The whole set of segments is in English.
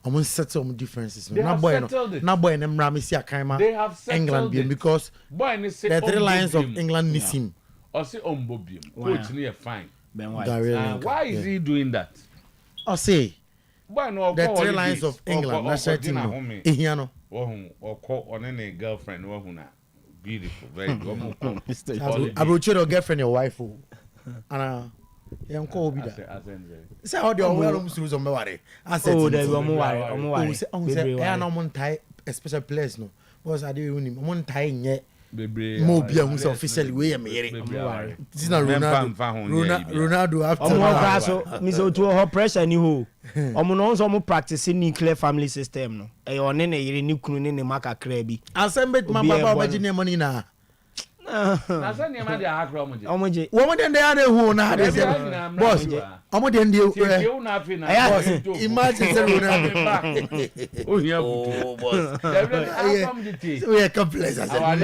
I'm settle some differences. Not boy, not boy, and Ramisi Akaima, England, because the 3 lions of England miss him. Or say Ombobium, coach near fine. Why is he doing that? I say, the 3 lions of England, national team, Ihiano, or call on any girlfriend, beautiful, very good. I will choose your girlfriend, your wife, and I'm called Bida. Say, how do you wear shoes on my I said, oh, there are tie a special place, no, was I doing one tying yet. Mobia who's officially way married. This is not Ronaldo after Mr. Otuo pressure ni ho. Omo no so mo practicing nuclear family system no. E one na yire ni kunu ni maka kra bi. Assemble mama ba obaji money na. Na say niam dey akra omo je. Omo je. Wo mo den dey na hu na dey say. Boss. Omo den dey. Imagine say Ronaldo. Oh here. Oh boss. We are complex as why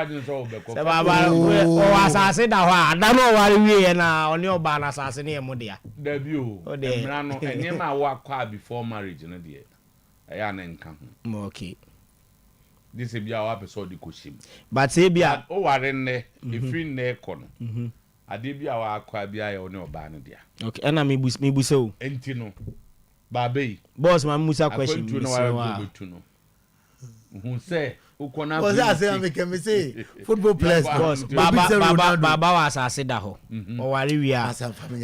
didn't so be ko. Baba o asase da ho ada no ware wie na oni oba na asase na emo dia. Da bi o. Emra no enyem a wa kwa before marriage no dey. Eya na nka ho. Okay. This is bia wa person di koshim. But say bia o ware ne efiri ne ko no. Ade bia wa akwa bia ye oni oba no dia. Okay, na me busa o. Enti no. Babe. Boss man musa question. Who say ukona was I say make say football players boss baba was asase da ho. O ware wia.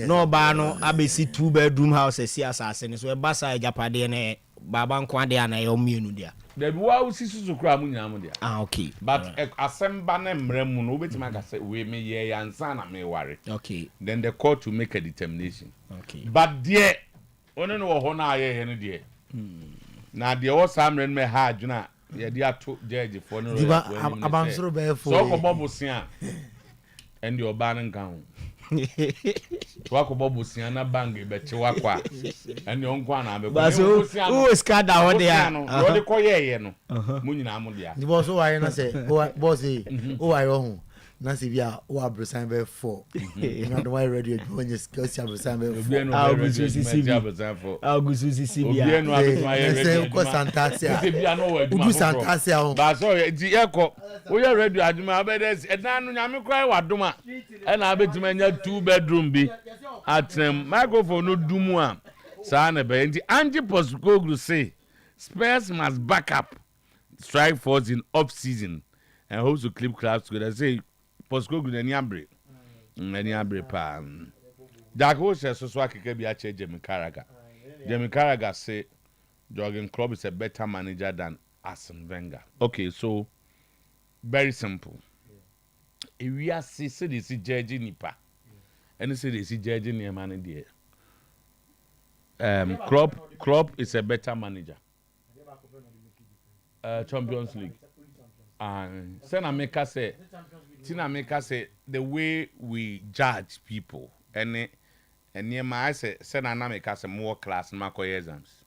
No ba no abesi 2-bedroom house si asase so e basa ejapade na baba nkwa de na ye omienu dia. The wa usisusu kra mu nyam dia. Okay. But asemba na mremu no obetima ka say we me ye yansa na me ware. Okay. Then the court to make a determination. Okay. But there ono no ho na aye no there. Na there was amren me ha adwuna ye dia to judge for no. Diba abansoro be for. So ko bobosia and your ban nka ho. Wako bobosia na bangi be chewa kwa. And your nkwa na be. But so who is kada ho there? No de koye no. Mu nyina mo dia. The boss who I na say, boss who I ho. Na se bia o abrosan be 4. Na do radio when you see abrosan be 4. Agusu sisi bia. Obi no abrosan radio. Say ko Santasia. Bia no wa Udu Santasia ho. Ba so di eko. We radio aduma abedes edan no nyame kwai wadoma. E na abetima nya 2-bedroom bi. Atrem microphone no dumu a. Sa na be nti Angie Postecoglou say Spurs must back up strike force in off season and hope to clip clubs together. Say Postecoglou any abre pa. Dago says so akeke bi ache Jamie Carragher. Jamie Carragher say Jurgen Klopp is a better manager than Arsene Wenger. Okay, so very simple. If we are see this judge nipa. And say this judge ni man there. Klopp is a better manager. Champions League. And Senameka say the way we judge people and near my say Senameka say more class na makoye exams.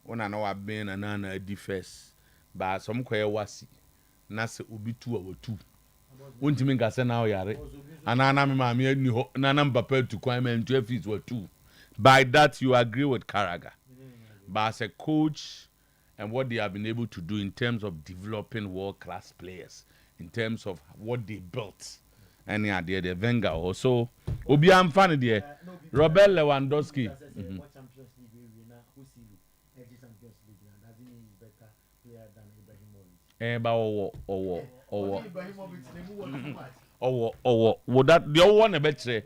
Una no wa ben na na di first but some koye wasi na say obi 2 or 2. Wontimi nka say na o yare anana me ma me ani ho na na Mbappe to kwan men 12 feet or 2. By that you agree with Carragher. But as a coach and what they have been able to do in terms of developing world-class players, in terms of what they built, and yeah, the Wenger also. Obi am fan there. Robert Lewandowski. Would that the one a better?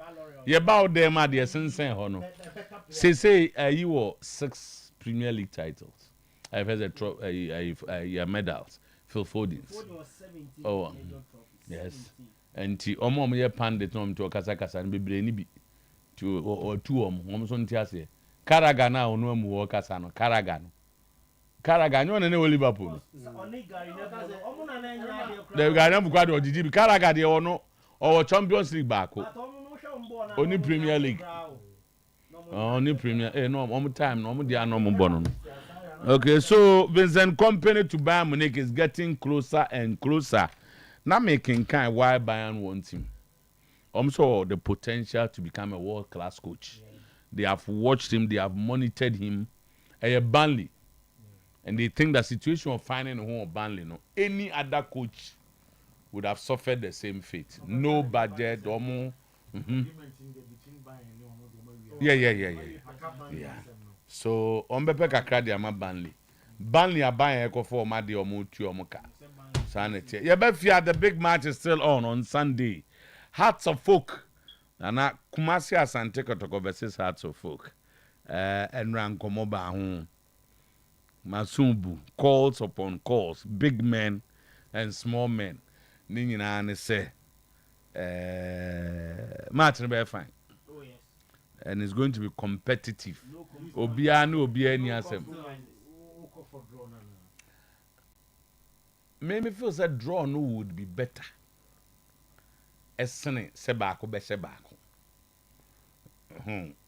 You about them at the sense hono. Say you were 6 Premier League titles. I've had a medals. Phil Foden's. Oh, yes. And ti omo ye pandit no to kasa and be brainy be to or 2 omo so ntiase. Carragher na onu amu wo kasa no Carragher no na Liverpool. The guy na bukwa do didi Carragher de ono or Champions League back. Only Premier League. Only Premier no omo time no omo dia no omo bono. Okay, so Vincent Kompany to Bayern Munich is getting closer and closer. Now making kind why Bayern wants him. Also, the potential to become a world-class coach. They have watched him, they have monitored him, Burnley. And they think the situation of finding a home of Burnley, no, any other coach would have suffered the same fate. No budget, or more. Yeah. So, on Bepe Kakradi, I'm a Burnley. Burnley are buying Echo for Madi or Mutu or Moka. Sanity. Yeah, but the big match is still on Sunday. Hearts of Folk. And Kumasi Asante Kotoko versus Hearts of Folk. And Rankomoba home. Masumbu, calls upon calls, big men and small men. Nina and say, match will be fine. Oh, yes. And it's going to be competitive. Obiano, Obiani, asem. Maybe feel that draw no would be better. Esene sebako be sebako.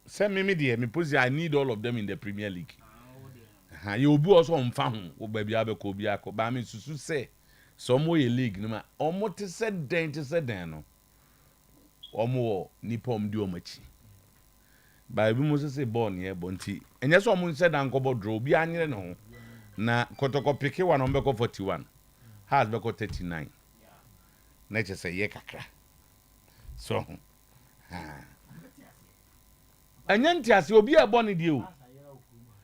Send me media, me put I need all of them in the Premier League. You will be also on found, or baby Abeco Biaco, but I mean, to say, some way league, no matter, almost said danger said no, or more Nippon Duomachi. By we must say born here, Bonti, and yes, someone said Uncle Bodro, be no. Na Kotoko Pique one on Beco 41, has Beco 39. Nature say, Yekaka. So, and Yantias will be a bonny deal.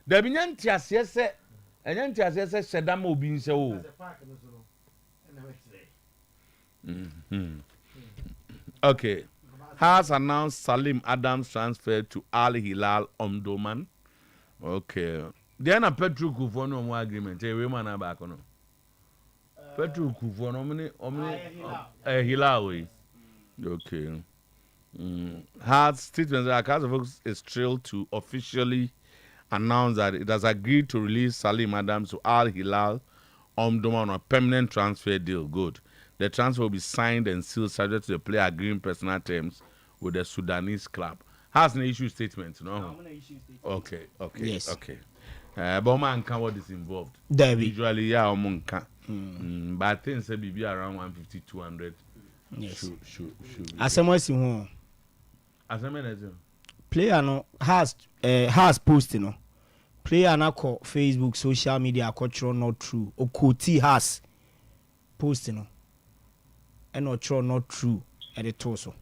There be Yantias, yes, and Yantias, yes, Sadamo being so. Okay. Has announced Salim Adams transfer to Al Hilal Omdurman. Okay. Then a Petru Kufono more agreement. A woman back on. Petru Kufono, Hilal. Okay. Has statements that Casa is thrilled to officially announce that it has agreed to release Salim Adams to Al Hilal Omdurman on a permanent transfer deal. Good. The transfer will be signed and sealed subject to the player agreeing personal terms with the Sudanese club. Has an issue statement, no? Okay. Yes. Okay. But man can what is involved. Usually, yeah, but I think it's be around 150, 200. Yes. Should. As player no has posted no. Player na call Facebook, social media, cultural not true. Okoti has posted no. And not true at the torso.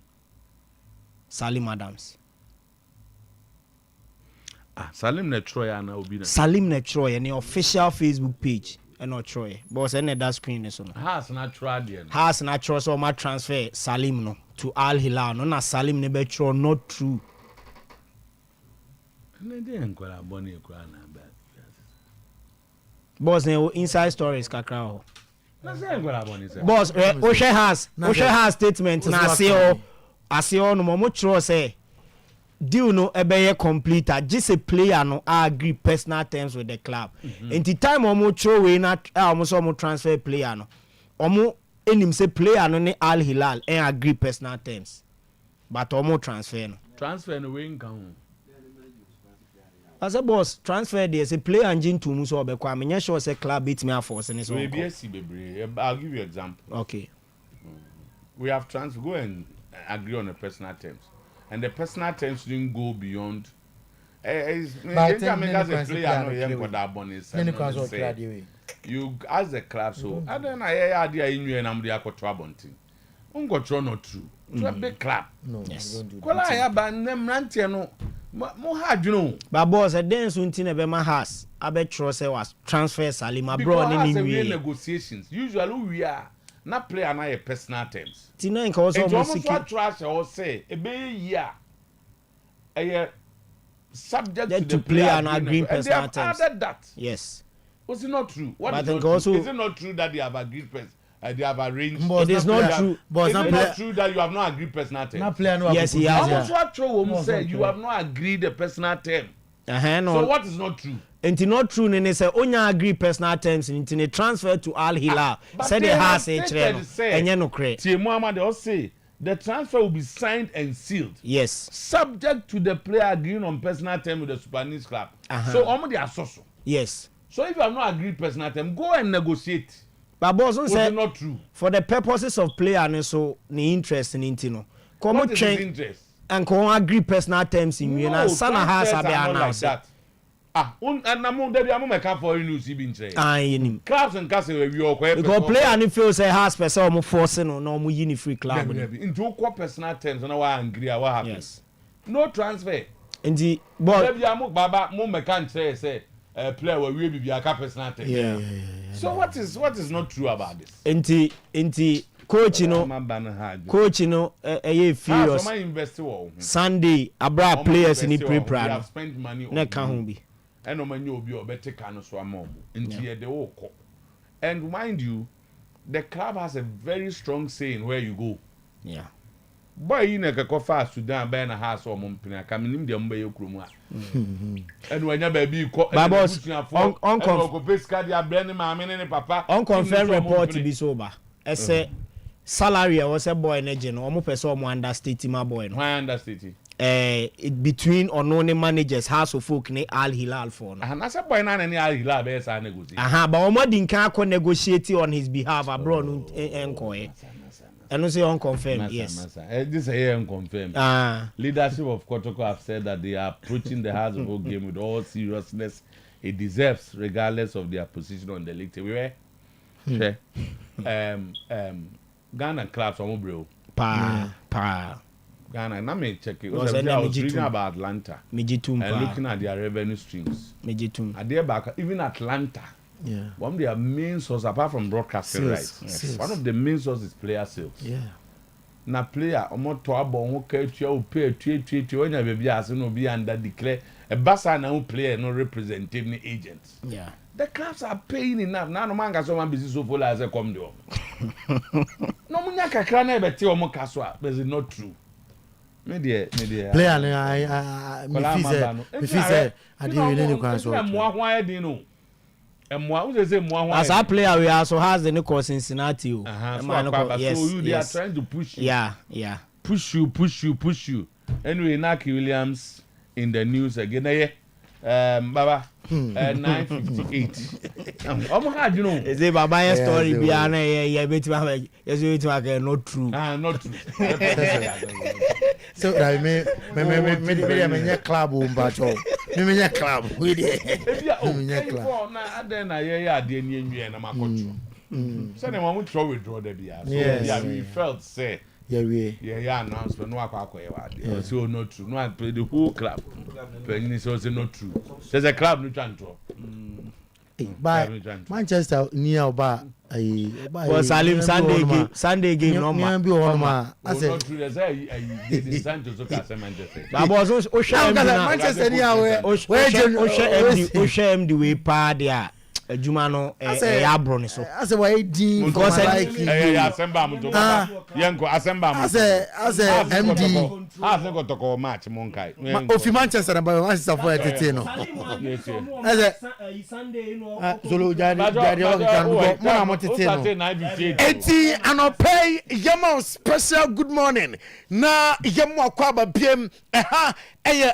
Salim Adams. Salim Netroy na obi na. Salim Netroy and the official Facebook page and not Troy. Boss and that screen is on. Has natural there. Has natural so my transfer Salim no to Al Hilal. No na Salim Nebetro not true. Boss ne inside stories kakra. Boss Oshe has statement na aseo no mo tro say deal no ebeye complete just a player no agree personal terms with the club. In the time omo tro we na omo so omo transfer player no omo enim say player no ne Al Hilal and agree personal terms but omo transfer no we nkan. As a boss transfer there say player engine to mu so obekwa menye sure say club beat me force ni so. I'll give you an example. Okay. We have transfer go and agree on the personal terms. And the personal terms didn't go beyond you as the club so I don't know idea in you and I'm the aquatrabonting. Ungo not true. It's a big club. No, yes. More hard, you know. But boss, a dance until a bema has. I bet Trose was transfer Salim abroad in negotiations. Usually we are not play another personal terms. Tina and also almost what trash or say a be a subject to play an agreement personal terms. That. Yes. Was it not true? What but is, also, is it not true that they have agreed they have arranged? It is not true. But it's not true that you have not agreed personal terms. Not player no. Yes, he has. Almost what True said you have not agreed the personal term. No. So what is not true? And it's not true. And they say only agree personal terms. And they transfer to Al Hilal. Said they has a trade. And you no create. Tie Muhammad they say the transfer will be signed and sealed. Yes. Subject to the player agreeing on personal terms with the Sudanese club. So almost they are so. Yes. So if you have not agreed personal terms, go and negotiate. But boss said not true. For the purposes of player and so the interest in Intino. What is his interest? And come agree personal terms in you. And Sana has a be announced. and I'm there. I'm making for you news. Even say. Clubs and castles we walk. Because player and feel say has person almost forcing or no more free club. Into what personal terms and I agree. What happens? Yes. No transfer. Indeed, but Baba mo mekan say player we be a personal terms. Yeah. So what is not true about this? Inti coach furious. Sunday abra players in pre-plan. We have spent money on. Na can be. And no man you be better can so among. Inti the whole. And mind you, the club has a very strong saying where you go. Yeah. Boy, you never go fast to down by a house or Mompina coming in the umbrella cruma. And when your baby unconfirmed report to be sober. I say salary was a boy in a general, almost person understating my boy. Why understating? Between unknown managers, house of folk ne Al Hilal for. And that's a boy and any Al Hilal best I negotiate. But Omodin can't negotiate on his behalf abroad and coy. And no say unconfirmed, yes. This is here unconfirmed. Leadership of Kotoko have said that they are approaching the Hasbro game with all seriousness it deserves, regardless of their position on the league table. Ghana clubs are mobile. Pa. Ghana, now me check it. I was reading about Atalanta and looking at their revenue streams. Are they back? Even Atalanta. Yeah. One of their main sources, apart from broadcasting rights, one of the main sources is player sales. Yeah. Now, player, to abo who catch you pay when you baby as no be under declare a bassa now player no representative agents. Yeah. The clubs are paying enough. Now no man can so busy so full as a come do. No man can cry never tell more caswa, but it's not true. Media. Player, I didn't as a player, we also has the new Cincinnati. So they are trying to push you. Yeah. Push you. Anyway, Naki Williams in the news again. Baba, 9:58. You know. Is it Baba's story? Yeah, not true. Not true. So I me club me club we dey club na then na ade ni na makoto so na we withdraw there bia so yeah we felt say yeah announcement no akwa so not true no play the whole club but so say not true there's a club no chanto by Manchester near Oba was Salim Sunday game no man be on ma I say the Santos so can Manchester was Manchester near where the way pa there adwuma no abro ne so I say why din because assemble am to yenko assemble am I say MD go to ko match monkai ofi Manchester by Manchester for entertain no I say Sunday no zolo jadi kan go mo na tete no eti anopay yama special good morning na yamo akwaba biem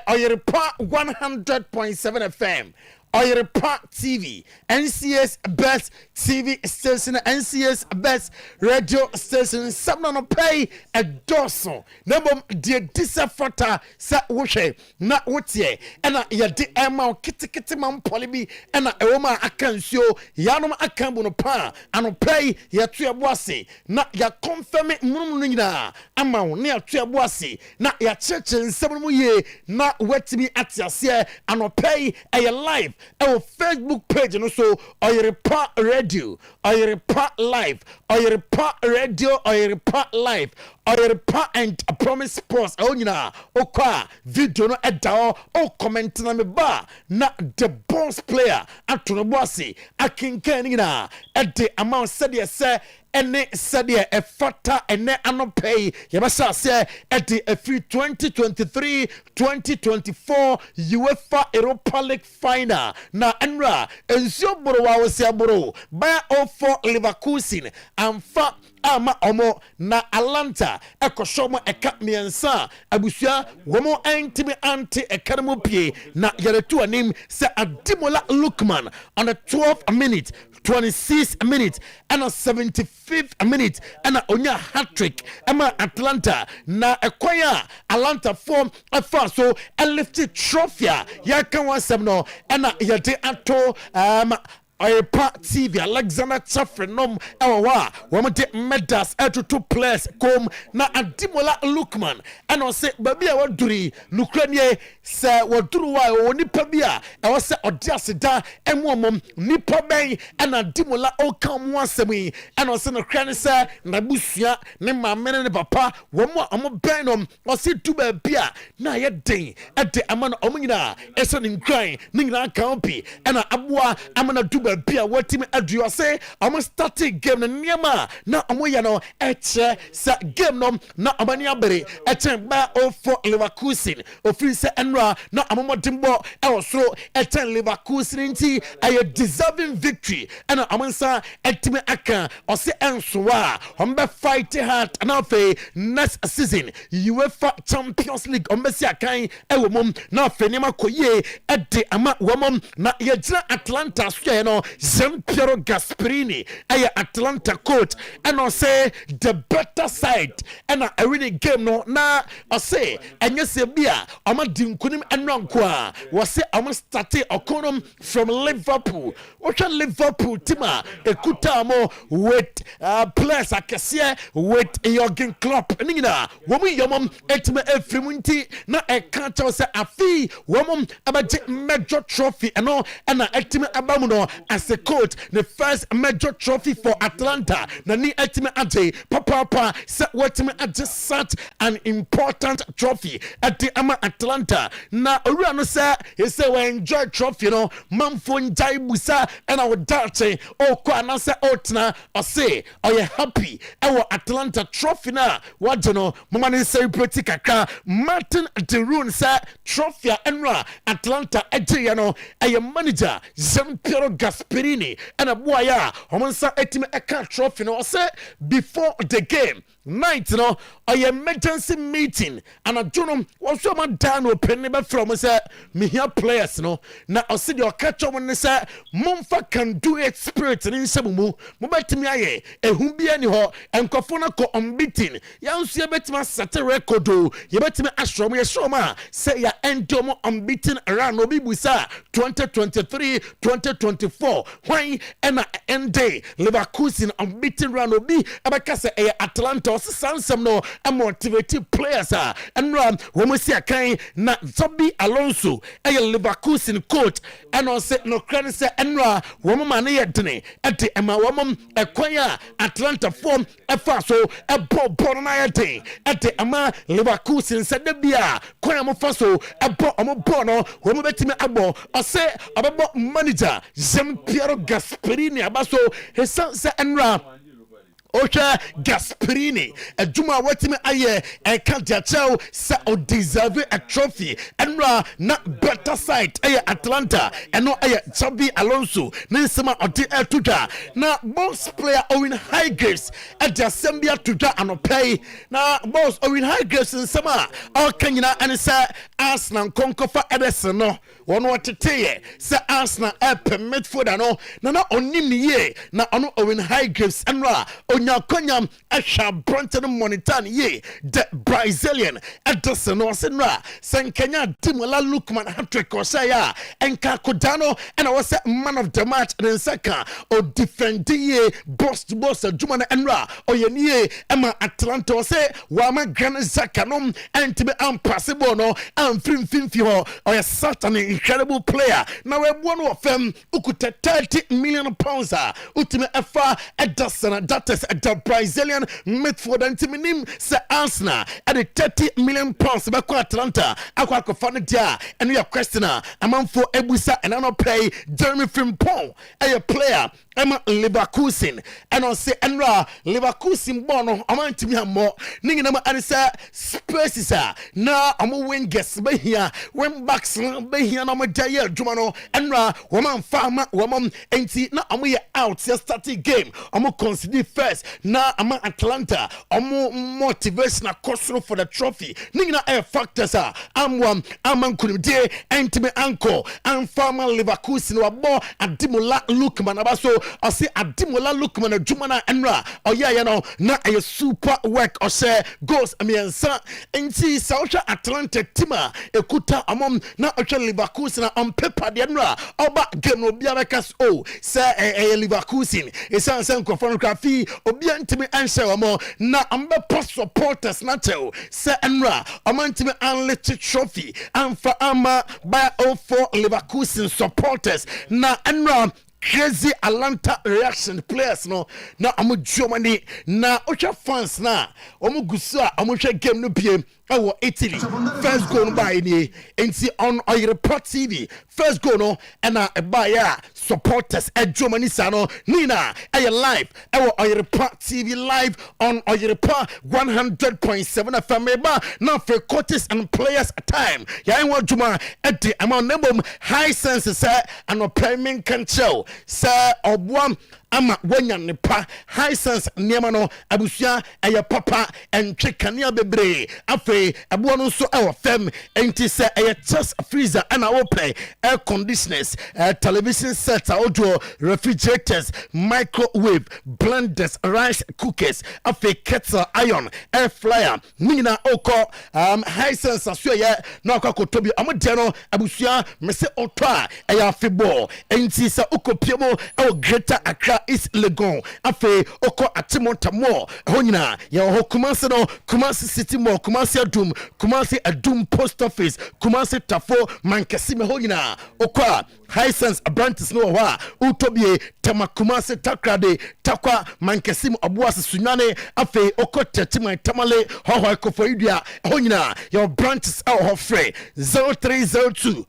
Oyerepa 100.7 FM Oyerepa TV, NCS Best TV Station, NCS Best Radio Station. Some no pay a dozen. Number dear disafota sa wushe na wutie. Ena ya di ema kiti man polibi. Ena ewoma akansio yanoma akambu no pa. Ano pay ya tuya buasi na ya confirm mununina. Ama ne ya tuya buasi na ya cheche nsemu ye na wetimi atiase. Ano pay a live. Our Facebook page and also Oyerepa Radio, Oyerepa Live, Oyerepa Radio, Oyerepa Live, Oyerepa and Promise Sports. Oh, you know, okwa video no edao o comment na me ba na the boss player Antonobwasi akinken na at the amount said yes sir. Ene sadia e fata ene anopay yabasa say at the free 2023-2024 UEFA Europa League final na enra ensio boro wa wosia boro ba 04 Leverkusen amfa ama omo na Atalanta ekoshomo eka miensa abusua womo entimi anti ekaramo pie na yeretu anim se Ademola Lookman on the 12th minute 26th minute and a 75th minute and a onya hat-trick Emma Atalanta na ekwaya Atalanta form afa so a lifted trophy ya kan wasem no and a yade ato Oyerepa TV Alexander Chafrenom ewa wama de medals to 2 players kom na Ademola Lookman and I say baby a waduri nukranye se waduru wa onipa bia e wase odiaseda emomom nipa ben and Ademola okam wasemi and I say no kran se na busua ne mamene ne papa womo amo ben no I say tu baby a na ye den e de amana omnyina eso ne nkran ne nyina kampi and aboa amana du bia watimi aduo say am starting game na na omoya no eche sa game no na amani abere eche ba for Leverkusen ofiri se enra na amomodimbo ewosoro eche Leverkusen nti aye deserving victory and amansa etimi aka ose ensoa ombe fight hard na fe next season UEFA Champions League ombesi akan ewomom na fe nema koye ede ama womom na yejira Atalanta so no Piero Gasperini aya Atalanta coach and I say the better side and I really game no na I say enye se bia ama dinkunim enrankwa was say ama start okonom from Liverpool Liverpool tima ekuta mo with players akese with Jurgen Klopp ningina womu yomom etime efrimunti na eka say afi womom abaje major trophy and etime abamu no as a coach the first major trophy for Atalanta na ni etime ade papa se wetime ade such an important trophy at the ama Atalanta na owura no say he say we enjoy trophy no manfo njai busa and our date okwa na say otna o say are you happy our Atalanta trophy na wajono mama ni celebrate kakra Martin de Roon say trophy enra Atalanta eje no aye manager Piero Gasperini and a boy omonsa etime eka trophy no say before the game night no a emergency meeting and a journal was so man down open never from say me here players no na o see your catch up when say momfa can do it spirit in semumu mo betimi aye ehun bia ni ho enkofo na ko unbeaten ya nso betima set record o ye betimi ashrom ye shoma say ya endomo unbeaten around no bibusa 2023 2024 when and end day Leverkusen unbeaten round obi abaka say Atalanta sansam no motivated players and run when we see a kind na Zobi Alonso Leverkusen coach and on say no credit say enra woman man yedne at the Emma woman acquire Atalanta form efa so a ball na yedin at the Emma Leverkusen said the bia kwaya mo faso a ball no woman betime abo o say about manager Piero Gasperini abaso his son say enra Ocha Gasperini Juma watime aye can't tell say o deserve a trophy and not better side Atalanta and no Xabi Alonso Ninsema odi tuja na boss player Owen Highgraves at the Zambia tuja and pay na boss Owen Highgraves in sama all Kenya and say Arsenal konkofa Edison no one what to tell say Arsenal permit for no na onim ye na ono Owen Highgraves and Konyam Asha Bronton Monitan ye the Brazilian Edison no senra San Kenya Ademola Lookman hat-trick or say and Kakodano and I was man of the match and second or defending boss to boss Jumana Enra or ye Emma Atalanta or say Wama Gran Zakanom and to be impossible no and Fim or a certain incredible player now one of them who could take 30 million pounds ultimate FA Edison that is the Brazilian midfielder and Timinim say Arsenal at the 30 million pounds back Atalanta akwa kofane dia and your questioner among for Ebusa and I pay Jeremy Frimpong a player Emma Leverkusen and I say Enra Leverkusen bono amount to me more ningi nama and say Spurs na amu win guess be here when backs be here na mo jaye adwuma no enra woman farmer woman enti na omo ye out ya starting game omo consider first na ama Atalanta omo motivation na kosoro for the trophy ningina air factors are amwam amankunimde entime anko and farmer Leverkusen wabo adimola Lookman abaso ose adimola Lookman adwuma na enra oya no na a super work or say goes amiensa enti South Atalanta tima ekuta amom na ocha Leverkusen on paper de enra oba game no bia bekas o say Leverkusen esan san kofonografi obi antimi answer omo na ambe post supporters na tell say enra amantimi anlet trophy and for ama by all for Leverkusen supporters na enra crazy Atalanta reaction players no na amu Germany na ocha fans na omu gusa amu game no biem awo Italy first goal no by ni enti on Oyerepa TV first goal no na by supporters at Germany sano nina live awo Oyerepa TV live on Oyerepa 100.7 FM ba na for coaches and players time ya enwa juma at the amount nebom high sense say and payment can show say obwam ama wanya nepa high sense niema no abusua eye papa entwe kanea bebre afi abo no so e fem enti se eye chest freezer ana wo play air conditioners television sets audio refrigerators microwave blenders rice cookers afi kettle iron air fryer nina oko high sense aso ye na akotobi amode no abusua mese otwa eye afiball enti se okopiemo e Greater Accra is Legon afe oko Atimonta mo honyina ya ho Kumasi no Kumasi City Mall Kumasi Adum Post Office Kumasi Tafo Mankesime honyina okwa Hisense Abrantis no wa utobie tama Kumasi Takrade takwa Mankesime Abuasi Sunyane afe oko Tetima Tamale ho Kofoidua honyina ya branches out ho free 0302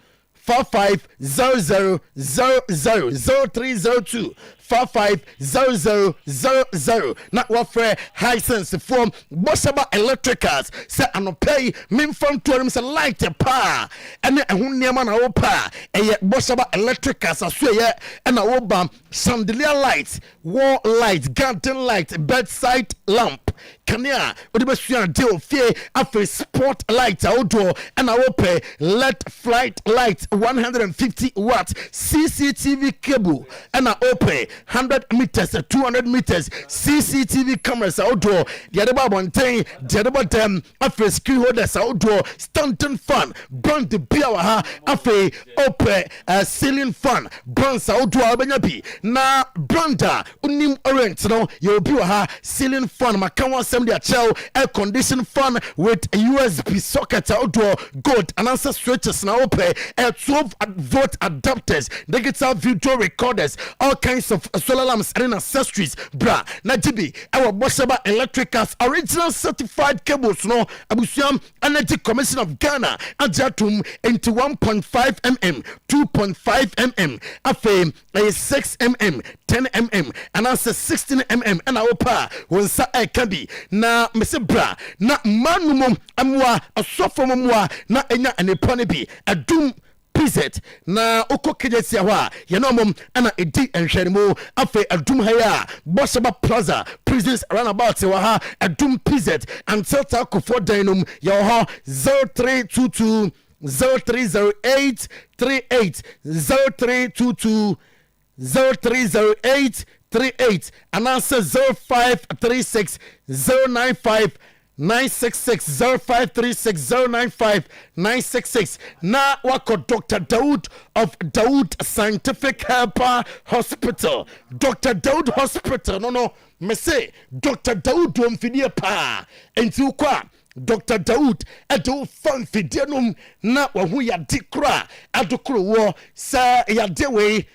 5500000302 550000 na wafre Hisense from Bosaba Electricals say anopay min from tourism say light pa ene ehun niam na wo pa eye Bosaba Electricals aso ye na wo bam chandelier light wall light garden light bedside lamp kania odibesua deal fie afi sport light outdoor na wo pay LED flight light 150 watts CCTV cable na open 100 meters 200 meters CCTV cameras outdoor the other one thing the other them afi screen holders outdoor Stanton fan brand the beer ha afi open ceiling fan brands outdoor abanyabi na branda unim orange no you be ha ceiling fan makanwa assembly achel air condition fan with a USB socket outdoor gold and answer switches now open 12 volt adapters digital video recorders all kinds of solar lamps and accessories bra na jibi our Bosaba Electricals original certified cables no abusiam Energy Commission of Ghana ajatum into 1.5 mm 2.5 mm afame 6 mm 10 mm and answer 16 mm and our pa wonsa e can be na mese bra na manumum amwa asofo mwa na enya anepone bi adum Pizet na oko kejesi wa yenomom ana edi enhweremo afa adum haya Bosaba Plaza prisons runabout wa ha adum Pizet until takofo danum ya ho 0322 0308 38 0322 0308 38 and answer 0536 095 966 0536 095 966 na wako Dr. Daoud of Daoud Scientific Helper Hospital. Dr. Daoud Hospital no me say Dr. Daoud omfidie pa enti ukwa Dr. Daoud edo fan fidianum na wahu ya dikra adokro wo sa ya dewe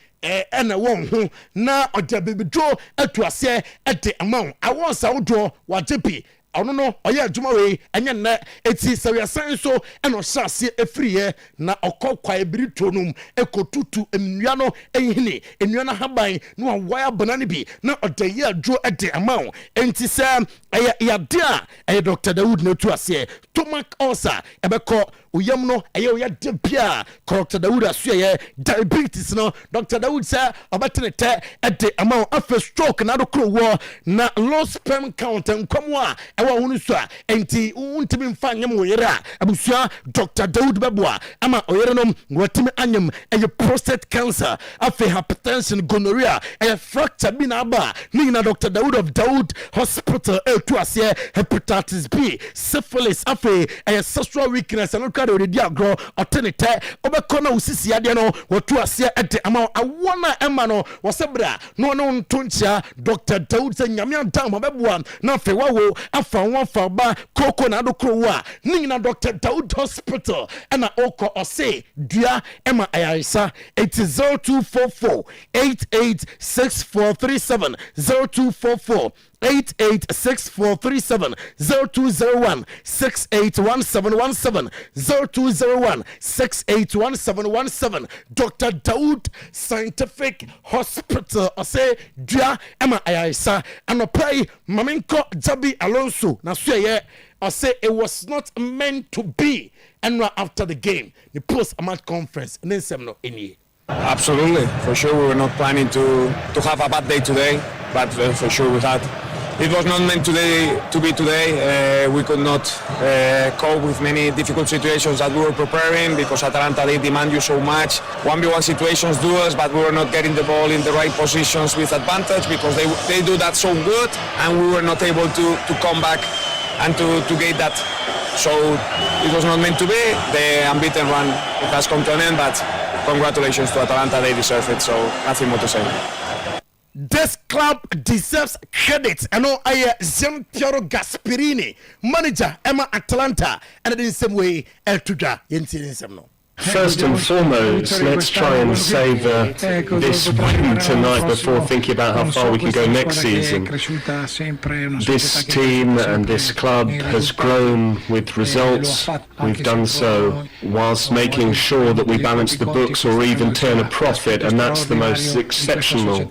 ena won ho na odabebedro atuase ede amount awon sa wodo wajepi ono no oye adwuma we enye na eti sawiasan so eno hyase efriye na okokwa ebiri tonum ekotutu emnua no ehini enua na haban no waya banane bi na odaye adwo ede amawo enti se ya dia Dr. Daoud na tu ase stomach ulcer ebeko uyam no eye oya de bia Dr. Dawood asuye diabetes no Dr. Dawood say obatene te ede ama after stroke na do kro wo na low sperm count nkomo a ewa hunu so a enti untimi mfa nyam oyera abusua Dr. Dawood beboa ama oyere no watimi anyam eye prostate cancer afi hypertension gonorrhea eye fracture bi na aba ni na Dr. Dawood of Dawood Hospital Otuo-Acheampong hepatitis B syphilis afi eye sexual weakness and ka de dia agro otenete obekọ na usisi ade no Otuo-Acheampong ede ama awona ema no wasebra no ntonchia Dr. Dawood se nyame adam beboa na fe wawo afa won fa ba koko na adokro wa ni na Dr. Dawood Hospital ena oko ose dua ema ayarisa 0244 886437 0244 886437 0201 681717 0201 681717 Dr. Dawood Scientific Hospital ose dua ema ayarisa anopai maminko Jabi Alonso na suye I say it was not meant to be. And right after the game, the post-match conference, and then some any. Absolutely, for sure we were not planning to have a bad day today, but for sure we had. It was not meant to be today. We could not cope with many difficult situations that we were preparing because Atalanta, they demand you so much. 1v1 situations do us, but we were not getting the ball in the right positions with advantage because they do that so good, and we were not able to come back and to get that. So it was not meant to be. The unbeaten run, it has come to an end, but congratulations to Atalanta, they deserve it, so nothing more to say. This club deserves credit. I know I Sometymer Gasperini, manager Emma Atalanta, and in some way El Tuja Yensin. First and foremost, let's try and savour this win tonight before thinking about how far we can go next season. This team and this club has grown with results. We've done so whilst making sure that we balance the books or even turn a profit, and that's the most exceptional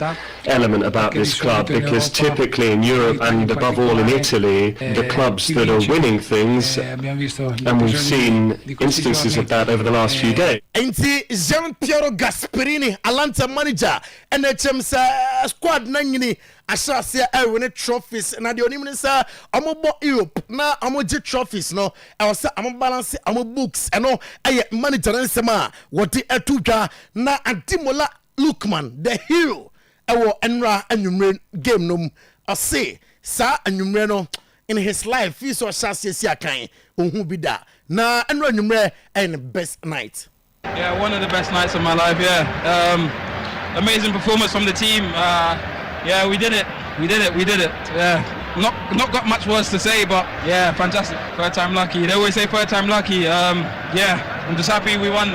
element about this club, because typically in Europe and above all in Italy, the clubs that are winning things, and we've seen instances of that over the last few days. Enti Sometymer Gasperini, Atalanta manager, and HM squad nanyini asase win trophies na de onim nsa amobo Europe na amoje trophies no e wasa balance amo books eno eye manager nsema wodi atudwa na Adimola Lookman the hero ewo enra anwumre game no ase sa anwumre no in his life he so asase si akan ohun bi da na enra anwumre and best night. Yeah, one of the best nights of my life. Yeah, amazing performance from the team. Yeah, we did it. Yeah, not got much words to say, but yeah, fantastic. Third time lucky. They always say third time lucky. Yeah, I'm just happy we won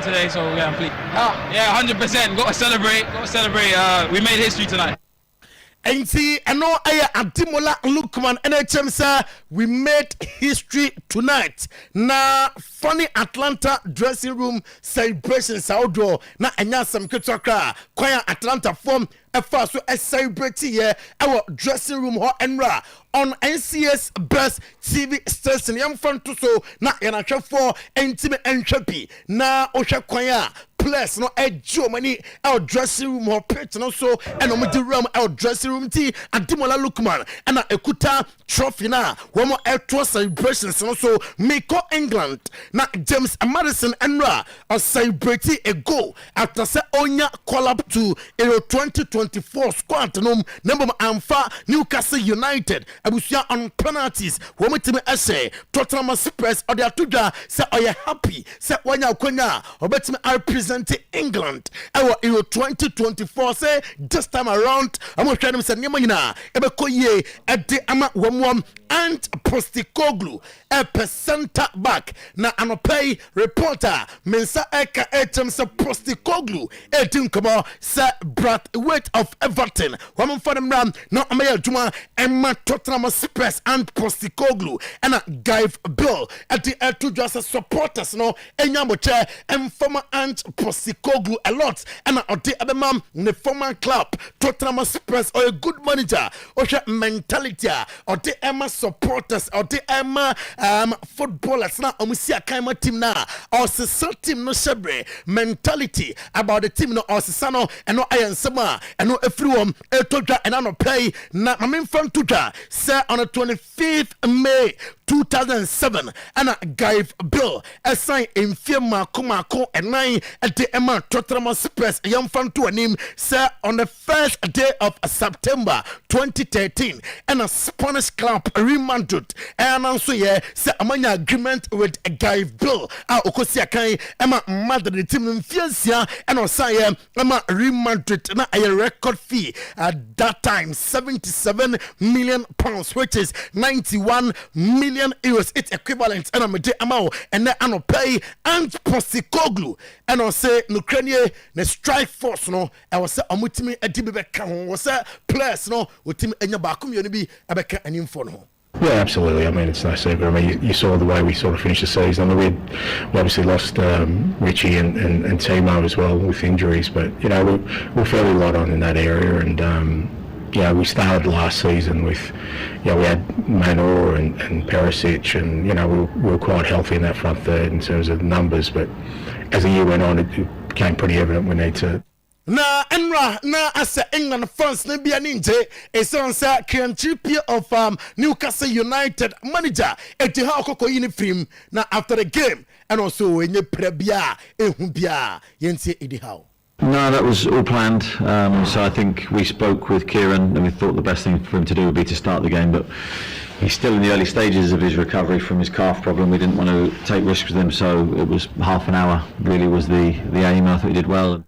today. So yeah, I'm pleased. Yeah, 100%. Got to celebrate. We made history tonight. Enti eno aya Adimola Lookman NHM sir, we made history tonight. Na funny Atlanta dressing room celebrations outdoor na enya some ketokra kwaya Atlanta form efa so celebrate here our dressing room ho enra on NCS Best TV station yam front to so na yana for intime entropy na ohwa kwaya plus no Germany our dressing room or pitch no so and on the room our dressing room tea Adimola Lookman and ekuta trophy na one more air celebrations no so Miko England na James Madison Enra or celebrate a goal after say onya call up to Euro 2024 squad no number amfa Newcastle United abusia on penalties women team essay Tottenham Spurs or their tuja say are you happy say wanya konya obetime I present England our Euro 2024 say this time around I'm trying to say nyama nyina ebeko ye ede ama wamwam and Postikoglu a center back na anopay reporter mensa eka etem sa Postikoglu etim kamo sa Brathwaite of Everton wamon for them ram na amaya juma emma Tottenham Spurs and Postikoglu and a Guy Bill at the two just supporters no enyamoche and former and Postikoglu a lot and a the other man in the former club Tottenham Spurs or a good manager or mentality or the Emma supporters or the footballers na omusia kaima team na or se team no shebre mentality about the team no or se no eno ayansema eno everyone etodwa and no play na mamen from tudwa say on the 25th May 2007 and a guy bill assign in firma kumako and 9 at the Emma Tottenham Spurs young fan to a name say on the first day of September 2013 and a Spanish club remanded and also yeah say amanya agreement with a guy bill okosia kai Emma mother the team in fiancia and also yeah Emma remanded na a record fee at that time 77 million pounds which is 91 million euros. It's equivalent and I'm a amount and then I pay and Posikoglu and I say Ukraine the strike force no I was say amutimi edibeka was say players no utimi enya bakum yonibi abeka anyimfo no. Yeah, absolutely. I mean, it's no secret. I mean, you saw the way we sort of finished the season. I mean, we obviously lost Richie and Timo as well with injuries, but you know we're fairly light on in that area. And yeah, we started last season with, you know, we had Manor and Perisic, and you know we were quite healthy in that front third in terms of numbers. But as the year went on, it became pretty evident we need to. Na enra na asa England France na bia ninje esonsa Kianchipi of Newcastle United manager eti ha okoko yini film na after the game and also enye prebia ehu bia yentie edi how. No, that was all planned. So I think we spoke with Kieran and we thought the best thing for him to do would be to start the game, but he's still in the early stages of his recovery from his calf problem. We didn't want to take risks with him, so it was half an hour really was the aim. I thought he did well.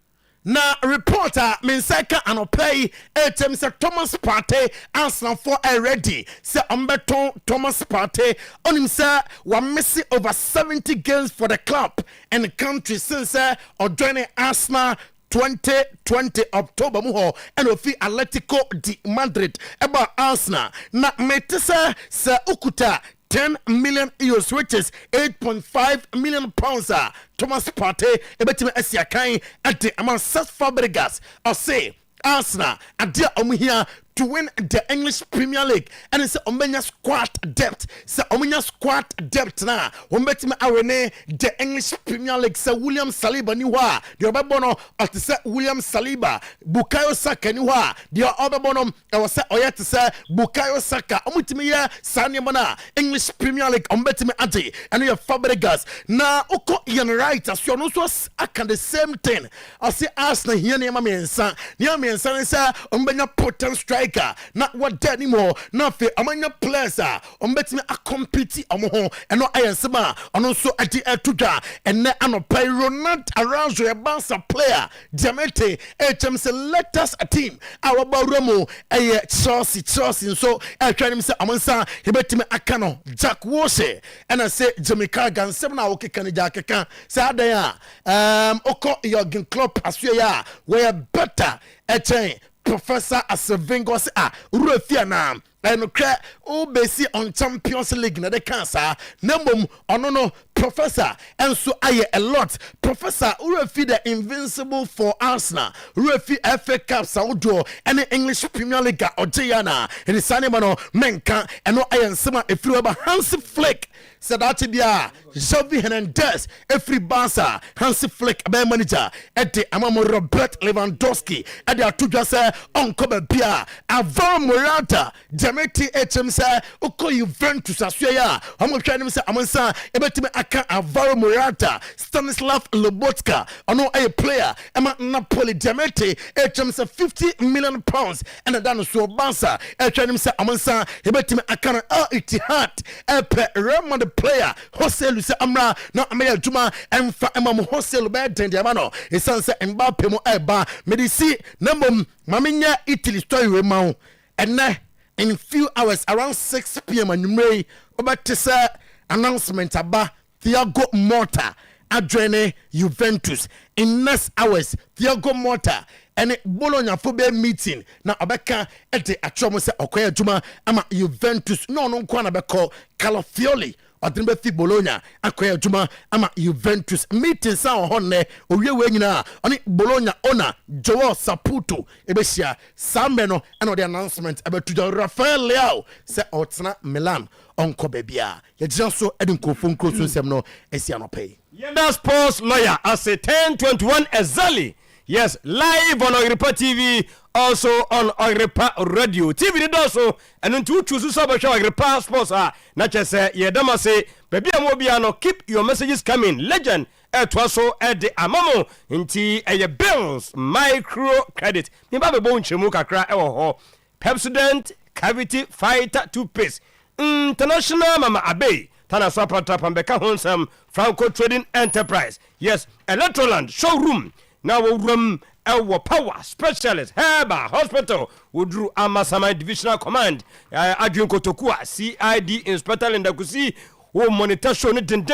Na reporter Minseka anopay etem se Thomas Partey Arsenal for already se Umberton Thomas Partey onim se wa missing over 70 games for the club and the country since or joining Arsenal 2020 October muho and ofi Atletico de Madrid about Arsenal na metesa se ukuta 10 million euros, which is 8.5 million pounds. Thomas Partey, ebetime esiakai at the amount Cesc Fabregas or say Arsenal adia omuhia to win the English Premier League and it's Omenya squad depth. So Omenya squad depth na Ombetime awene the English Premier League. So William Saliba niwa the obabono at say William Saliba Bukayo Saka niwa the obabono I was say oyete say Bukayo Saka omutime ya sanya mana English Premier League Ombetime ade and you Fabregas na oko yan right as you no so aka the same thing. I say Arsenal here ne ma mensa say Ombenya potent strike not what that anymore. Not for among players on betting a compete and no ISMA and also at the Tuga and then I play Ronald around your Barca player Diamante HM let us a team our Baromo a Chelsea so I try him say Amansa he bet me Akano Jack Washe and I say Jamaica Gan 7 hour can Jack can say there Oko Jurgen Klopp as we are where better a chain Professor Asevingos Rufiana and crack all basi on Champions League na de cancer number no Professor and so I a lot Professor Rufi the invincible for Arsenal Rufi FA Cup Saudi and the English Premier League or Jayana and the Sanimano Menka and no I and Sima if you have a Hansi Flick said that dia Xavi Hernandez every Barca Hansi Flick a manager at the Amamo Robert Lewandowski at the Atuja say on Kobe Bia Avan Morata Jameti HM say Oko Juventus asya I'm trying to say Amansa ebetime aka Alvaro Morata Stanislav Lobotka ono a player Emma Napoli Jameti HM say 50 million pounds and then so Barca trying to say Amansa ebetime aka Al-Ittihad Real the player Jose say amra na ameya juma emfa emma Jose be dendiamano esanse Mbappe mo eba medisi nambom mamenya Italy story we ma and in few hours around 6 p.m. and you about to say announcement about Thiago Motta adjoining Juventus in next hours. Thiago Motta and Bologna football meeting na abeka ete achomo se okoya juma ama Juventus no kwana beko Calafiori ɔdene bɛfi Bologna akɔyɛ adwuma ama Juventus meeting sa ɔhɔnne owie we nyina ɔne Bologna owner Joao Saputo ebehyia sambe no ɛna ɔde announcement ɛbɛtuja Rafael Leao sɛ ɔtena Milan ɔnkɔ baabi a yɛgyina so ɛde nkɔfo nkuro so nsɛm no ɛsi anɔpɛ Yenda sports lawyer as a 10:21 exactly. Yes, live on Oyerepa TV, also on Oyerepa Radio. TV did also, and until choose so much Oyerepa sports not just say, Yedama say, baby Amobiano, keep your messages coming. Legend, Etwaso, at the Amamo, inti a bills, micro credit. Nibabe Bon Chemuka cry, Pepsodent, cavity, fighter, toothpaste. International Mama Abe. Tana Sapata Pambeka Honsam, Franco Trading Enterprise. Yes, Electroland Showroom. Now room our power specialist Heba Hospital Udru Amasama Divisional Command Adrian Kotokua CID Inspector Lindakusi who monitor show den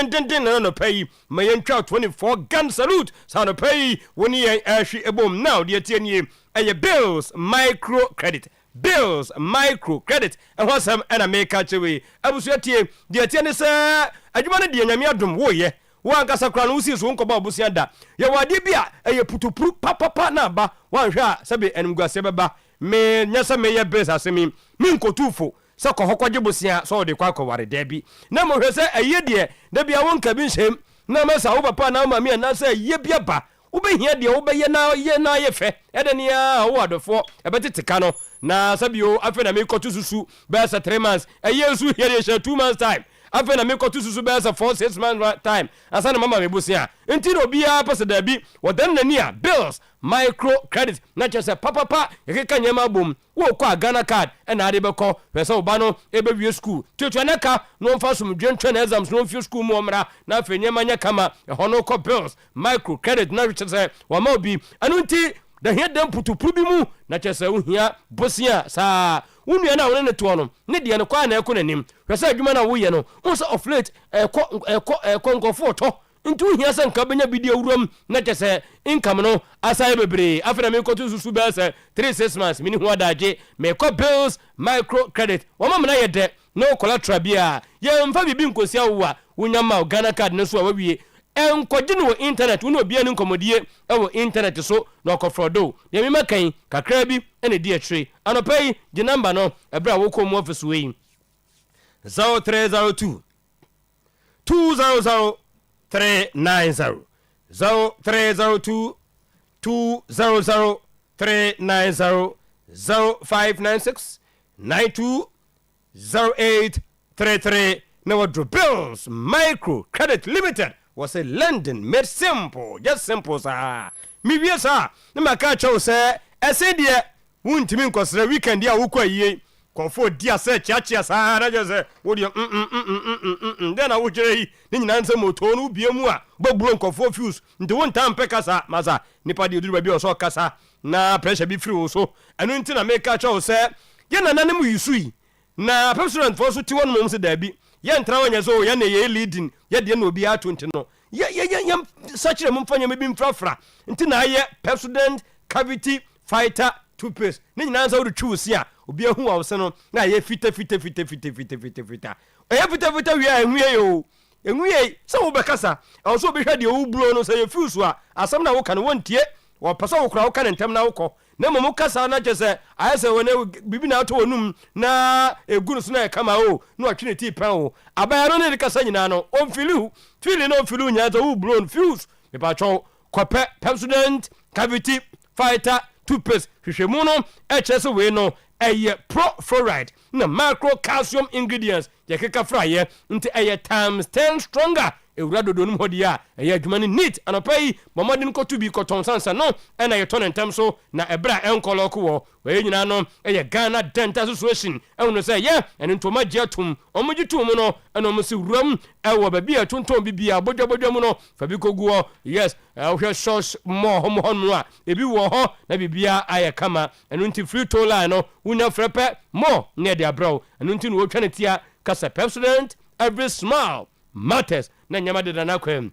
no pay may 24 gun salute sound pay when ye ashi ebom now the 10 year bills micro credit bills micro credit and what some and I make catch away I was your team the 10 is adwuma de nyame adom wo ye wan kasa kra no usi so nkoba obusia da ye wade bia eye putupuru papa na ba wan hwa sebe enumguase beba me nyasa me ye base asemi mi nkotufo se ko hokwaje busia so de kwa kware da bi na mo hwe se eye de da bia won ka bi nshem na masa wo papa na ma me na se ye bia ba wo be hia de wo be ye na ye fe ede ne ya wo adofo ebetetika no na sabio afi na me kotu susu be 3 months eye su here 2 months time afi na me kotu susu be 4-6 months time asana mama me busia enti no bia pese da bi wodan na nia bills micro credit na chese papa ekeka nyema bom wo kwa Ghana card na ade beko pese oba no ebe wie school tutuaneka no mfa sum dwentwe exams no mfi school mu omra na afi nyema nya kama hono ko bills micro credit na chese wa ma obi anu nti da hia dem putupuru bi mu na chese uhia bosia saa unua na wone to no ne de ne kwa na eko nanim hwese adwuma na wo ye no unso of late nkofo to ntu hia se nka benya bidi awuram na chese income no asai bebre afena me kotu susu be se 3-6 months mini ho adaje me ko bills micro credit wo mama na ye de no collateral bia ye mfa bibi nkosia wo a wunyama Ghana card ne so a wawie enkoje no internet wo no bia ni nkomodie wo internet so no kofrodo ye me makan kakra bi ene di atwe anopai di number no ebra wo ko mu office we 0302 200 390 0302 200 390 0596 92 0833 now bills micro credit limited was a lending made simple just simple sir me wie sir na maka chow say ese de wuntimi nkosere weekend dia wo kwa yie konfo dia se chiachia sa na je se wo de den na wo jere yi ni nyina nse moto no bia mu a gbogbo nkofo fuse nti won tam pe kasa masa nipa de oduru ba bi o so kasa na pressure bi free wo so enu nti na make chow say ye na nanem yisui na president for so ti won mo se da bi ye ntra wanya so ye na ye leading ye de na obi a 20 no ye sachire mo mfanya me bi mfrafra nti na ye president cavity fighter toothpaste ni nyina nsa wo twu si a obi ahu wa wo no na ye fita e fita wi a ehwie yo ehwie se wo bekasa o so be hwede wo blo no se ye fusu a asam na wo kan wontie wo pesa wo kura wo kan ntem na wo ko na mo kasa na chese ayese wona bibi na to onum na egunu so na kama o na atwene ti pan o abaya no ne kasa nyina no on filu no filu nya to wo blo fuse me pa cho kope president cavity fighter toothpaste hwehwemu no chese we no eye pro fluoride na macro calcium ingredients ye keka fraye nti eye times 10 stronger ewura dodo num hodi a eye adwuma ni neat anopai momodin ko to bi ko tonsansa no na ye tonen tam so na ebra enkolo ko wo we nyina no eye Ghana Dental Association ewuno say ye eni ntoma giatum omugitum no ena omusi wuram ewo ba bia tonton bibia bodwabodwa mu no fa bi koguo yes hwe shosh mo homo a ebi wo ho na bibia aye kama enu nti free toll line no wunya frepe mo ne de abro enu nti no wo twane tia kasa president every smile matters na nyama de na kwem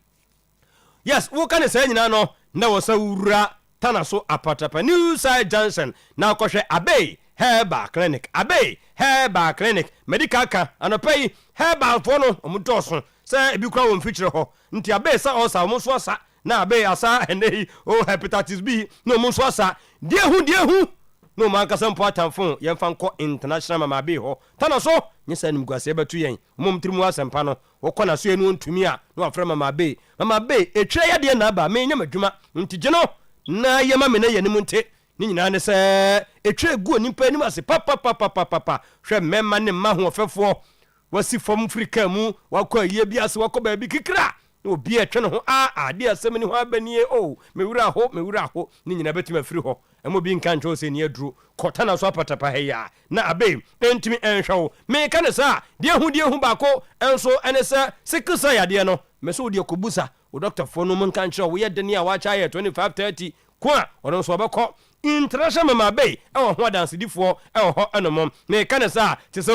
yes wo kan say nyina no na wo sa wura tana so apatapa new side Johnson na akohwe Abe Herbal Clinic abe Herbal Clinic medical ka anopai Herbal for no omudoso say ebi kwa won feature ho nti abe sa osa mo so asa na abe asa ene o hepatitis B no mo so asa die hu no man ka sam important phone yen fan ko international mama be ho tana so nyesa nim gwase betu yen mom trimu asempa no wo na so enu ntumi a no afra mama be etwe ya de na ba me nya madwuma nti gye no na yema me na yenim nte ni nyina ne se etwe gu onimpa anim ase papa hwe memma ne ma ho ofefo wasi fom frika mu wakọ ye bi ase wakọ ba bi kikra obi etwe no ho ade asem ni ho abanie o mewura ho ni nyina betima firi ho emo bi nka ncho se ni aduru kota na so apatapa heya na abe entimi enhwo me ka ne sa de hu bako enso ene se sikisa ya de no me so de kobusa o doctor fo no nka ncho wo ye de ne a wa cha ye 25-30 kwa ono so bako international mama bay e ho dance difo e ho enomom me ka ne sa ti so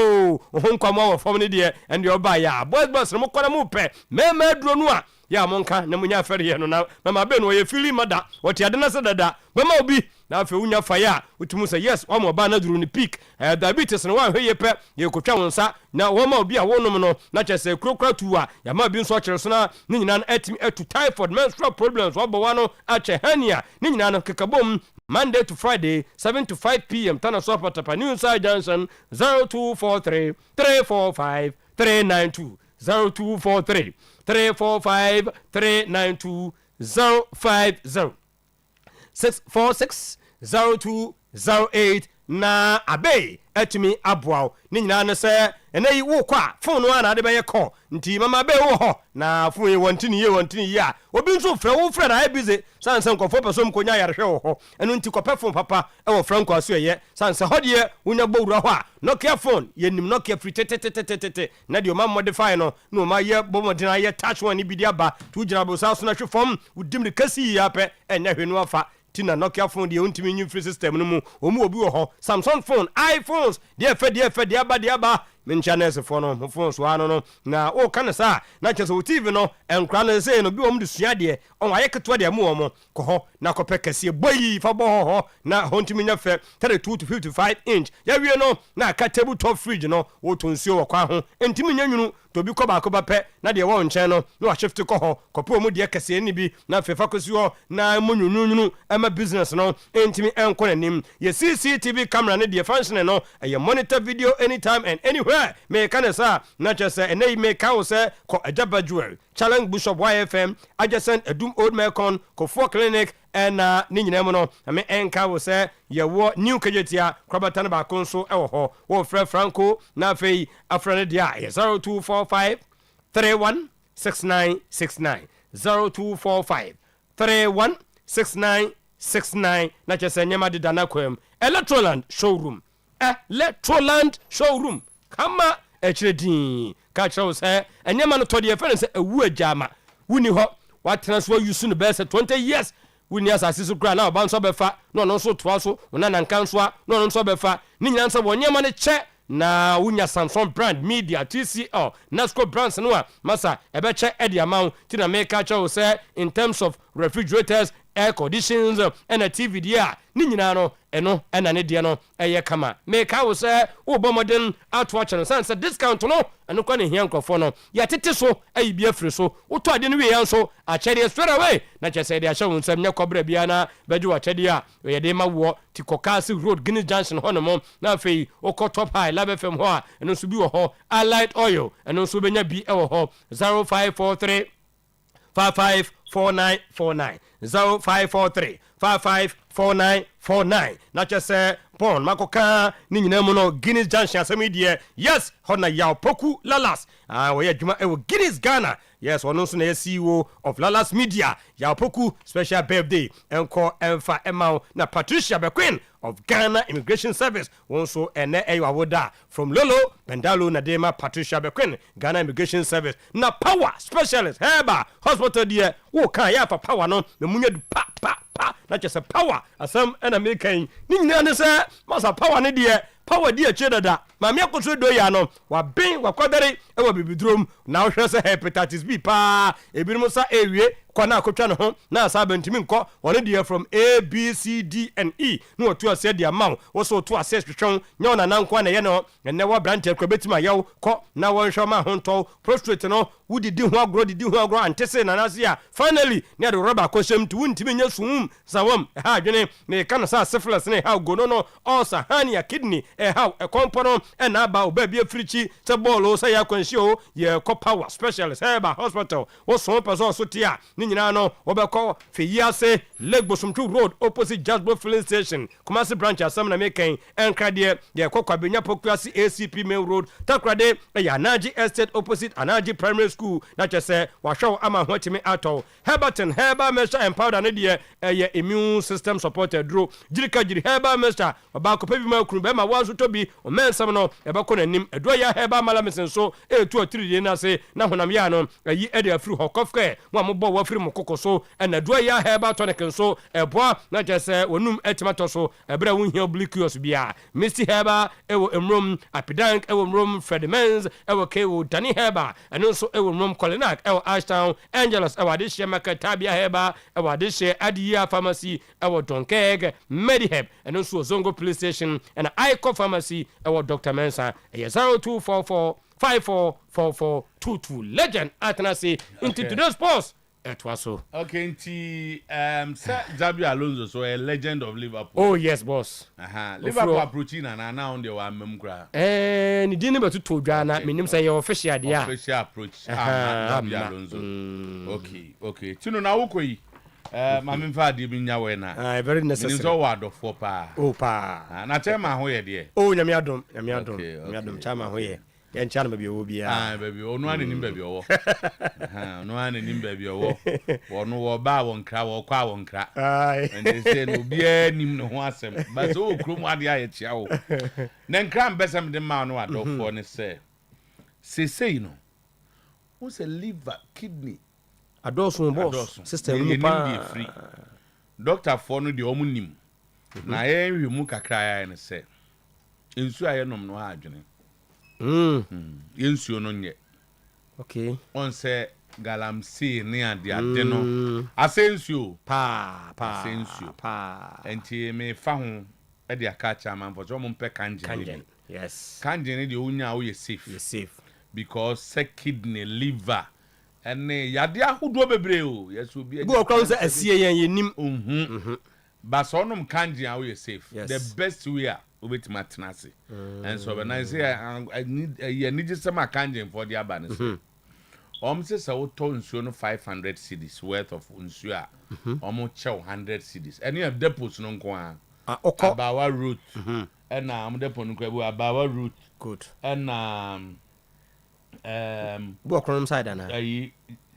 ho nkwamo wo fom ne de and your buy ya boys no kora mu pe me duro no a ya monka na munya fere ye no na mama bay no ye fili mada woti ade na se dada mama obi na afi unya fire utumu say yes o mo ba na duru ni peak diabetes no wa hweye pe ye kotwa wonsa na wo ma obi a wonom no na chese krokra tuwa ya ma bi nso kire so na ni nyina na atimi etu typhoid menstrual problems wo bo wa no ache hernia ni nyina no kekabom Monday to Friday 7 to 5 p.m. Tana Sopa Tapa New Side Johnson 0243 345 392 0243 345 392 050 646 0208 na abe etimi aboa ni nyina ne se ene wo kwa phone no na de be ye call nti mama be wo ho na phone ye wantini ye a obi nso frɛ wo frɛ na ai busy sanse nkofo person konya yare hwe wo ho enu nti kopɛ phone papa e wo franco aso ye sanse hodie wonya bowura ho a Nokia phone ye nim Nokia free tete na de o ma modify no na o ma ye bomodina ye touch one bi dia ba tu gina bo sa so na hwe fom udim de kasi ya pɛ enya hwe no afa tina Nokia phone de untimi new free system no mu omu obi wo ho Samsung phone iPhones de aba menchanes phone no phone so ano no na o kana sa na chese o TV no enkra na se no bi o mu de sua de on aye keto de mu o mo ko ho na ko pekase boyi fa bo ho na hontimi nya fe 32 to 55 inch ya wie no na ka table top fridge no o to nsuo wo kwa ho entimi nya nwunu to bi ko ba ko ba pe na de wo nchen no no shift ko ho ko po mu de kase ni bi na fe fa ko si ho na munununu ama business no entimi enko nanim ye CCTV camera ne de function no ye monitor video anytime and anywhere me kanesa na chese enei me ka wo se ko Ajaba Jewel Challenge Bishop YFM adjacent Edum Old Mekon ko for clinic and ni nyina mu no me enka wo se ye wo new kajetia krabata ba konso e wo ho wo frɛ Franco na fei afra ne dia 0245 316969 0245 316969 na chese nyama de dana kwam Electroland showroom kama echredin ka chawo se enyema no tode ye fere se ewu ajama wuni ho wa transfer use no be se 20 years wuni asase so kra na ba nso befa no no so toa so na nanka nso no no nso befa ni nyina nso wonyema ne che na wunya Samsung brand media TCL Nasco brands no a masa ebeche edi amount ti na make chawo se in terms of refrigerators air conditions and a TV dia ni nyina no eno ena ne dia no eye kama me ka wo se wo bomodin atwatch no sense discount no eno kwa ne hia nkofo no ya tete so ayi bia firi so wo to ade no we yan so a chede straight away na chese de ahye wo nsam nya kobra bia na beju wa chede a ye de ma wo ti kokasi road Guinness Junction ho no mo na fei wo ko top high lab fm ho a eno so bi wo ho allied oil eno so benya bi e wo ho 0543 554949 0543 554949 na chese pon makoka ni nyina mu no Guinness Junction asemi de yes hona yaw poku lalas we adwuma e wo Guinness Ghana yes ono so na CEO of Lalas Media yaw poku special birthday enko emfa emma na Patricia Bequin of Ghana Immigration Service wonso ene awoda from Lolo Pendalo na dema Patricia Bequin Ghana Immigration Service na power specialist heba hospital de wo kan ya fa power no me munya du pa na just power asam and American ni nyina ne se masa power ne de power de che dada maame akoso do ya no wa ben wa kwadare e wa bibidrom na wo hwɛ sɛ hepatitis B pa ebinom sa ewie kwana akotwa ne ho na asa bantimi nkɔ wɔne deɛ from A B C D and E no to ase dia maw wo so to ase hwehwɛn nya ona nanko na ye no enne wa brante kwa betima yaw kɔ na wɔn hwɛ ma ho ntɔ prostrate no wudidi ho agro antese na nase a finally ne de rubber kɔhyɛm tu wuntimi nya sum sawam ha adwene ne ka no sa syphilis ne ha go no ulcer hernia kidney ha kompono na aba oba bi afirichi se ball so ya kwanhie o ye kɔ power specialist ba hospital wo so person so tia ni nyina no obekɔ feyiase Lake Bosomtwo road opposite Jasbo filling station Kumasi branch asam na meken enkrade ye kɔ kwabenya pokuasi ACP main road takrade ya Anaji estate opposite Anaji primary school na chese wa hwew ama ho timi atɔ Herberton Herbal Mixture and powder ne de ye immune system supported dro jirika jiri Herbal Mixture ba ko pebi ma kunu be ma wanso to bi o mensam no e be kɔ nanim edo ya Herbal Malamisen so e tu otiri de na se na honam ya no yi e de afiri hokofke mo amobɔ wa afiri mokoko so na do ya Herbal tonic so e boa na chese wonum etimato so e bra won hia obliquous bia Misty Herbal e wo emrom Apidank e wo emrom Fredemans e wo kewo Dani Herbal eno so e wo emrom Colinac e wo Ashtown Angeles e wo de hye market Tabia Herbal e wo de hye Adia pharmacy e wo Donkeg Mediheb eno so Zongo police station and Icon pharmacy e wo Dr. Mensa e 0244 544422 legend atanase into today's sports it was so okay nti Sir Zabi Alonso so a legend of Liverpool. Oh yes boss. Liverpool approaching na on the wa memkra ni dini betu to dwa na menim say your official dia official approach Zabi Alonso. Okay tino na wokoyi mame mfa de bi nya we na very necessary ni so ward of pa na chema ho ye de nyame adom chama ho ye en chana baby obia baby onu ani nim baby owo onu ani nim baby owo wonu wo ba won kra wo kwa won kra and they say no bia nim no ho asem but so okrom ade aye chia wo na nkra mbesem de ma no adofo ne say no who say liver kidney adosun boss system ni pa free doctor for no de omunim na ye hwemu kakra ya ne say ensu aye nom no ha adwene yensuo no nye okay on say galamsey ne ade no asensuo pa enti me fa ho e de aka cha man for so mo mpe kanje yes kanje ne de onya wo ye safe because sick kidney liver ene yade ahodo bebre o yeso bi go okra say asie yen nim ba so nom kanje a wo ye safe the best way obeti matenase and so when I say I need some kanje for the abanis say so to nsuo no 500 cedis worth of nsuo a chew 100 cedis any of depots no nko a abawa root and depot no kwa abawa root good and Bokrom side na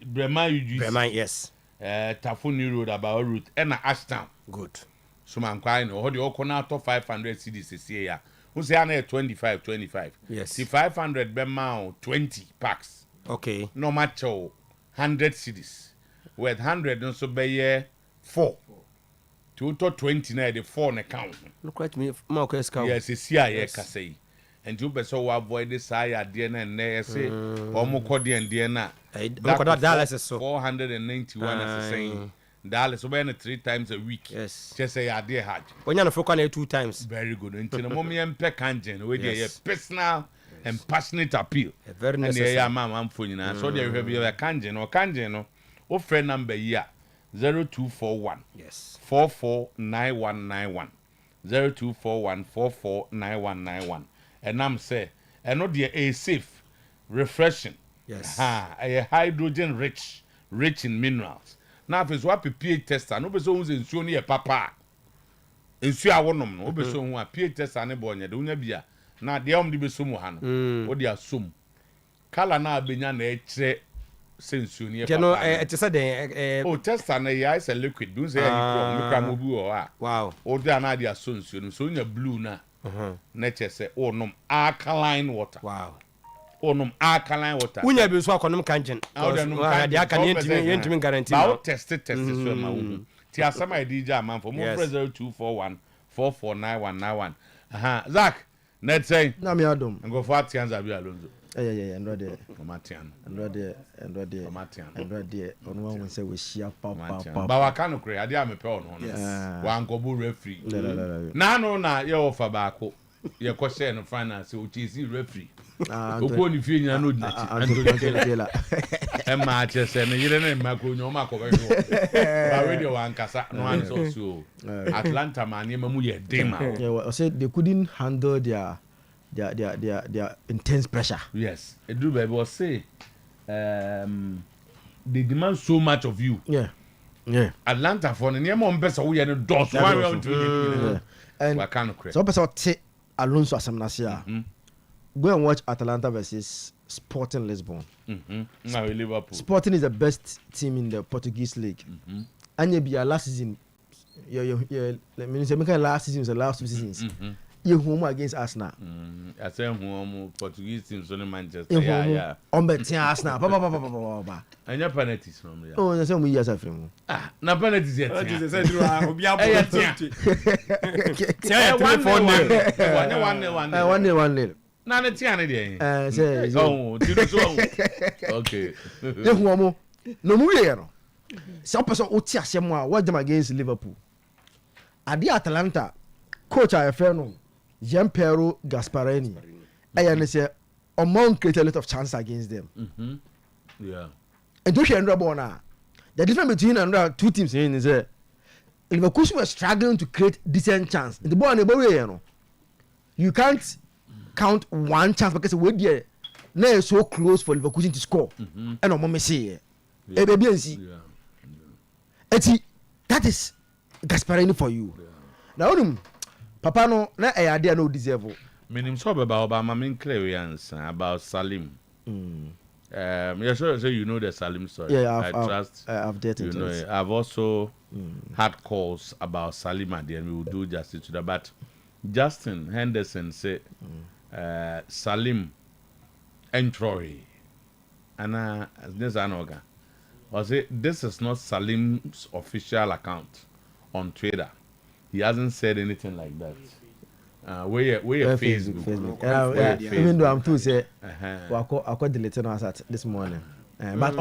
Brema yes Tafuni road abawa root and Ashtown good so man kwai no ho de okona to 500 cedis ese ya who say na 25 yes see 500 be ma 20 packs okay no match 100 cedis with 100 no so be 4 to 20 na the 4 na count look at me ma ko escount yes ese ya ye kasei and you be so avoid this aya de na na say omo kode de na that dialysis so 491 as saying Dallas over 3 times a week. Yes. Just say I did hard. When you for 2 times. Very good. Until the moment you pe kanjen, we dey personal and passionate appeal. Very necessary. And yeah, I'm phone na. So there you have your kanjen no. O friend number here 0241. Yes. 449191. 0241 449191. And I'm say, and no dear a safe, refreshing. Yes. A hydrogen rich in minerals. Na fe so pH tester no be so unze nsuo ne ye papa nsuo a wonom no be so hu a pH tester ne bo nya de unya bia na de om de be so mu ha no wo de asom kala na abenya na ekire se nsuo ne ye papa no it is a o tester na ya is a liquid do say you mikra mo bu o ha wow o de na de aso nsuo no so nya blue na na chese o nom alkaline water wow onum alkaline water unya bi so akonom kanjen de aka ne yentimi guarantee now test so ma wo ti asama DJ amanfo mo 0241 449191 Zach Net say. Na me adom. And go for Atian Zabi Alonso. Yeah. And ready. Matian. Matian. On one say we share papa. But I can't create. I did am a pe on. One go bu referee. Na you offer back. You question no finance which is referee. Opo ni fie nyina no dina. Emma chese me yire na makro nyoma ko be no. Ba radio wan kasa no answer so. Atalanta man yema mu ye dem. Yeah, I said they couldn't handle their intense pressure. Yes. Edu baby was say they demand so much of you. Yeah. Atlanta for the nyema mpesa wo ye no dos one way until and so person take Alonso asamnasia. Go and watch Atalanta versus Sporting Lisbon. Now Liverpool. Sporting is the best team in the Portuguese league. And you be last season. Let me say, last season was the last 2 seasons. You home against Arsenal. I say home Portuguese teams only Manchester. Yeah. On bet Arsenal. And your penalties from there. Oh, that's we years after. Na penalties yet. One nil. Na na tiane dey. Say. Oh, okay. You home no mu ye no. Some person oti asem a watch them against Liverpool. At the Atalanta, coach I no Gianpiero Gasparini. I say Oman created a lot of chances against them. Yeah. And to share now, the difference between another 2 teams is Liverpool were struggling to create decent chance. In the ball, you can't count one chance because we're there. Now it's so close for Liverpool to score. And I'm going to say, that is Gasparini for you. Now, Papa no na idea no deserve. Meaning so about Obama main clearance about Salim. Yeah, so you know the Salim story. Yeah, I trust. I've dated. You know it. I've also had calls about Salim at the end. We will do justice to that. But Justin Henderson said Salim Entroy. And this Anoga. I say this is not Salim's official account on Twitter. He hasn't said anything like that. Where Facebook. Even though I'm too say, I got deleted on that this morning. But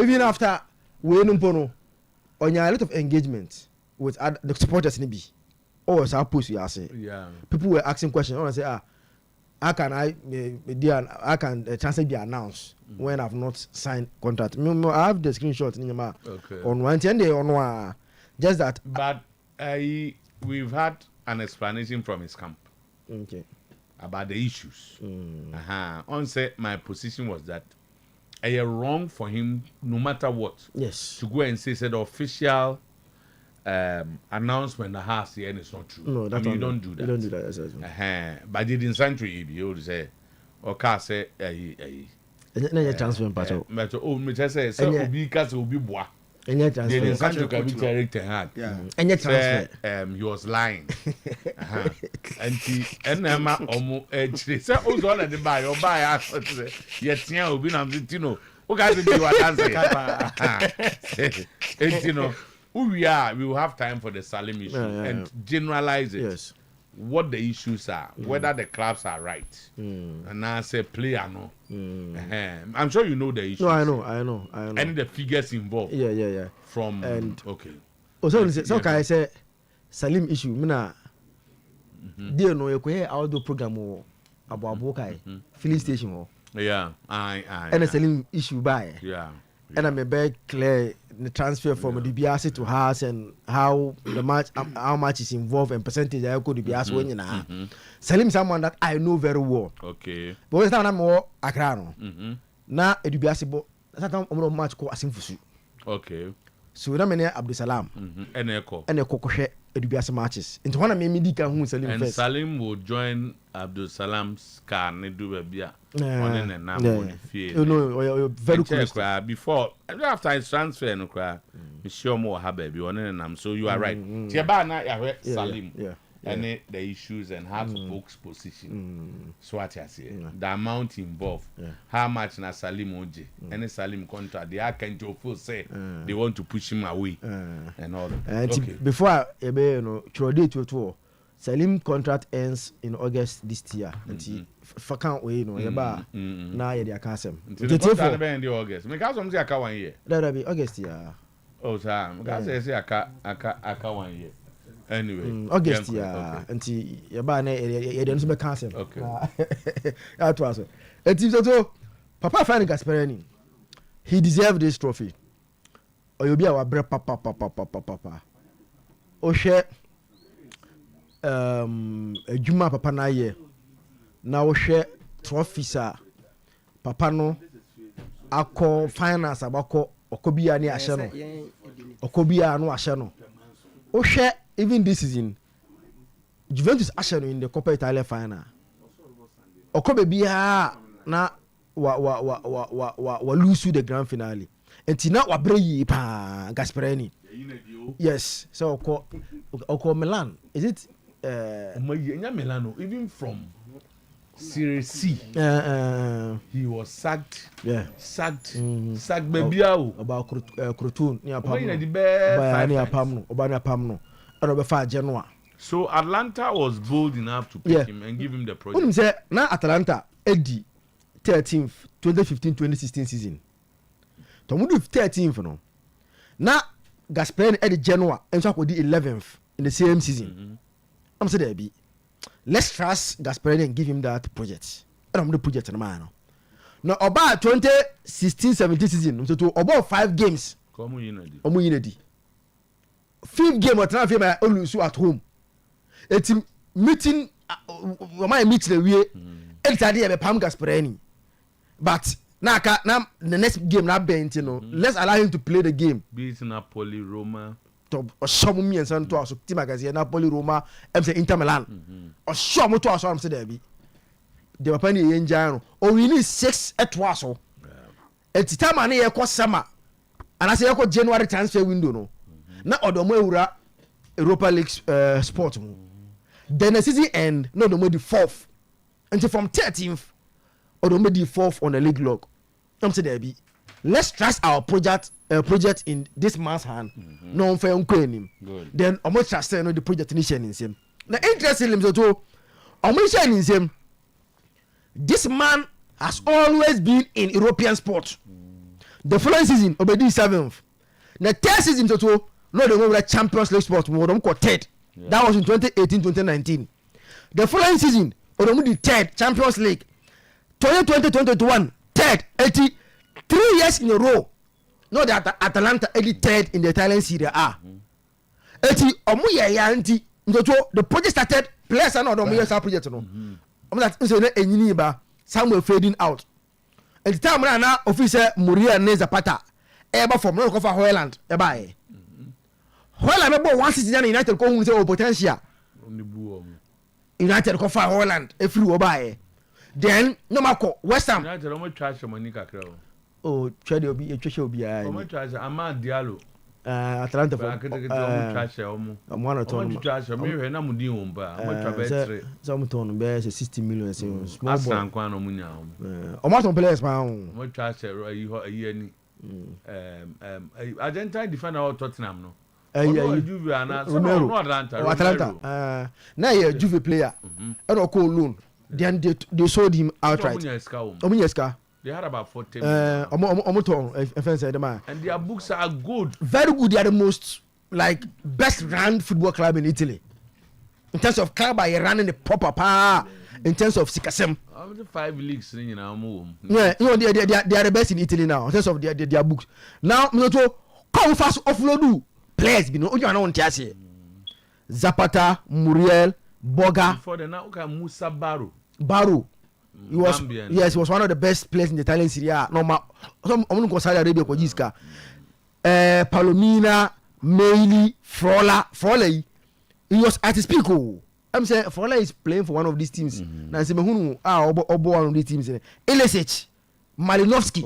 even after we no on a lot of engagement with the supporters in B. Oh, so I post you say. Yeah. People were asking questions. I want to say, how can I can chance be announced when I've not signed contract? I have the screenshot in my on one on just that. But we've had an explanation from his camp. Okay. About the issues. On set, my position was that it's wrong for him, no matter what. Yes. To go and say the official announcement that has here and it's not true. No, you don't do that. You don't do that. Exactly. But the century, you would say, or say, any transfer patrol. But me just say, so Obi Kasa Obi Boa. Any transfer. The century can be character hard. Yeah. Any transfer. He was lying. And he and Emma Omo actually say, oh, all of the buy or buy us. Yet, yeah, Obi Namzitino. Who guys will be your answer? And you know. Who we are, we will have time for the Salim issue and generalize it. Yes. What the issues are, whether the clubs are right, and I say player no. I'm sure you know the issues. No, I know. And the figures involved. Yeah. From okay. So can I say Salim issue? Mina, dear no, you can hear outdoor program or about Bokai filling station. Yeah, and a Salim issue by. Yeah. And I'm a very clear the transfer from the DBS to house and how the match, how much is involved and percentage I could be asked when you know. Salim someone that I know very well. Okay. But when I'm more Akrano. Now a DBS bo that time I'm match called Asimfusu. Okay. So when I'm near Abdul Salam. And Echo DBS matches. Into one of me Dika who Salim and first. Salim will join Abdul Salam's car and do a beer. You know, very close. Before after his transfer, no cry. Sure more have baby on and so you are right. Tiabana, Salim. And the issues and how to box position. So what I say, the amount involved, how much na Salim Oje, any Salim contract, they are kind of say they want to push him away and all that. Before you know, Chode to Salim contract ends in August this year. Nti fa kan we no yeba na ye dia ka asem. Nti contract be end August. Me ka so say aka 1 year. That be August ya. Oh sir, me ka say aka 1 year. Anyway, August ya. Nti yeba na ye dia no be ka asem. Okay. Ya to aso. Nti so Papa Fani Gasperani, he deserved this trophy. Oyobi a wa bre papa. O share adwuma papa na ye na wo hwe trophies a papa no akọ finance abakọ okobia ni ahye no okobia no ahye no wo hwe even this season Juventus ahye no in the Coppa Italia final okobe bia na wa lose the grand finale enti na wa bre yi pa Gasperani. Yes, so oko Milan, is it Milano, even from Serie C, he was sacked. Yeah, sacked baby out about Crotone near Pamno. Genoa. So Atalanta was bold enough to pick him and give him the project. When say now Atalanta Eddie 13th 2015-2016 season. Tomudu 13th no. Na Gasperani at the Genoa and so the 11th in the same season. I'm saying there be. Let's trust Gasperani and give him that project. I don't the project in man. Now about 2016-17 season, so to about 5 games. Come Unity. 5th game or transfer my always at home. It's meeting my meeting the way. It's idea be Pam Gasperani. But now the next game na bent, you know. Let's allow him to play the game. Beat Napoli, Roma. To show me and son to us team magazine Napoli, Roma, MC Inter Milan. Or show me to us am say there be. They were playing in Jano. Or we need 6 at Waso. It's time and here cost summer. And I say I January transfer window no. Na odomo ewura Europa League sport. Then the season end no the 4th. Until from 13th odomo the 4th on the league log. I'm say there be. Let's trust our project in this man's hand. No fair him. Then almost trust the project initiation in him. Now interesting him so almost in him. This man has always been in European sport. The following season obedi 7th. The 3rd season so no the one Champions League sport we don't call 3rd. That was in 2018-2019. The following season odomu the 3rd Champions League. 2020-2021 3rd 3 years in a row. No that Atalanta 3rd in the Italian Serie A. Omu ya anti the project started players are not omu ya project no. Omu that say na enyini ba Samuel fading out. At the time na officer Muria Neza Pata eba from no cover Holland eba e. Holland ebo 1 season United ko hu say o potential. United cover Holland e free oba e. Then no mako West Ham United omo trash money kakra. Oh, trade obi obi ai. Omo trash Ama Diallo. Atalanta for trash omo. Omo Omo trash me hwe na mudi won ba. Omo trash be 3. Some ton be 60 million say small boy. Asan kwan no munya omo. Omo ton players pa. Omo trash yi ani. Argentine defender of Tottenham no. Juve ana so no Atalanta. Na ye Juve player. And o call loan. Then they sold him outright. Omunyeska. They had about 40 million. And their books are good. Very good. They are the most best run football club in Italy. In terms of club, I running the proper power. In terms of Sikasem. 5 leagues, you know. Yeah, you know they are the best in Italy now. In terms of their books. Now, come fast offload players. You know, you are not on Zapata, Muriel, Boga. Before the now, Musa Barrow. He was one of the best players in the Italian Serie A. No, some Saudi Arabia ko jiska. Palomina, Meili, Frola. He was at his peak. I'm saying Frola is playing for one of these teams. Na se mehunu obo one of these teams. Ilesic, Malinovsky.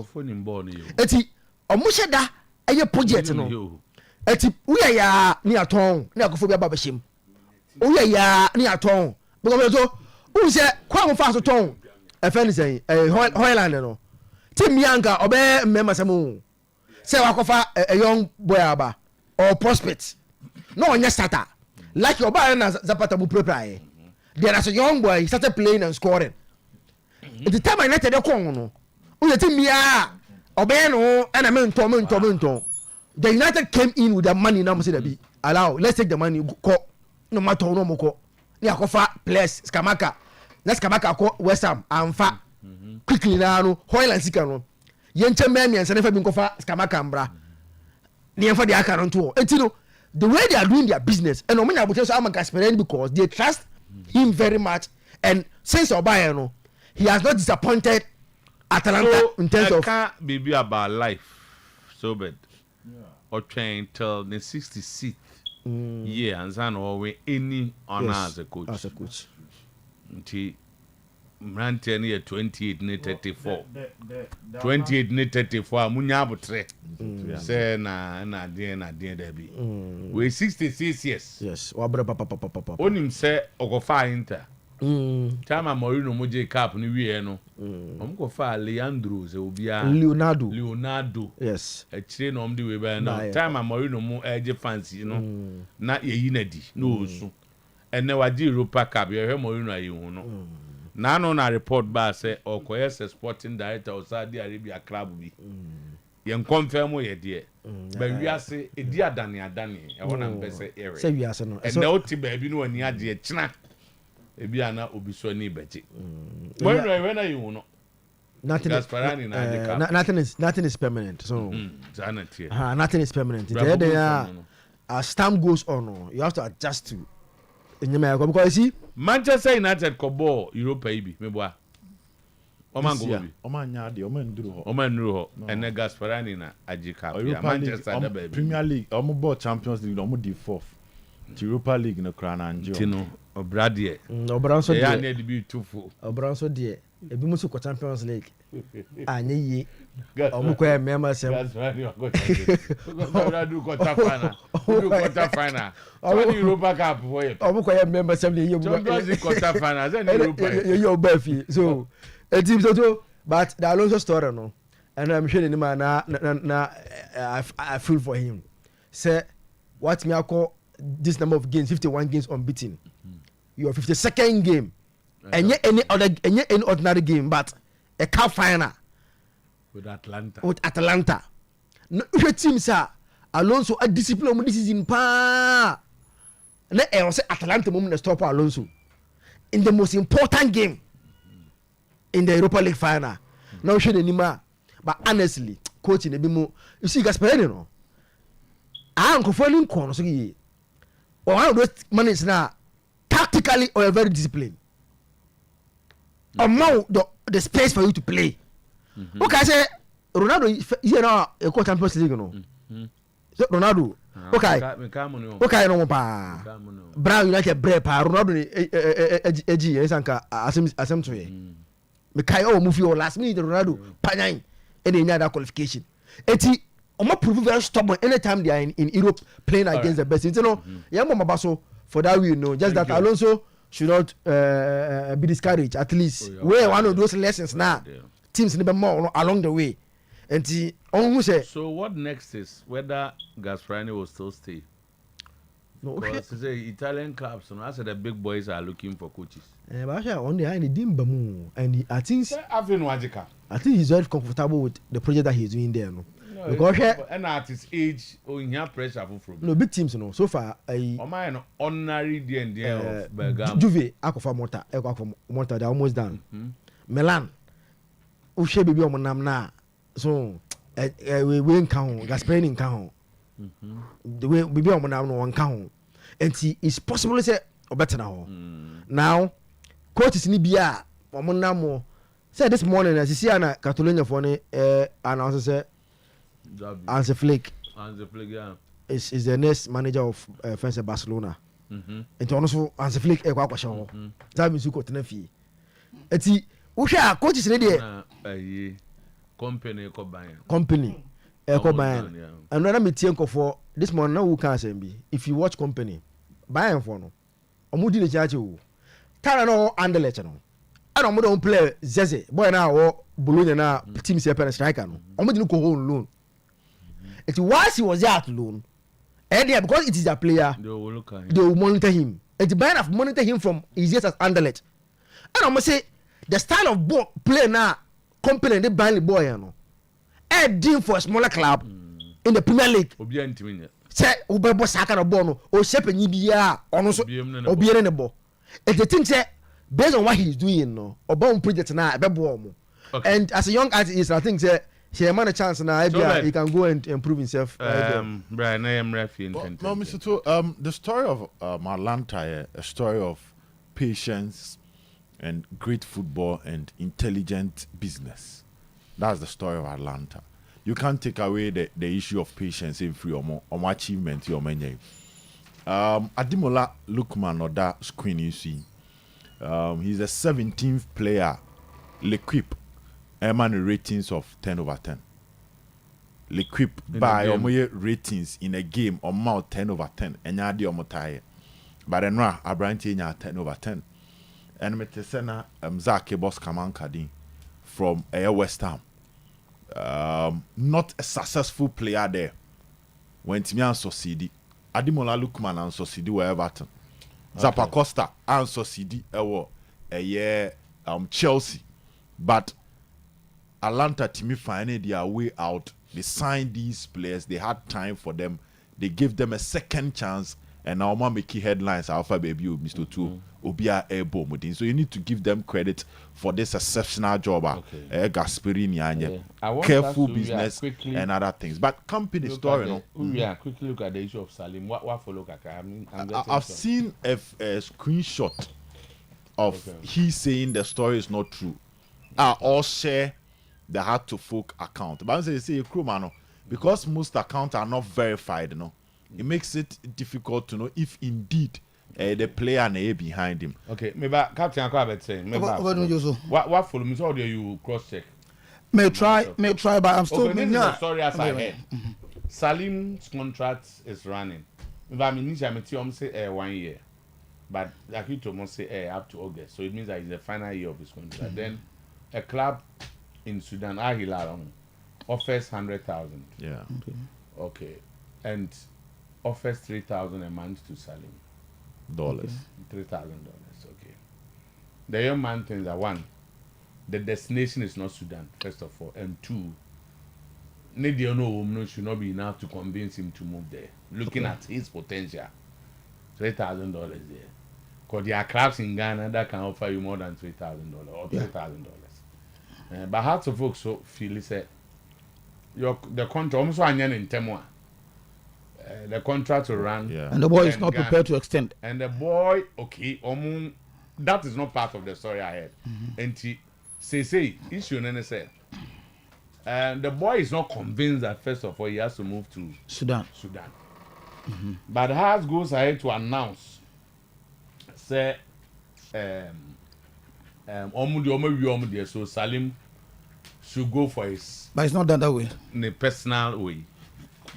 Eti omushe da eye project no. Eti uya ya ni aton, ni akofobia babeshim. Uya ya ni aton. Because who say kwa mo fa so ton e fe ni say Holland no team yanga obe member samu say wakofa a young boy aba or prospect no onye starter like your boy na Zapata bu prepare. Then as a young boy he started playing and scoring. At the time I United dey come no. O the team ya obey no and I mean to. The United came in with their money now say that be allow let's take the money go no matter no mo ko. Ni akofa players Skamaka. Let's Skamaka ko West Ham amfa. Quickly na no Hoyle and Sika no. Yenche me and never been kofa Skamaka mbra. Ni enfa dey aka no to. Etino the way they are doing their business and omenya abote so amaka experience because they trust him very much and since Obaye no he has not disappointed Atalanta so, in terms of can't be about life so bad or trying till the 66th year and san or any honor as a coach until Mranten year 28 ne 34 28 ne 34 munya abotre say na there be we 66 years yes wabra papa onim say ogofa inter time Mourinho moje cap ni wie no omko fa Leandro ze obia Leonardo yes a chire no omde we ba na time Mourinho mo eje fancy no na yeyi na di no so ene waje Europa Cup ye hwe Mourinho ayi hu no na no na report ba say okoyes sporting director of Saudi Arabia club bi yen confirm ye de ba wiase edi adane e wona mbese ere say wiase no and na oti ba bi no ani ade china ebi ana obi so ni beji when are you no nothing is permanent so nothing is permanent there as time goes on you have to adjust to because you see Manchester United ko ball Europa ibi meboa omango bi omanya de omanduru ho ene Gasparani na ajika Manchester da baby Premier League ball Champions League omo di 4th Europa League no krana anjo tino obradie obranso de ya na de bi tufo obranso de ebi musu ko Champions League anye yi omo ko e mema sem Gasparani ko obradu ko tafana ko tafana Europa Cup boy omo ko e mema sem de yi Champions League ko tafana ze Europa you oba fi so a team so but the Alonso story no and I'm sure the man na I feel for him say what me call this number of games 51 games unbeaten your 52nd game and yet any ordinary game but a cup final with Atalanta no team sir Alonso a discipline this season pa na e was Atalanta mum na stop Alonso in the most important game in the Europa League final now show anymore but honestly coaching e be mo you see Gasparani no ko following corner so ye or one of those managers now tactically or very disciplined among the space for you to play okay I say Ronaldo you know a co Champions League no so Ronaldo okay no pa Brown United break pa Ronaldo eji esanka asem to ye me kai o move your last minute Ronaldo panyan and any other qualification eti omo prove very stubborn anytime they are in Europe playing against the best you know baso for that we know just that Alonso should not be discouraged at least where one of those lessons now teams never more along the way and so what next is whether Gasparani will still stay because Italian clubs and I said the big boys are looking for coaches but on the and I think he's very comfortable with the project that he's doing there no because and at his age he have pressure from no big teams no so far no honorary there of Bergamo Juve akofa Morta they almost done Milan ushe baby omonam na so we nkan Gasparani nkan the way baby omonam no nkan and it's possible say better now now coaches ni bia omonam say this morning as you see na Catalonia for ne announce say Hansi Flick is the next manager of France Barcelona. And also Hansi Flick e kwa kwasho. That means you got na fie. Eti wo hwa coaches ne de company ko ban. And when me tie for this morning na who can say be if you watch company buy for no. Omudi ne chache wo. Tara no Anderlecht no. And omo don play Zeze boy na wo Bologna na team se pen striker no. Omudi no go home loan. It was he was there alone And because it is a player, They will look at him. they will monitor him. And the band of monitor him from his years as Anderlecht. And I'm gonna say the style of ball play now, company the Burnley boy, you know, deal for a smaller club in the Premier League. Obi antimi. Say Ubebo Saka no ball no, or shape and Yibia, or no, or be in the ball. And the thing say, based on what he's doing, no, or bomb project now, and as a young artist, I think say. He had a chance now. He can go and improve himself. Brian, I am referee. No, Mr. Tu, the story of Atalanta, a story of patience and great football and intelligent business. That's the story of Atalanta. You can't take away the issue of patience in free or more achievement. Your many. Ademola Lookman or that screen you see. He's a 17th player. L'Equipe. Eman ratings of 10/10. L'Equipe by omoye ratings in a game on mount 10/10. Enya di omotaye. But enra Abranti nya 10/10. And metesena Zake Boss Kaman Kadin from West Ham. Not a successful player there. When Timian succeeded. Ademola Lookman and succeeded were Everton. Zappa Costa and succeeded Chelsea. But Atalanta to me finding their way out. They signed these players. They had time for them. They gave them a second chance. And now I'm making headlines. Alpha baby, Mr. Tu, Obia Ebo Mudin. So you need to give them credit for this exceptional job. Gasperini, careful business and other things. But company story, no. Quickly look at the issue of Salim. What follow? I've seen a screenshot of he saying the story is not true. All share the hard to folk account. But they say because most accounts are not verified, it makes it difficult to know if indeed the player and behind him. Okay, maybe Captain Kwabet saying, what follow me? So do you cross check? May try, but I'm still. Okay, this is the story as I heard. Salim's contract is running. Maybe I mean, I'm say 1 year, but like you told me, say up to August. So it means that it's the final year of his contract. Then a club in Sudan, Al Hilal, offers 100,000. Yeah. Okay. And offers 3,000 a month to Salim. $3,000. Okay. The young man thinks that one, the destination is not Sudan, first of all, and two, no should not be enough to convince him to move there. Looking at his potential, $3,000 there. Because there are clubs in Ghana that can offer you more than $3,000 or $3,000. But hearts of folks so feel is the contract almost one year in Temwa. The contract will run. Yeah. And the boy is not prepared to extend. And the boy, okay, that is not part of the story I heard. And he say issue and say. And the boy is not convinced that first of all he has to move to Sudan. But Hearts goes ahead to announce say so Salim should go for his. But it's not done that way. In a personal way.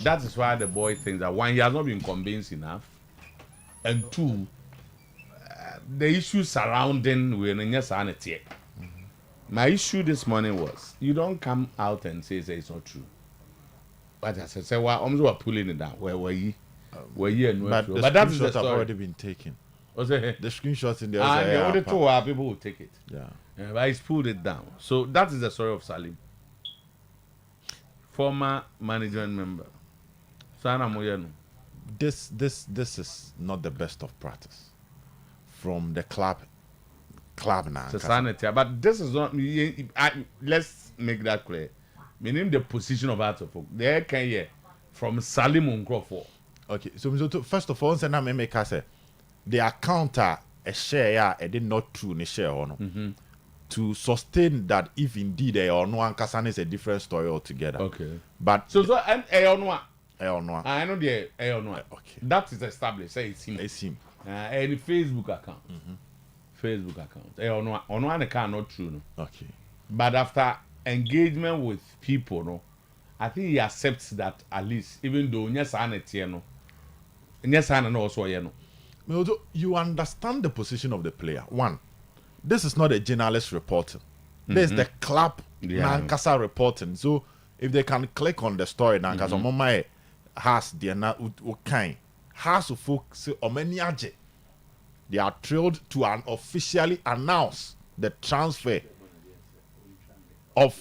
That is why the boy thinks that one, he has not been convinced enough, and two, the issue surrounding sanity. My issue this morning was you don't come out and say it's not true. But as I said, well, I'm just pulling it down. Where were you? But that is the story. Have already been taken. The screenshots in there. And the only two people will take it. Yeah. But he's pulled it down. So that is the story of Salim. Former management member. Sana Moyano. This is not the best of practice from the club now. But this is not. Let's make that clear. Meaning the position of Artofok. They can hear from Salim Uncroft. Okay, so first of all, the account a share a did not true ni share or no. To sustain that, if indeed or no Ankasan is a different story altogether. Okay. But so and I know the okay. That is established. Say it's him. It's him. Any Facebook account. Facebook account. On account not true. No. Okay. But after engagement with people, no, I think he accepts that at least, even though you understand the position of the player. One, this is not a journalist reporting. This is the club Nankasa reporting. So if they can click on the story Nankasa, has the kind has of folk say omeniaje. They are thrilled to officially announce the transfer of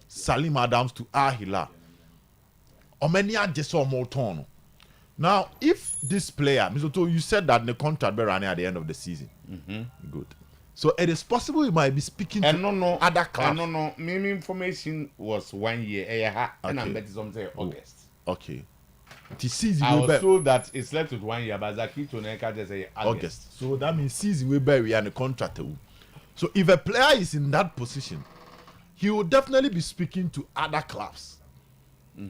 Salim Adams to Al Hilal. Omeniaje so Moltono. Now, if this player, Mr. To, you said that the contract be running at the end of the season. Good. So it is possible you might be speaking to other clubs. No. My information was 1 year. And I'm betting something August. Okay. The season I was told that it's left with 1 year, but Zaki to Neka just say August. So that means season we bury and the contract. So if a player is in that position, he will definitely be speaking to other clubs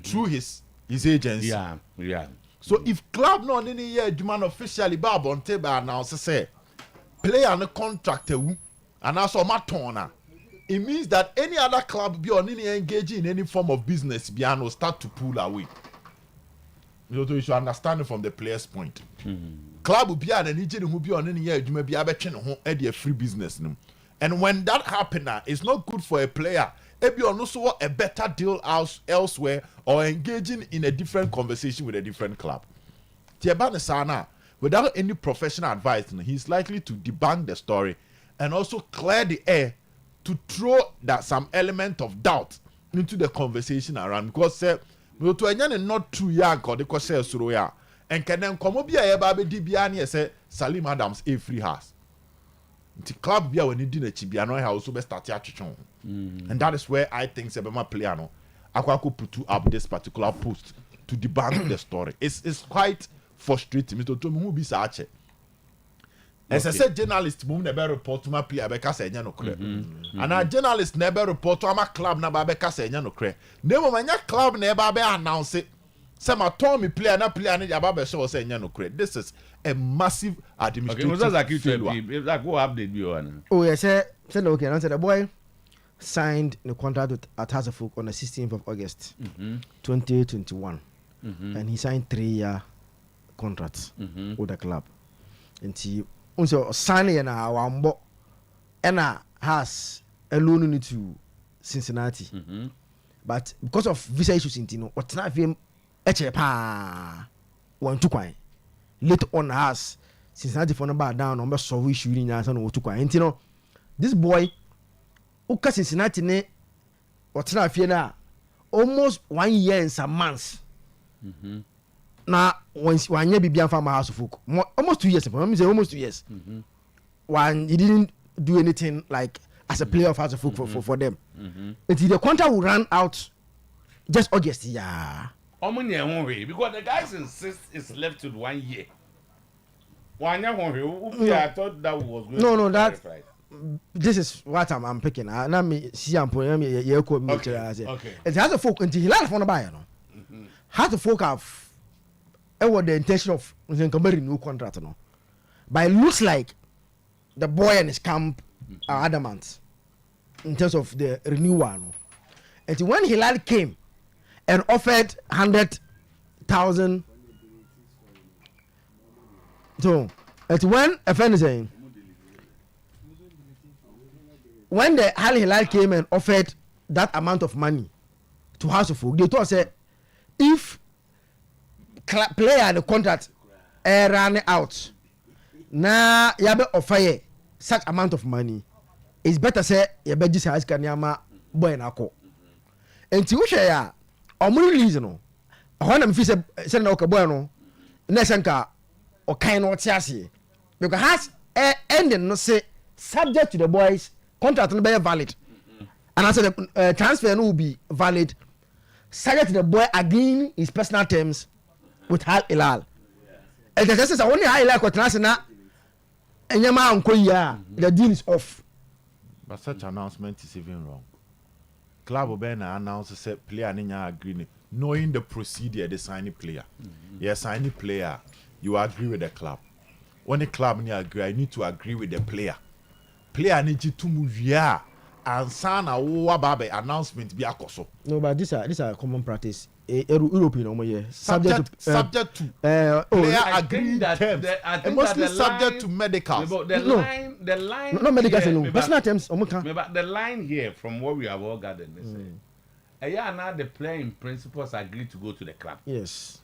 through his agency. Yeah. So if club not any year demand officially Bob on table announce say player no contract and also matona, it means that any other club be on any engaging in any form of business will start to pull away. You should understand it from the player's point. Club will be an engine who be on any year you may be able to free business. And when that happens, it's not good for a player. If you also a better deal elsewhere or engaging in a different conversation with a different club. Tiabane Sana, without any professional advice, he's likely to debunk the story and also clear the air to throw that some element of doubt into the conversation around. Because not too young or the question suroya and can then come up here by DBani say Salim Adams a free house. The club be when you did a chibiano also be start and that is where I think Sebema Playano Aquaco put up this particular post to debunk the story. It's quite frustrating. Mr. Tomu who be such. As I said, journalists never report to my player because I no credit. And a journalist never report to my club never because I no credit. Never when your club never be announce it. Some Tommy player na player na Yababa show say no credit. This is a massive administrative failure. That go update you on. Oh yes, said okay. I said the boy signed the contract with Atalanta on the 16th of August, 2021, and he signed 3-year contracts with the club. And he also signed and Wambo and has a loan to Cincinnati, but because of visa issues in Tino, what's not him? One to quite later on has Cincinnati for number down on so we should in answer to quite. And you know, this boy who cut Cincinnati ne what's not fear almost 1 year and some months. Now, once 1 year be from my house of folk, almost 2 years. Almost 2 years. When he didn't do anything like as a player of house of folk for them. Until the contract will run out just August. Yeah. Because the guys insist it's left with 1 year. 1 year, I thought that was going no, that this is what I'm picking. Now me see I'm putting okay. It has a folk until he left on the buyer. Has a folk have the intention of comparing new contract. No, but it looks like the boy and his camp are adamant in terms of the renewal. And when Hilal came and offered 100,000, so it's when a friend is saying when the Al Hilal came and offered that amount of money to House of Folk, they told us if player the contract ran out, now you have offer such amount of money, it's better say you better just ask Kanyama boy na ko. And you share omuri reason no when am fi say na okabo no na senka o kan no tiase because has ending no say subject to the boys contract no be valid and I said the transfer no will be valid subject to the boy agreeing his personal terms with Al Hilal. And the says only Al Hilal ko transfer na enyama anko ya the deal is off. But such announcement is even wrong. Club Obena announced say player ninya agree knowing the procedure they sign a player. Yes, sign a player, you agree with the club. When the club ni agree, I need to agree with the player. Player need to move here and sign a wababe announcement be akoso. No, but this are common practice. European subject to player agree terms. Mostly subject to medicals. The line no medicals no personal terms but the line here from what we have all gathered now the playing principals agreed to go to the club. Yes.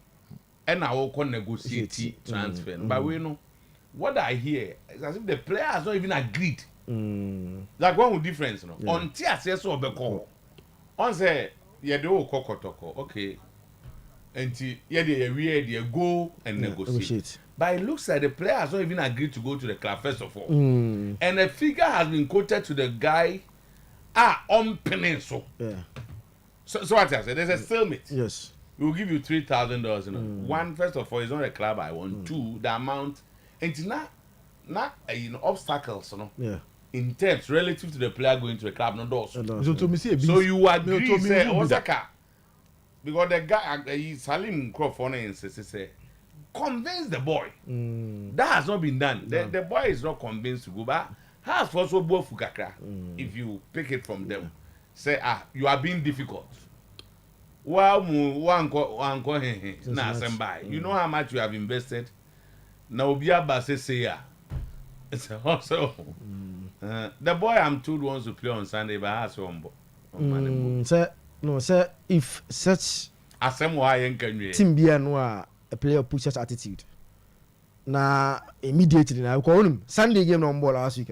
And I will negotiate transfer. But we know what I hear is as if the players not even agreed. Like one with difference, no. Yeah. On TSS or Beko. On say you do kokotoko, okay. And they go and negotiate. But it looks like the players don't even agree to go to the club first of all. And a figure has been quoted to the guy on Peninsula. Yeah. So what I said, there's a stalemate. Yes. We will give you $3,000. One, first of all, it's not a club I want. Two, the amount, and it's not obstacles, Yeah. In terms relative to the player going to the club, not also. So you agree, say Osaka, because the guy, Salim Crawford, say, convince the boy. That has not been done. The boy is not convinced to go back. Has also both Fukakra. If you pick it from them, say you are being difficult. Well, you know how much you have invested. Now be a say also the boy I'm told wants to play on Sunday, but has sir, no, sir. If such team be a player puts such attitude, na immediately now call him Sunday game on ball last week,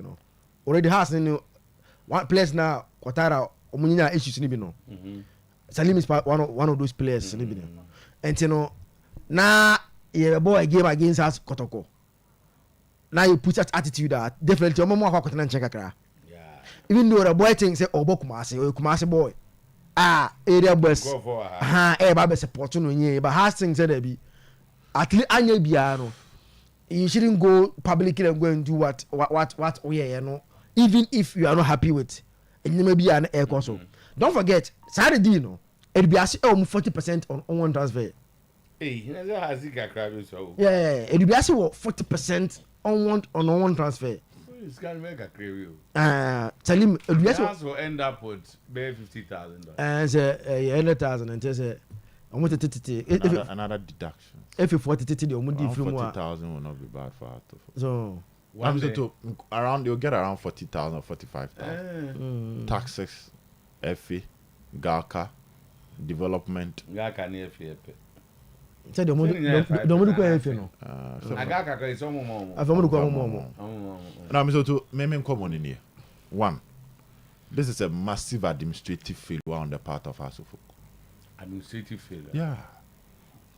already has one place now. Kotara omunina issues ni bi no. Salim is one of those players. And now you boy game against us Kotoko. Now you put that attitude that definitely your mama Kotan Chekakra. Even though the boy thinks say Kumasi or Kumasi boy. Area boys. Everybody support you, but has things that be at least Anya Biano. You shouldn't go publicly and go and do what you know, even if you are not happy with and you may be an air console. Don't forget, Saturday, it'll be 40% on one transfer. Hey, yeah, it'll be 40% on one transfer. It's going to make a clear. Tell him, will end up with $50,000. And say, 100,000 and just say, I want to another deduction. If you 40,000, you will not be bad for out. So, around you'll get around 40,000 or 45,000. Taxes, FA, GACA, development. GACA near FA. Say the money don't FA no. GACA is more. I found more. Now, Mr. To me come on in here. One, this is a massive administrative failure on the part of us. Administrative failure. Yeah.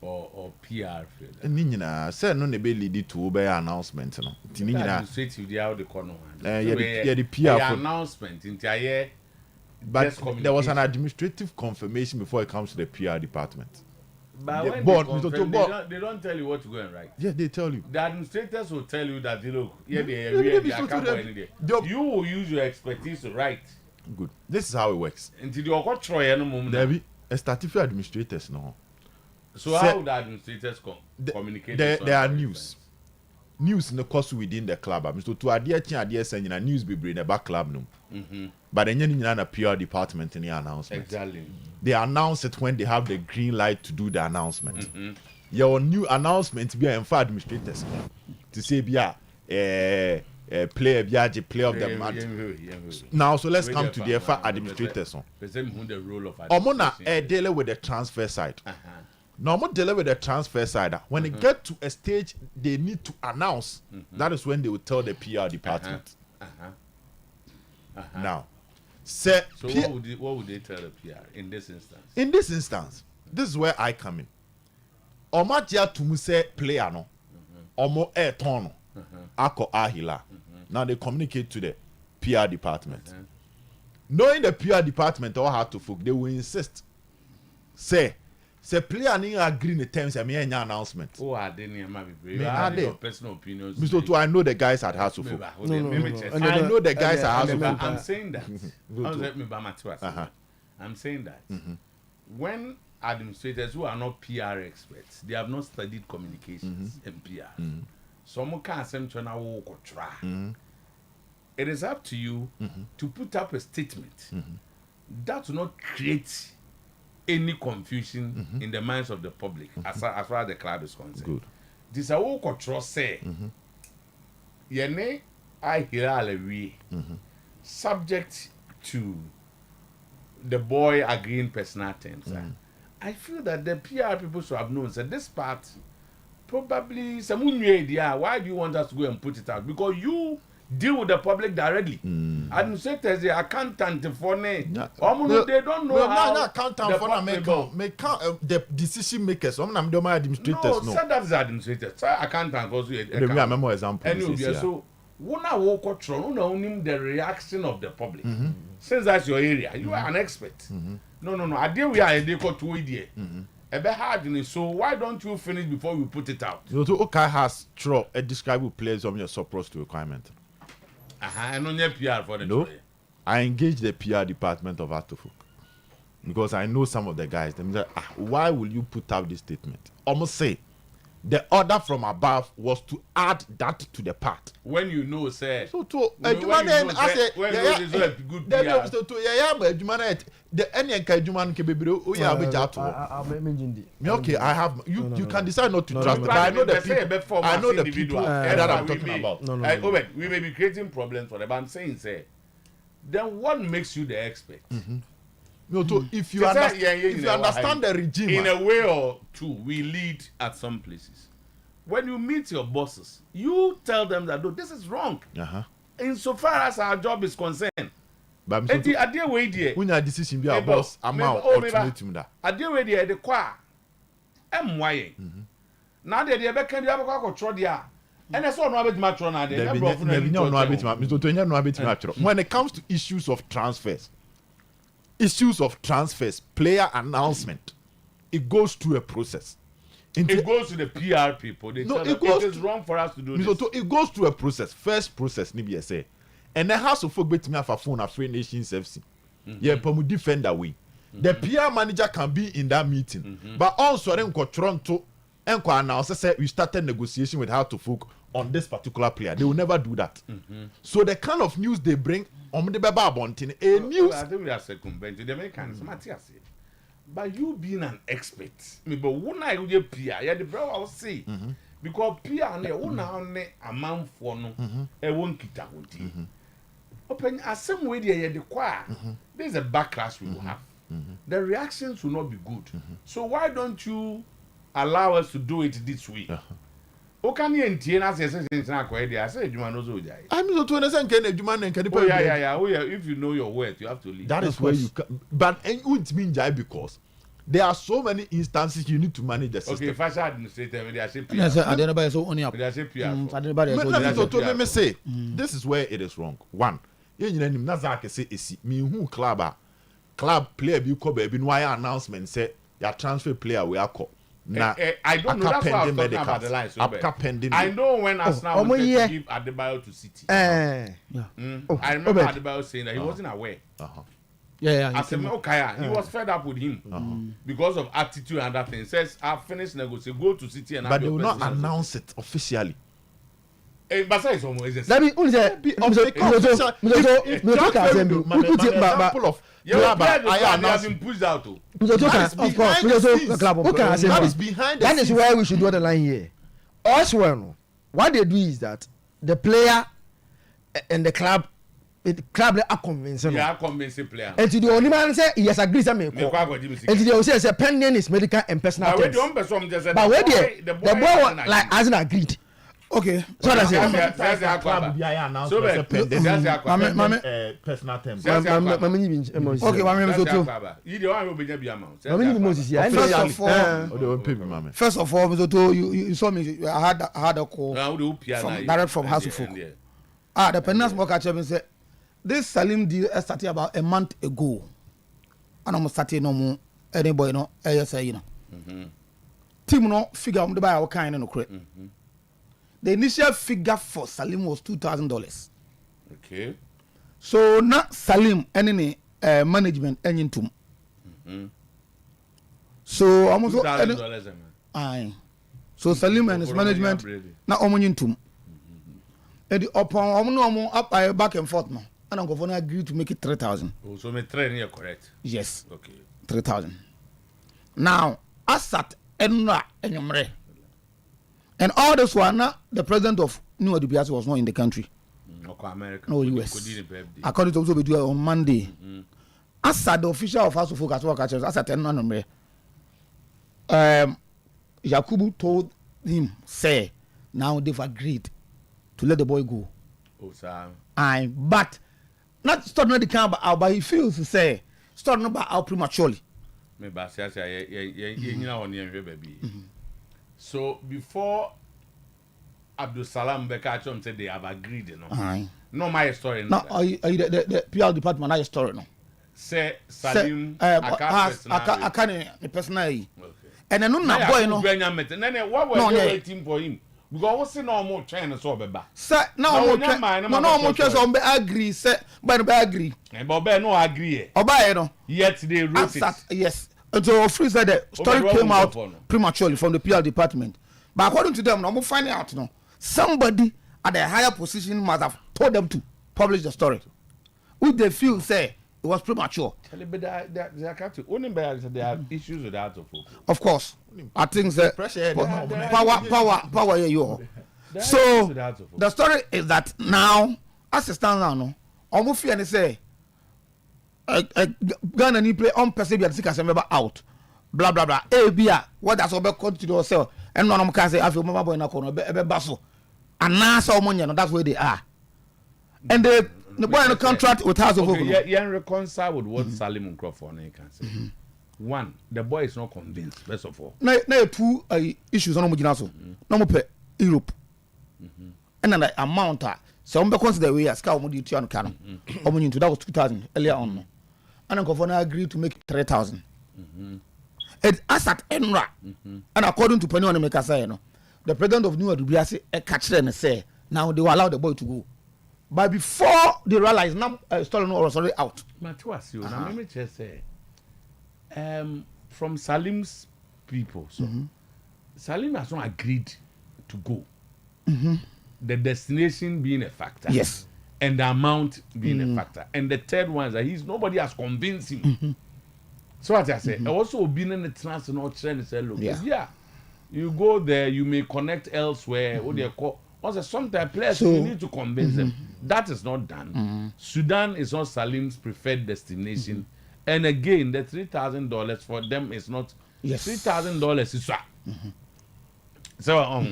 Or PR failure. Nina said no be lead to be announcement no. Administrative they out the corner. Yeah, the PR announcement into but there was an administrative confirmation before it comes to the PR department. But when they don't tell you what to go and write. Yeah, they tell you. The administrators will tell you that you will use your expertise to write. Good. This is how it works. Until you got try any moment. There be a statutory administrators no. So how the administrators communicate? There are news. News in the course within the club. Mr. To adhere sending a news be in the back club no. But then you need a PR department in the announcement. Exactly. They announce it when they have the green light to do the announcement. Your new announcement be for administrators to say be player of the month. Now, so let's come to the administrators. The role of Omona dealing with the transfer side. Now, I'm dealing with the transfer side. When they get to a stage, they need to announce. That is when they will tell the PR department. Now, so what would they tell the PR in this instance? In this instance, this is where I come in. Omatia to say player no, omo tono, ako ahila. Now they communicate to the PR department. Knowing the PR department or how to folk, they will insist. Say player ni agree in the terms and me any announcement. Oh, I didn't my personal opinions. Mr. To I know the guys at Hasselhoff. I know the guys at Hasselhoff. I'm saying that. I'm saying that when administrators who are not PR experts, they have not studied communications and PR. Someone can't send to an try. It is up to you to put up a statement that will not create any confusion in the minds of the public as far as the club is concerned. Good. This is what control say. Yene I hear subject to the boy agreeing personal terms. I feel that the PR people should have known that this part probably some idea. Why do you want us to go and put it out? Because you deal with the public directly. Administrators, the accountant for they don't know how. Accountant for the decision makers. Administrators. No, that is administrators. Accountant also. Remember example. Anyway, so when I walk out, you know the reaction of the public. Since that's your area, you are an expert. No. I deal we are a day or 2 years. So why don't you finish before we put it out? So okay has a describable players on your surplus to requirement. I know your PR for the no. I engage the PR department of Atufuk because I know some of the guys. They say, why will you put out this statement? Almost say the order from above was to add that to the part. When you know, say. So to good PR. So to the any Juman Kebebro, okay, I have you can decide not to trust, but I know the people. I know the people that I'm talking about. We may be creating problems for them. I'm saying, say, then what makes you the expert? No, so if you understand the regime in a way or two, we lead at some places. When you meet your bosses, you tell them that, no, this is wrong. Insofar as our job is concerned. But when your decision be a boss, amount ultimatum that. I deal with the choir. MY. Now they can be able to control the and that's all no bit match on when it comes to issues of transfers, player announcement, it goes through a process. It goes to the PR people. They tell them it is wrong for us to do this. It goes through a process. First process, Nibia say. And the House of Folk bet me have a phone of Free Nations FC. Yeah, but we defend that way. The PR manager can be in that meeting. But also, Toronto and announce say we started negotiation with House of Folk on this particular player. They will never do that. So the kind of news they bring on the Baba Bontin, a news. I think we are circumventing the Americans. But you being an expert, maybe one night with your PR, yeah, the brother will say. Because PR ne one a man for no, a one kita hunti. Open as some way the choir. There's a backlash we will have. The reactions will not be good. So why don't you allow us to do it this way? Can you entier as a sentence? I said, you know, I'm not to understand. If you know your worth, you have to leave. That is where you can. But it wouldn't mean because there are so many instances you need to manage the system. Okay, if I say administrator, they are saying PR. Yes, I don't know so only up. They are saying PR. Let me say, this is where it is wrong. One, you know, Nazaki say, "Is me who club player be called baby no announcement say your transfer player we are called." I don't know. That's why I was talking about the line. I know when Arsenal was to give Adebayo to City. I remember Adebayo saying that he wasn't aware. Yeah. I said, okay, he was fed up with him because of attitude and that thing. He says, I've finished negotiating, go to City and. But they will not announce it officially. But say so more. Let me I been pushed out. That is why we should draw the line here. Also, what they do is that the player and the club are convincing. They are convincing player. And to the only man say he has agreed some. And to the also say pending is medical and personal. But where the boy like hasn't agreed. Okay, so that's it. Personal terms. Okay, first of all, you saw me. I had a call direct from House of Folk. The penance worker actually said this Salim deal started about a month ago, and I'm starting no more. Anybody know? You know. Team no figure on the buy our kind of credit. The initial figure for Salim was $2,000. Okay. So now Salim any management engine to. So almost $2,000. So Salim and his management now omonion to. And the upon up back and forth now. And I'm going to agree to make it 3,000. Oh, so my train here correct. Yes. Okay. 3,000. Now Asat and and all this one, the president of New Adibiasi was not in the country. America. No US. According to what we do on Monday, as the official of House of Folk as well as at 10 number. Yakubu told him, say, now they've agreed to let the boy go. Oh, sir. But not starting the camp, but he feels to say, starting about out prematurely. So before Abdul Salam Bekachom said they have agreed, you know. No, my story. No, the PR department, my story, no. Say Salim, I can't personally. And then no boy, no. What was you waiting for him? Because what's no more China so beba. Sir, no more chance on be agree, sir, but agree. And Bob no agree. Oba no. Yet they wrote it. Yes. And so free said the story came out prematurely from the PR department. But according to them, no more finding out no. Somebody at a higher position must have told them to publish the story. Which they feel say it was premature. But there are issues with that of course. I think that power you. So the story is that now, as it stands now, no, almost fear and say Ghana need play on Persevere and out. Blah blah blah. What that's about continue yourself. And no can say I feel mama boy in a corner, basso. And now so money, that's where they are. And the boy in the contract with House of Folk. Yeah, reconcile with what Salim Crawford can say. One, the boy is not convinced, first of all. Now two issues on Mujinaso. No more Europe. And then the amount so I'm consider we as Cow Mudi on Canon. That was 2000 earlier on. And then Governor agreed to make 3,000. It's as at Enra. And according to Penny Mekasa, the president of New Adubiasi catch them and say, now they will allow the boy to go. But before they realize now stolen or sorry out. Matuas, let me just say, from Salim's people, so Salim has not agreed to go. The destination being a factor. Yes. And the amount being a factor. And the third one is that nobody has convinced him. So what I say, also being in the transnational trend and say, look, you go there, you may connect elsewhere. What they call also sometimes players you need to convince them. That is not done. Sudan is not Salim's preferred destination. And again, the $3,000 for them is not $3,000 is so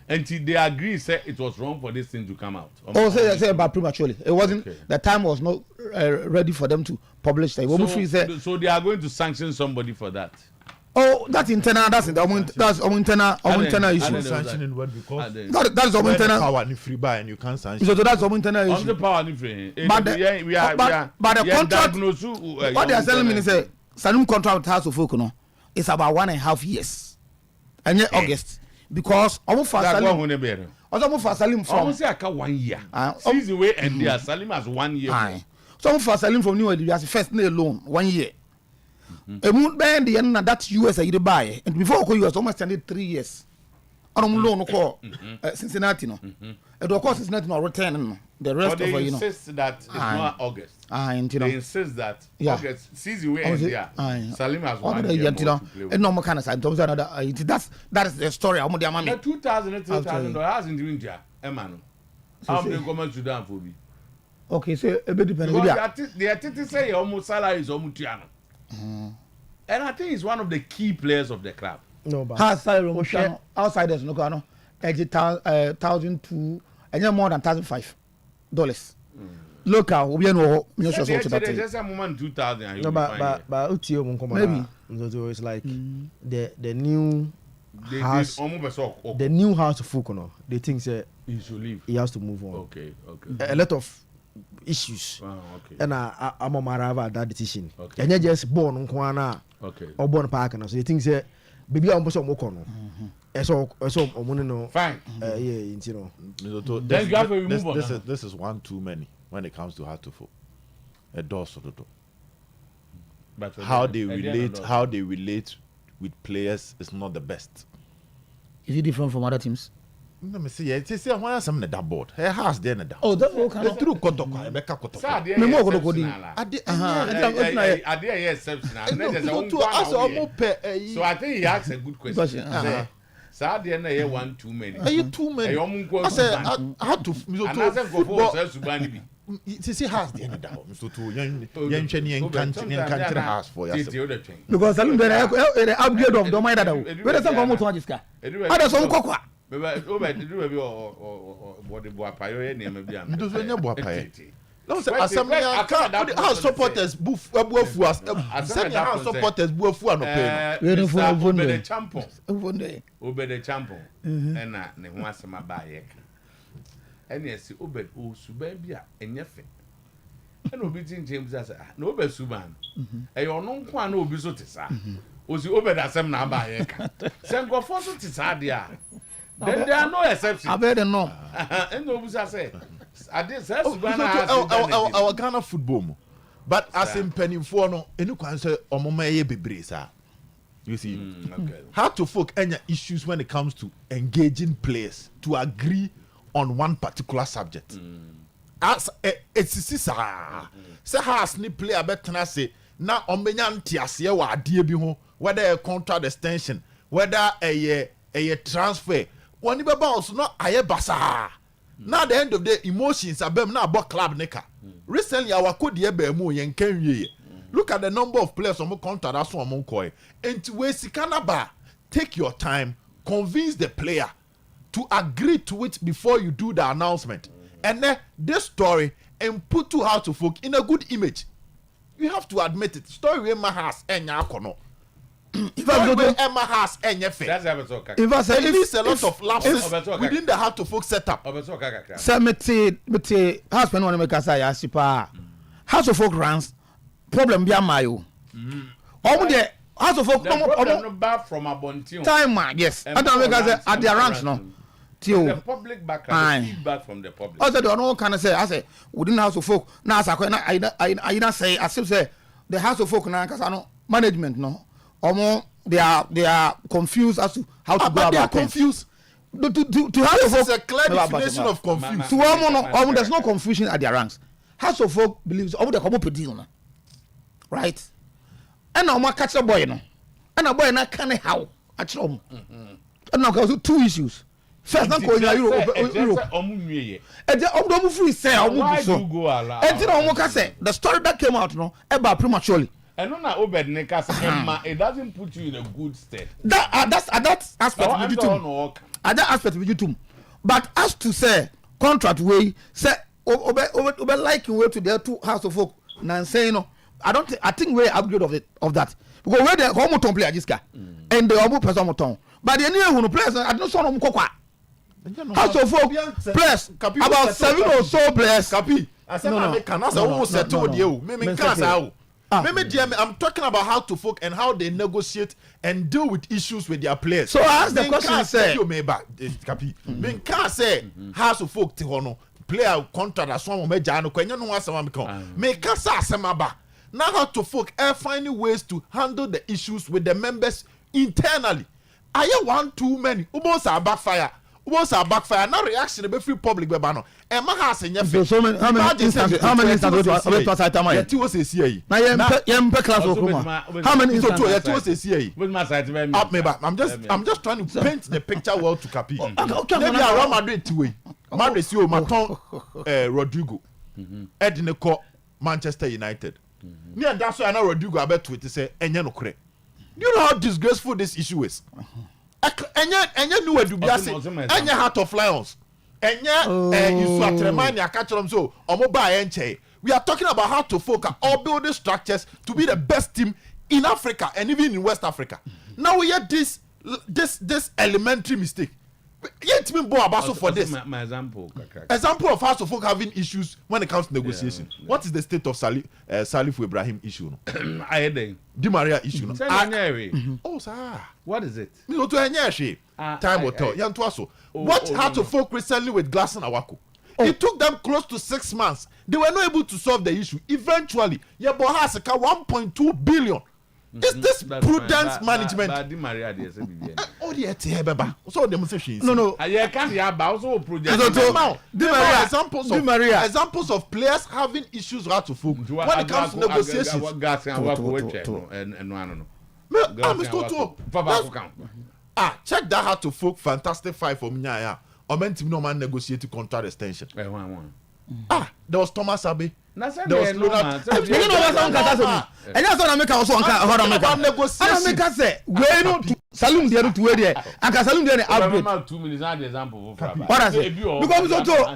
until they agree, say it was wrong for this thing to come out. Say about prematurely. It wasn't the time was not ready for them to publish. So they are going to sanction somebody for that. Oh, that's internal. That's internal issue. Sanctioning what because that's internal power and free buy and you can't sanction. So that's internal issue. On the power and free. But the contract. What they are telling me is that Salim contract with House of Folk is about 1.5 years, and yet August because almost for Salim. Also for Salim from. Almost like 1 year. Since the way and there Salim has 1 year. So for Salim from New York, first name alone 1 year. Ben the end that US you buy and before US almost 3 years. On loan call Cincinnati no. And of course Cincinnati no return the rest of you know. They insist that it's not August. They insist that August sees the way and there. Salim has 1 year. And no more kind of side. That is the story. How much the money? $2,000 hasn't even there. Emmanuel. How many come to down for me? Okay, so a bit depending. They are say almost salary is almost and I think he's one of the key players of the club. No, but outsiders no go no. 1,002 and more than $1,500. Local, we know me sure so that. Just a moment 2,000. No, but Otuo-Acheampong. Maybe. So it's like the new house. The new House of Folk, they think that he should leave. He has to move on. Okay. A lot of issues. And I'm on my arrival at that decision. And you just born on Kwana. Or born park and so they think that baby I'm also more fine. This is one too many when it comes to how to folk. A door so but how they relate with players is not the best. Is it different from other teams? Let me see. It's why some that board. Her house there na. Oh, that's all kind of true kotoko. Beka kotoko. Me mo go go di. So I think he asks a good question. Saa de na ye one too many. Too many. I say I had to football. See has the end down. Mr. Tu yen country house for yourself. Because Salim the upgrade of the mind that where some come to Ajiska. Ada some kokwa. What the boy payo near me bia. Those when you boy payo. No say assembly house supporters buafu as send house supporters buafu no pay. Obede champion. Obede champion. Na ne ho asema ba ye ka. Ene esi obed o suban bia enye fe. Ena obi tin James asa na obed suban. Eyo no nko ana obi so tesa. Osi obed asem na ba ye ka. Sengo fo so tesa de a. Then there are no exceptions. I better know. Ena obi say our Ghana football, but as in penny for no, any concern or Momaye Bebresa. You see, how to folk any issues when it comes to engaging players to agree on one particular subject. As it's say has ni player better say na ombenyan tiase wa adie bi ho whether a contract extension, whether a transfer. One be bounce no aye basa. Now at the end of the day, emotions are now about club neka. Recently, our code ye be mo yen kenye. Look at the number of players on contract that's one mon koi. And to we sikanaba, take your time, convince the player to agree to it before you do the announcement. And then this story and put to how to folk in a good image. You have to admit it. Story where my house and yakono. If I go to Emma has any fit, if I say it's a lot of lapses within the how to folk setup. Mete husband want to make us say asipa. House of folk runs problem be amayo. The house of folk problem back from Abontion. Time yes. I don't make us at their ranks no. The public background feedback from the public. Also don't know can say I say within house of folk now I not say I still say the house of folk now cuz I know management no. They are confused as to how to go about things. Confused. To have this is a clear definition of confusion. To there's no confusion at their ranks. House of folk believes they come up with deal, right? And now my catch a boy no, and a boy na can how at home. And now because two issues. First, not going Europe. And the free say the story that came out no about prematurely. And on Obed Nekas, it doesn't put you in a good state. That's aspect of you that aspect of you. But as to say contract way, say Obe liking way to their two house of folk. Now say no, I think we upgrade of that because where the home ton play this guy and the obu person ton. But the new who plays, I don't saw no kokwa. House of folk players about 7 or so players. Capi, I said no. Can I say who settled you? Me can't. I'm talking about how to folk and how they negotiate and deal with issues with their players. So as the question said, you can't say house of folk to player contract as one me jano kwenye no asema become. Me kasa asema ba. Now how to folk finding ways to handle the issues with the members internally. Are you one too many? Ubos are backfire. Now reaction be free public be bano. And my house in your face. So how many instances was I time? Yet was a CA. Now yempe class okuma. How many instances yet was a CA? I'm just trying to paint the picture well to Capi. Okay. Maybe around Madrid two way. Madrid CEO Maton Rodrigo. Edineko Manchester United. Me and that's why I know Rodrigo about Twitter say enye no kre. Do you know how disgraceful this issue is? Enye nu edubiase enye Heart of Lions enye you atremani catch them so omo ba enche. We are talking about how to focus or building structures to be the best team in Africa and even in West Africa. Now we have this elementary mistake. Yet me bo abaso for this. My example of how to folk having issues when it comes to negotiation. Yeah. What is the state of Salif Ibrahim issue? Di Maria issue. Oh, sir. What is it? Me go to enye time will tell. Yan to aso. What had to folk recently with Glass and Awako? It took them close to 6 months. They were not able to solve the issue. Eventually, Yabo has 1.2 billion. Is this prudent management? Oh, yeah, so demonstrations. No. I can't have also project. Examples of players having issues how to folk when it comes to negotiations. check that hat to folk fantastic five for me. Yeah, or meant to no man negotiate contract extension. There was Thomas Abbey. There was Leonard. And that's what I make also on negotiation. Say, where no Salum there to where there. And Salum there upgrade. 2 minutes an example for What I say? Because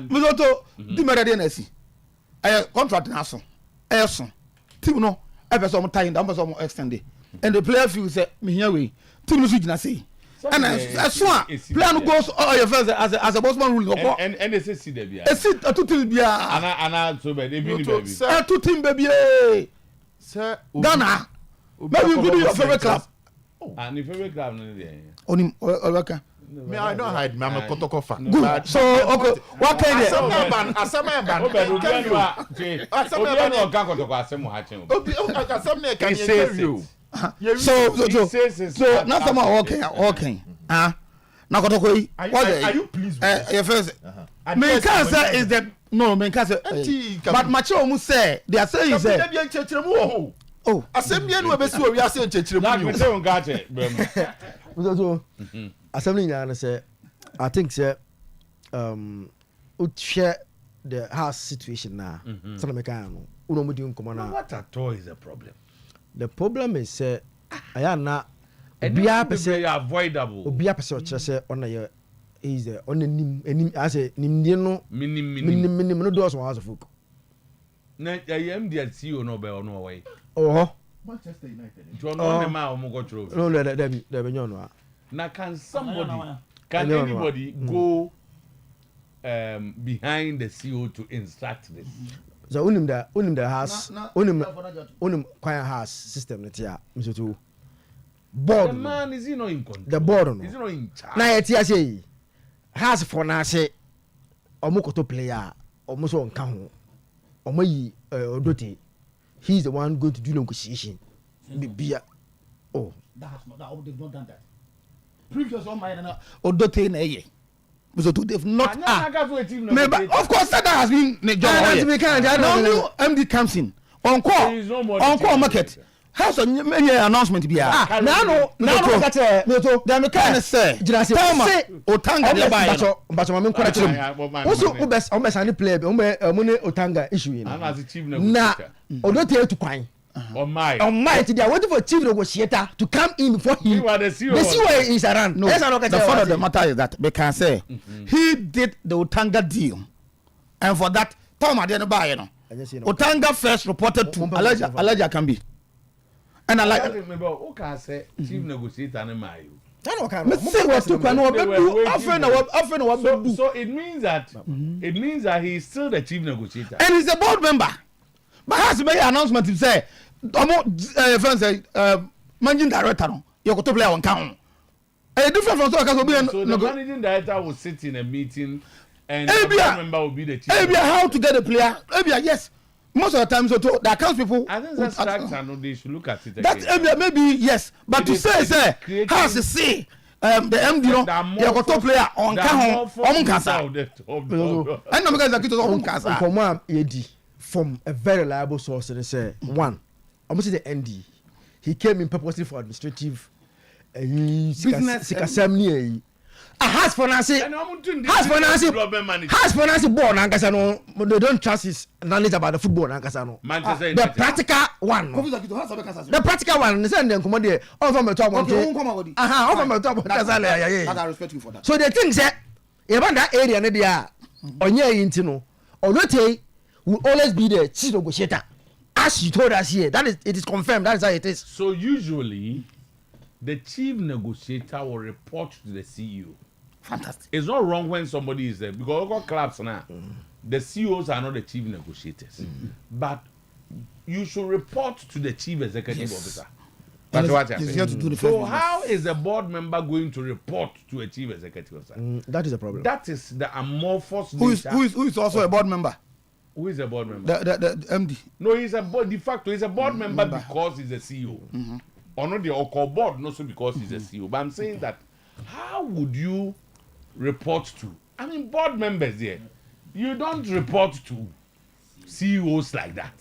we to the Mediterranean. I contract naso. Elson. Team no. I person time down person extend. And the player feel say me here we. Team no switch na say. And as soon plan goes all your first as a bossman rule. And they say there be. A sit a two team be. And so baby. A two team baby. Sir, Ghana. Maybe you could do your favorite club. And your favorite club no there. Onim Olaka. Me I don't hide me I'm a Kotoko fan. Good. So okay, what can you? Asama ban. So now some okay. Now Kotoko. Are you pleased with your first? Main cancer is the no main cancer. But Macho almost say they are saying is oh, assembly no be so we are saying chechiremu. Say on gache. So assembly na say I think say share the house situation now. So na make no. Uno mudi nkomo na. What at all is the problem? The problem is say aya na obia person avoidable. Obia person o say on na is the on enim I say nimdie no minim no do so house of folk. Na MD at CEO no be ono way. Oh, Manchester United. Do no na ma omo go through. No, there be no. Now can anybody go behind the CEO to instruct this? So unim the house unim choir house system net here Mr. to board. The man is not in control. The board no. Is not in charge. Na yet say house for na say omokoto player omoso nka ho omoyi odote. He's the one going to do negotiation. Bibia. Oh, they've not done that. Previous on my Odote na ye. So they've not. Of course, that has been the job. Now MD comes in on call market. How's a many announcement be? Now that the mechanic say Otanga dey buy. But I'm quite sure. Also, best any player. Money Otanga issue. Now Odote to coin. On my they are waiting for chief negotiator to come in before him. The CEO is around. No, the fact of the matter is that they can say he did the Otanga deal, and for that Tom I didn't buy. Otanga first reported to Alaja Kambi, and I like. Remember, who can say chief negotiator and my you? So it means that he is still the chief negotiator, and he's a board member. But has to make an announcement to say, managing director, you got to play on count. A different from so the managing director will sit in a meeting and the board member will be the chief. How to get a player? Yes. Most of the time, so the accounts people. I think that's structure. No, they should look at it. That's maybe yes, but to say, has to say. The MD no, you got to player on count on casa. And no guys are going on casa. For one, from a very reliable source, they say one, almost the ND. He came in purposely for administrative business. Has financing born and they don't trust his knowledge about the football and Casano. The practical one. The practical one, send them come on there. All from the top one. All from the top one. I respect you for that. So the thing that even that area Nadia on your intino or not will always be the chief negotiator. As you told us here, that is it is confirmed. That is how it is. So usually the chief negotiator will report to the CEO. Fantastic. It's not wrong when somebody is there because all clubs now, the CEOs are not the chief negotiators, but you should report to the chief executive officer. That's what I'm saying. So how is a board member going to report to a chief executive officer? That is a problem. That is the amorphous nature. Who is also a board member? Who is a board member? The MD. No, he's a board. De facto, he's a board member because he's a CEO. Or not the Oko board, not so because he's a CEO. But I'm saying that how would you report to? I mean, board members there. You don't report to CEOs like that.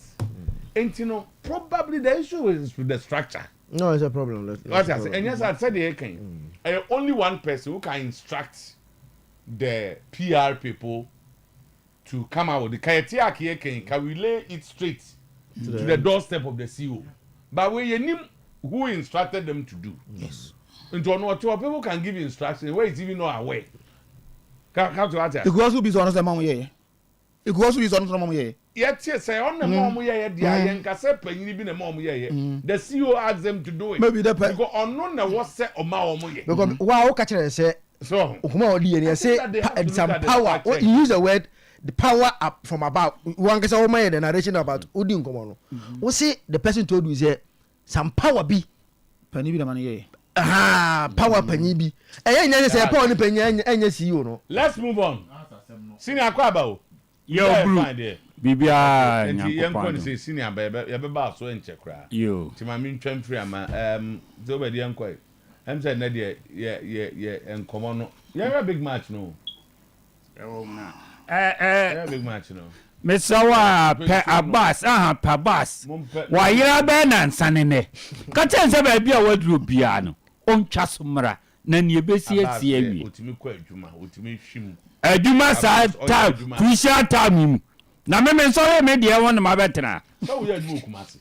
And you know, probably the issue is with the structure. No, it's a problem. What I say, and yes, I said they can. Only one person who can instruct the PR people to come out with the Kayatiaki can relay it straight to the doorstep of the CEO. But when you name who instructed them to do. Yes. Into one or two people can give instructions where it's even not aware. Come to that. It could also be honest, mom, yeah. It could also be honest, mom, yeah. Yes, say on the mom, yeah, the young Cassep, and you a mom, yeah. The CEO asked them to do it. Maybe the go on, no, what's set on my own. Because wow, catch it, say, so, say, some power. You use the word, the power up from above. One gets all my narration about Udin Komono. What say the person told you, say, some power be. Penny be the money, power penny be. And then say, power penny, and yes, you know. Let's move on. Senior Quabo. Yo, blue. Bibia, and say senior baby, you have about so in check. You, to my mean tram free, so by the unquay. I'm saying, Nadia, yeah, and come on. You have a big match, no? Big match, no. Miss Sawa, per bus, per bus. Why, you are Ben and Sanene. Cotton, a baby, a wardrobe piano. On Chasumra, Nanny Bessie, see me quite Juma, with me shim. A Juma side time, crucial time. Na me so me dia won ma betena so we are book mass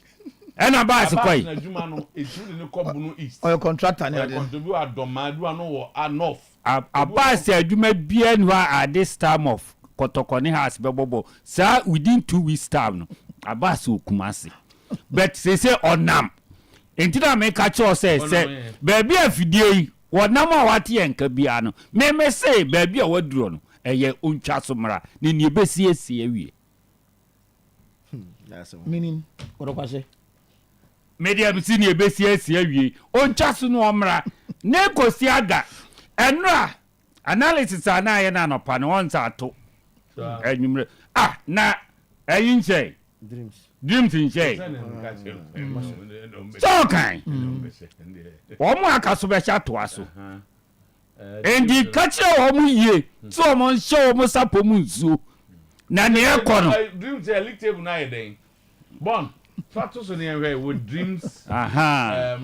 and a bus quite na juma no e tru ne kobuno east or contractor na contribute adoma do no a north a bus aduma bia no at this time of kotokoni has bebobo sir within 2 weeks time no a bus okumase but say onam entira me catch us say baby afidie yi wonam a wate enka bia no me say baby a waduro no eye ontwa somra ne ne besiesie awie. Meaning, what do I say? Media senior besiesie awie ontwa so no omra na ekosi aga enra analysis ana ye na nopa no once ato enwumre na ayinche dreams inche so kan omo akaso be sha to aso endi kache omo yie so omo show omo sapo mu nsuo na ne ekono dreams elite table na yeden bon fato so ne we with dreams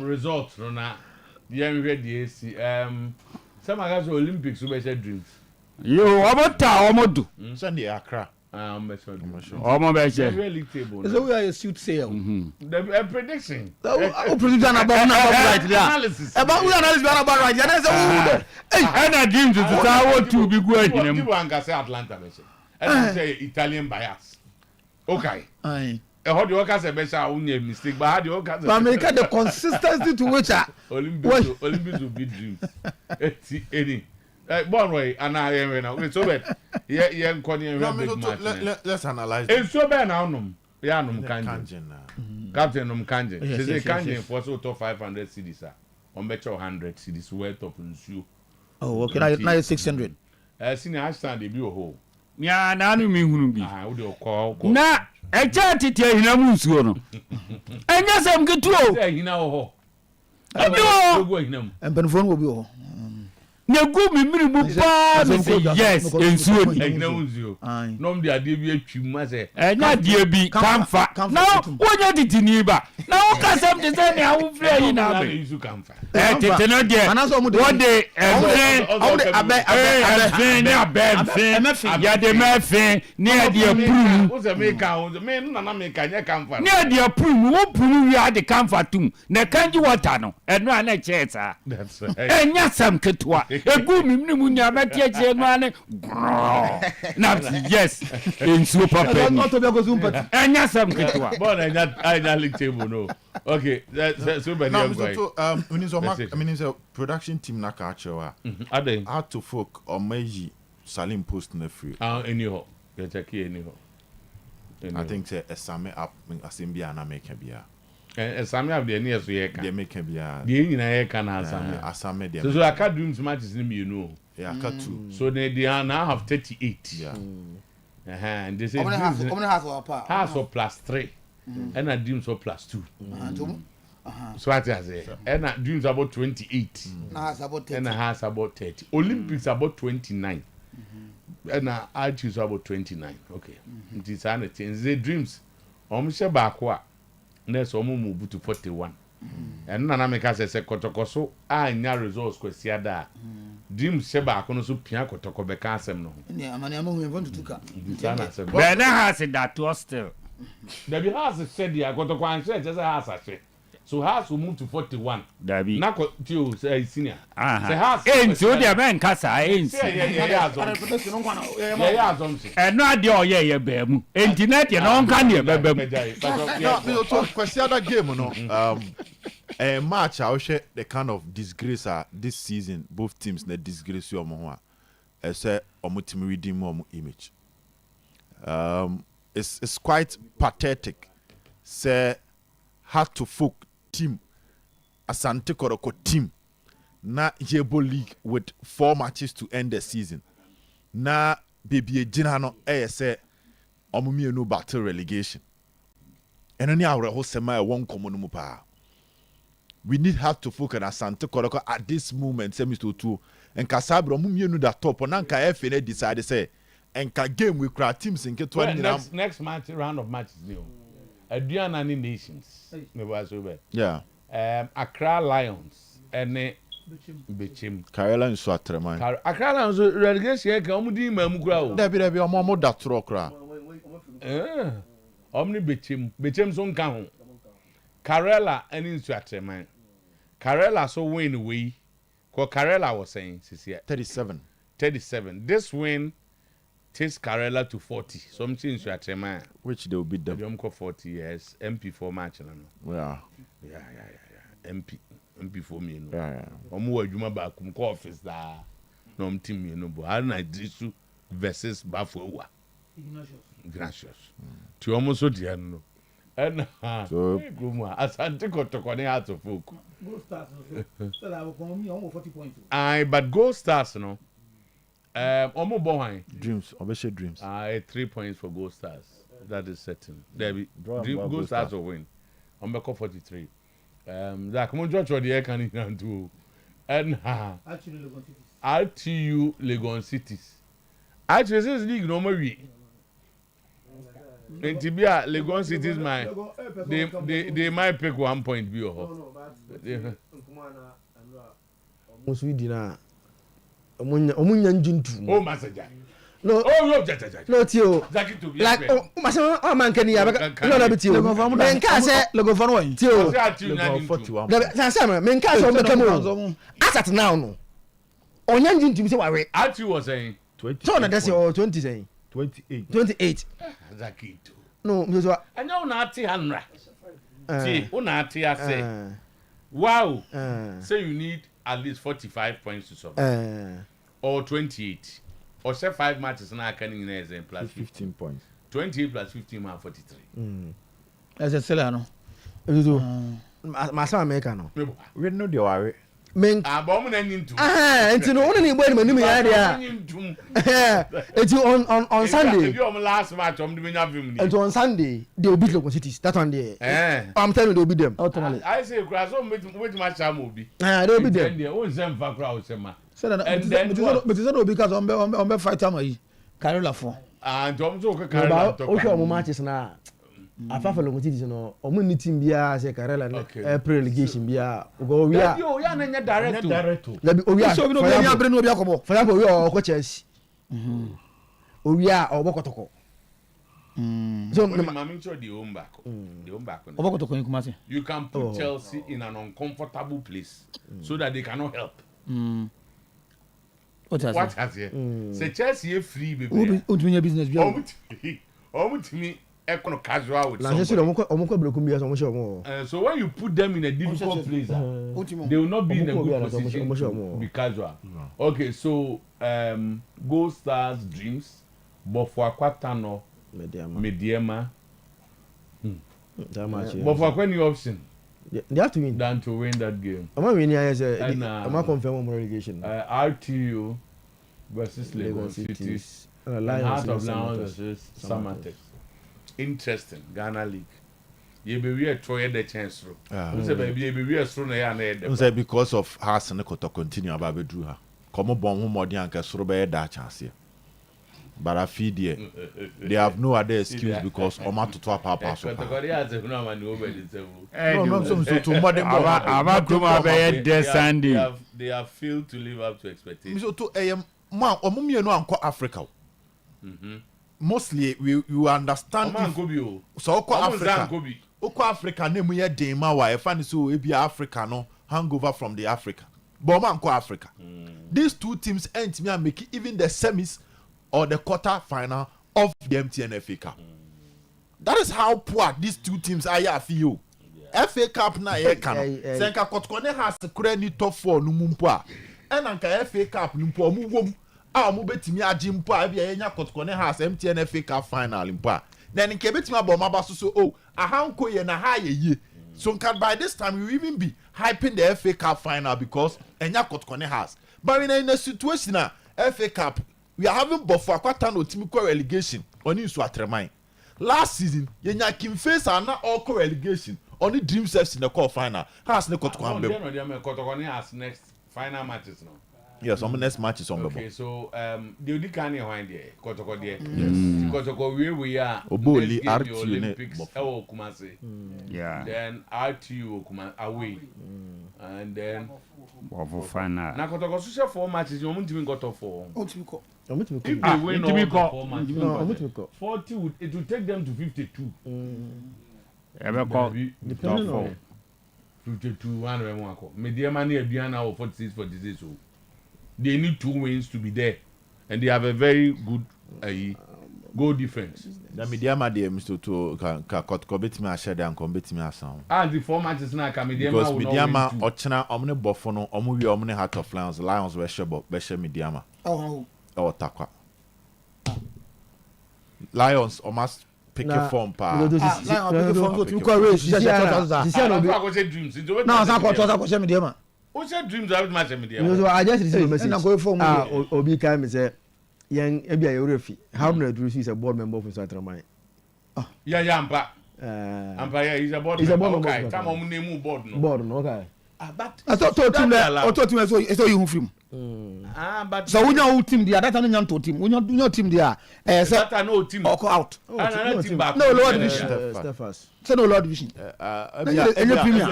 results no na the we the AC some guys Olympics so be dreams yo obota omodu Sunday Accra omo be je elite table so we are a suit sale the prediction o prediction about right there about we analysis about right there say hey na dreams to say what to be go ahinem people anga say Atalanta be say and say Italian bias okay how do you work as a better mistake but how do you work as a America the consistency to which Olympics will be dreams any born way and I am now so bad yeah let's analyze it's so bad now kanjin captain kanjin say kanjin for so to 500 cedis on better 100 cedis worth of nsuo oh okay now 600 senior hashtag dey be o ho ya na nu mi hunu bi na echa tete hina mu nsuo no enya sam ketuo hina ho ayo empenfon wo bi ho na gu mi miri mu pa yes ensuo ni hina nsuo nom de ade bi atwim ase enya de bi kamfa na wonya titini ba na wo kasam de se ne awu frɛ yi na be nsuo kamfa tete no de what de abe ya de mafin ni ade aprum wo se me ka wo me na me ka nya kamfa ni ade aprum wo prum wi ade kamfa tum na kanji water no eno ana cheta enya sam ketwa egu mimnimu nya matie che no ne na yes ensuo papa ni enya sam ketwa bon enya league table no okay so be no I mean so production team na ka achewa how to folk or meji Salim post na free anyhow get check anyhow I think say esame up asembia na make bia esame up the near so ye ka dey make bia dey nyina ye ka na asame dey so aka dreams matches ni me no yeah aka 2 so they now have 38 yeah and they say has of plus 3 and a dreams of plus 2 so what I say and a dreams about 28 and a has about 30 Olympics about 29 and I choose about 29 okay it is an change the dreams almost back wa next move to 41 And na make us say Kotoko so anya results kwesiada. Dim seba akono so pia Kotoko beka asem no. Yeah, man, I'm going to tuka. But has it that was still. There be has said ya Kotoko and said just has a so has to move to 41. Dabi. Na ko say senior. Say has. So the man kasa ain't. Yeah. And no dey oye be mu. Internet you no kan dey be mu. No, so question that game no. A match I share the kind of disgrace this season both teams the disgrace you omo ho say omo team redeem omo image. It's quite pathetic. Say had to folk team Asante Koroko team na Yebo League with 4 matches to end the season. Na baby Jina no say omo mienu battle relegation. And any our whole sema one common mu pa. We need have to focus on Asante Koroko at this moment, say Mr. Otuo. And Kasabro omo mienu that top on anka FNA decide say and ka game we cry teams in K20 next match round of matches new. Adriana Nations. Yeah. Accra Lions and Bichim. Karela in Swatreman. Accra Lions relegation ka omudi mamu kra o. Debi omo that throw kra. Omni Bichim so nka ho. Karela and in Swatreman. Karela so win away. Ko Karela was saying 37. This win takes Karela to 40. Something in Swatreman. Which they will beat them. They go 40 years. MP4 match no. Yeah. MP for me no. Yeah. Omo adwuma ba kum ko office da. No team me no bo. Ana Idrisu versus Bafowa. Ignatius. Ti omo so dia no. And so Asante Kotoko ne out of folk. Go Stars. So that will come me almost 40 points. But Go Stars no. Omo Bohan. Dreams. Obviously Dreams. 3 points for Go Stars. That is certain. There be Go Stars will win. Ombeko 43. That come on George or the air can do. And RTU Legon Cities. Actually, this league no more. In Tibia, Legon Cities my they might pick 1 point be or Most we dinner. Omunya njintu. Oh Masaja. No. No tio. Like oh man can you no na bitio. Men ka say Lego for one. Tio. 41. Say men ka say o asat now no. Onya njintu say ware. RTU was saying 20. So na that's your 20 saying. 28. Zakito. No, me so. Anya una ati hanra. See, una ati say. Wow. Say you need at least 45 points to survive. Or 28. Or say 5 matches now can in plus 15 points. 28 plus 15 man 43. As a seller no. Masa America no. We know they are. Men abom na nyintu. Enti no one ni igbo ni manim ya dia. Enti on Sunday. If you last match om de nya film ni. Enti on Sunday they will beat Lagos Cities. That one there. I'm telling you they will beat them. I say crash on which match am obi. They will beat them. O nsem fa kra o sema. So that but is that because on fight am yi. Karela for. And Tom so ka Karela talk. O show mo matches na. Afafa Lagos Cities no. Omo ni team bia say Karela na April relegation bia. Go we are. Yo ya na nya direct. Let be we are. So we no be abre no be akobo. For example we are ko Chelsea. We are obokotoko. So mami cho the home back. The home back. Obokotoko Kumasi. You can put Chelsea in an uncomfortable place so that they cannot help. What has here? Say Chelsea free baby. Omunya business bia. Omutimi econo casual with so when you put them in a difficult place, they will not be in a good position to be casual. Okay, so Gold Stars Dreams, Bofuakwatano, Mediema. Bofuakwa any option? They have to win. Than to win that game. I'm not winning. I'm not confirming relegation. RTU versus Lagos Cities. Heart of Lions versus Sometymer. Interesting. Ghana League. You be we try the chance through. You say baby you be we through na ya na e. You say because of Has and to continue about be do her. Come bon ho modern anka soro be da chance. But I feel they have no other excuse because Oma to top papa. So they have failed to live up to expectations. So to man, omumi no anko Africa. Mostly we understand. So Oko Africa name ye dema wa e fan so e be Africa no hangover from the Africa. But man ko Africa. These two teams ain't me make even the semis or the quarter final of the MTN FA Cup. That is how poor these two teams are here for you. FA Cup na ye kan. Senka kotkone has kure ni top 4 no mumpo a. Enanka FA Cup no mpo mu wom a mu betimi agi mpo a bia ye nya kotkone has MTN FA Cup final mpo a. Then nke betimi abo maba so ahanko ye na ha ye. So by this time we will even be hyping the FA Cup final because enya kotkone has. But in a situation na FA Cup we are having Bofo Akwata no team relegation on you Atremai. Last season, yenya Kim Face are not all relegation. Only Dream Steps in the quarter final. Has no Kotokone has next final matches now. Yes, on the next match is on the okay, so the Odikani wind there, Kotoko there. Kotoko we are Oboli Olympics Kumasi. Yeah. Then RTU away. And then final. Na Kotoko social 4 matches, you won't even got off 4. If they win all 4 matches, 40 it will take them to 52. Depending on 52 1 Media money Abiana 46 for disease. They need 2 wins to be there, and they have a very good goal difference. The media madam Mr. to bet me a share and combat me a sound. The 4 matches now come because Mediama Ochina Omni Bofono Omni Heart of Lions were Shebo Beshe Mediama. Oh, Takwa Lions almost pick a form pa. Lions pick a form to call race. Dreams. Now I got Mediama. What's your dreams out match media? I just received a message. I'm going for Obi Kam say young Ebia Yorefi. How many Drews is a board member of Sometymer? Yeah, Ampa. Ampa is a board member. Okay, come on, name board. Board, okay. But I thought him I saw you film. But so we know team there. That I know team. We know team there. That I know team. Or out. No Lord Division. Stephas. So no Lord Division. Any premier.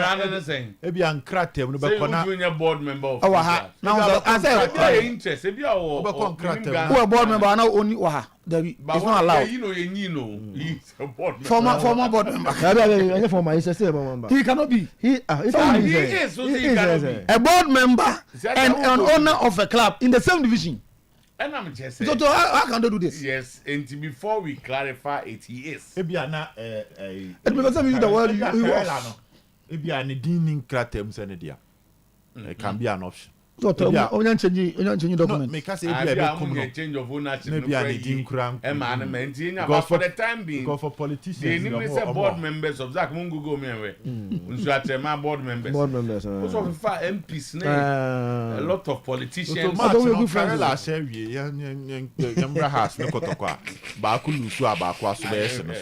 Ebi ankrate no be kona. Say you board member. Now I say interest. Ebi awo. Who a board member now only waha. It's not allowed. You know. He's a board member. Former board member. Former. He's a former member. He cannot be. He is. A board member and an owner of a club in the same division. And I'm just saying. So how can they do this? Yes, and before we clarify it, he is. Ebiana because some use the word he was. Ebiana dinin kratem senedia. It can be an option. So only change document. Make us say change of ownership. Maybe I need crime. Because for the time being, because for politicians, they need board members of Zach Mungu go me away. My board members. Board members. Also, for MPs, a lot of politicians. I don't know friends. Last year, Yambra has no kotokwa. Baku lusu abakwa so be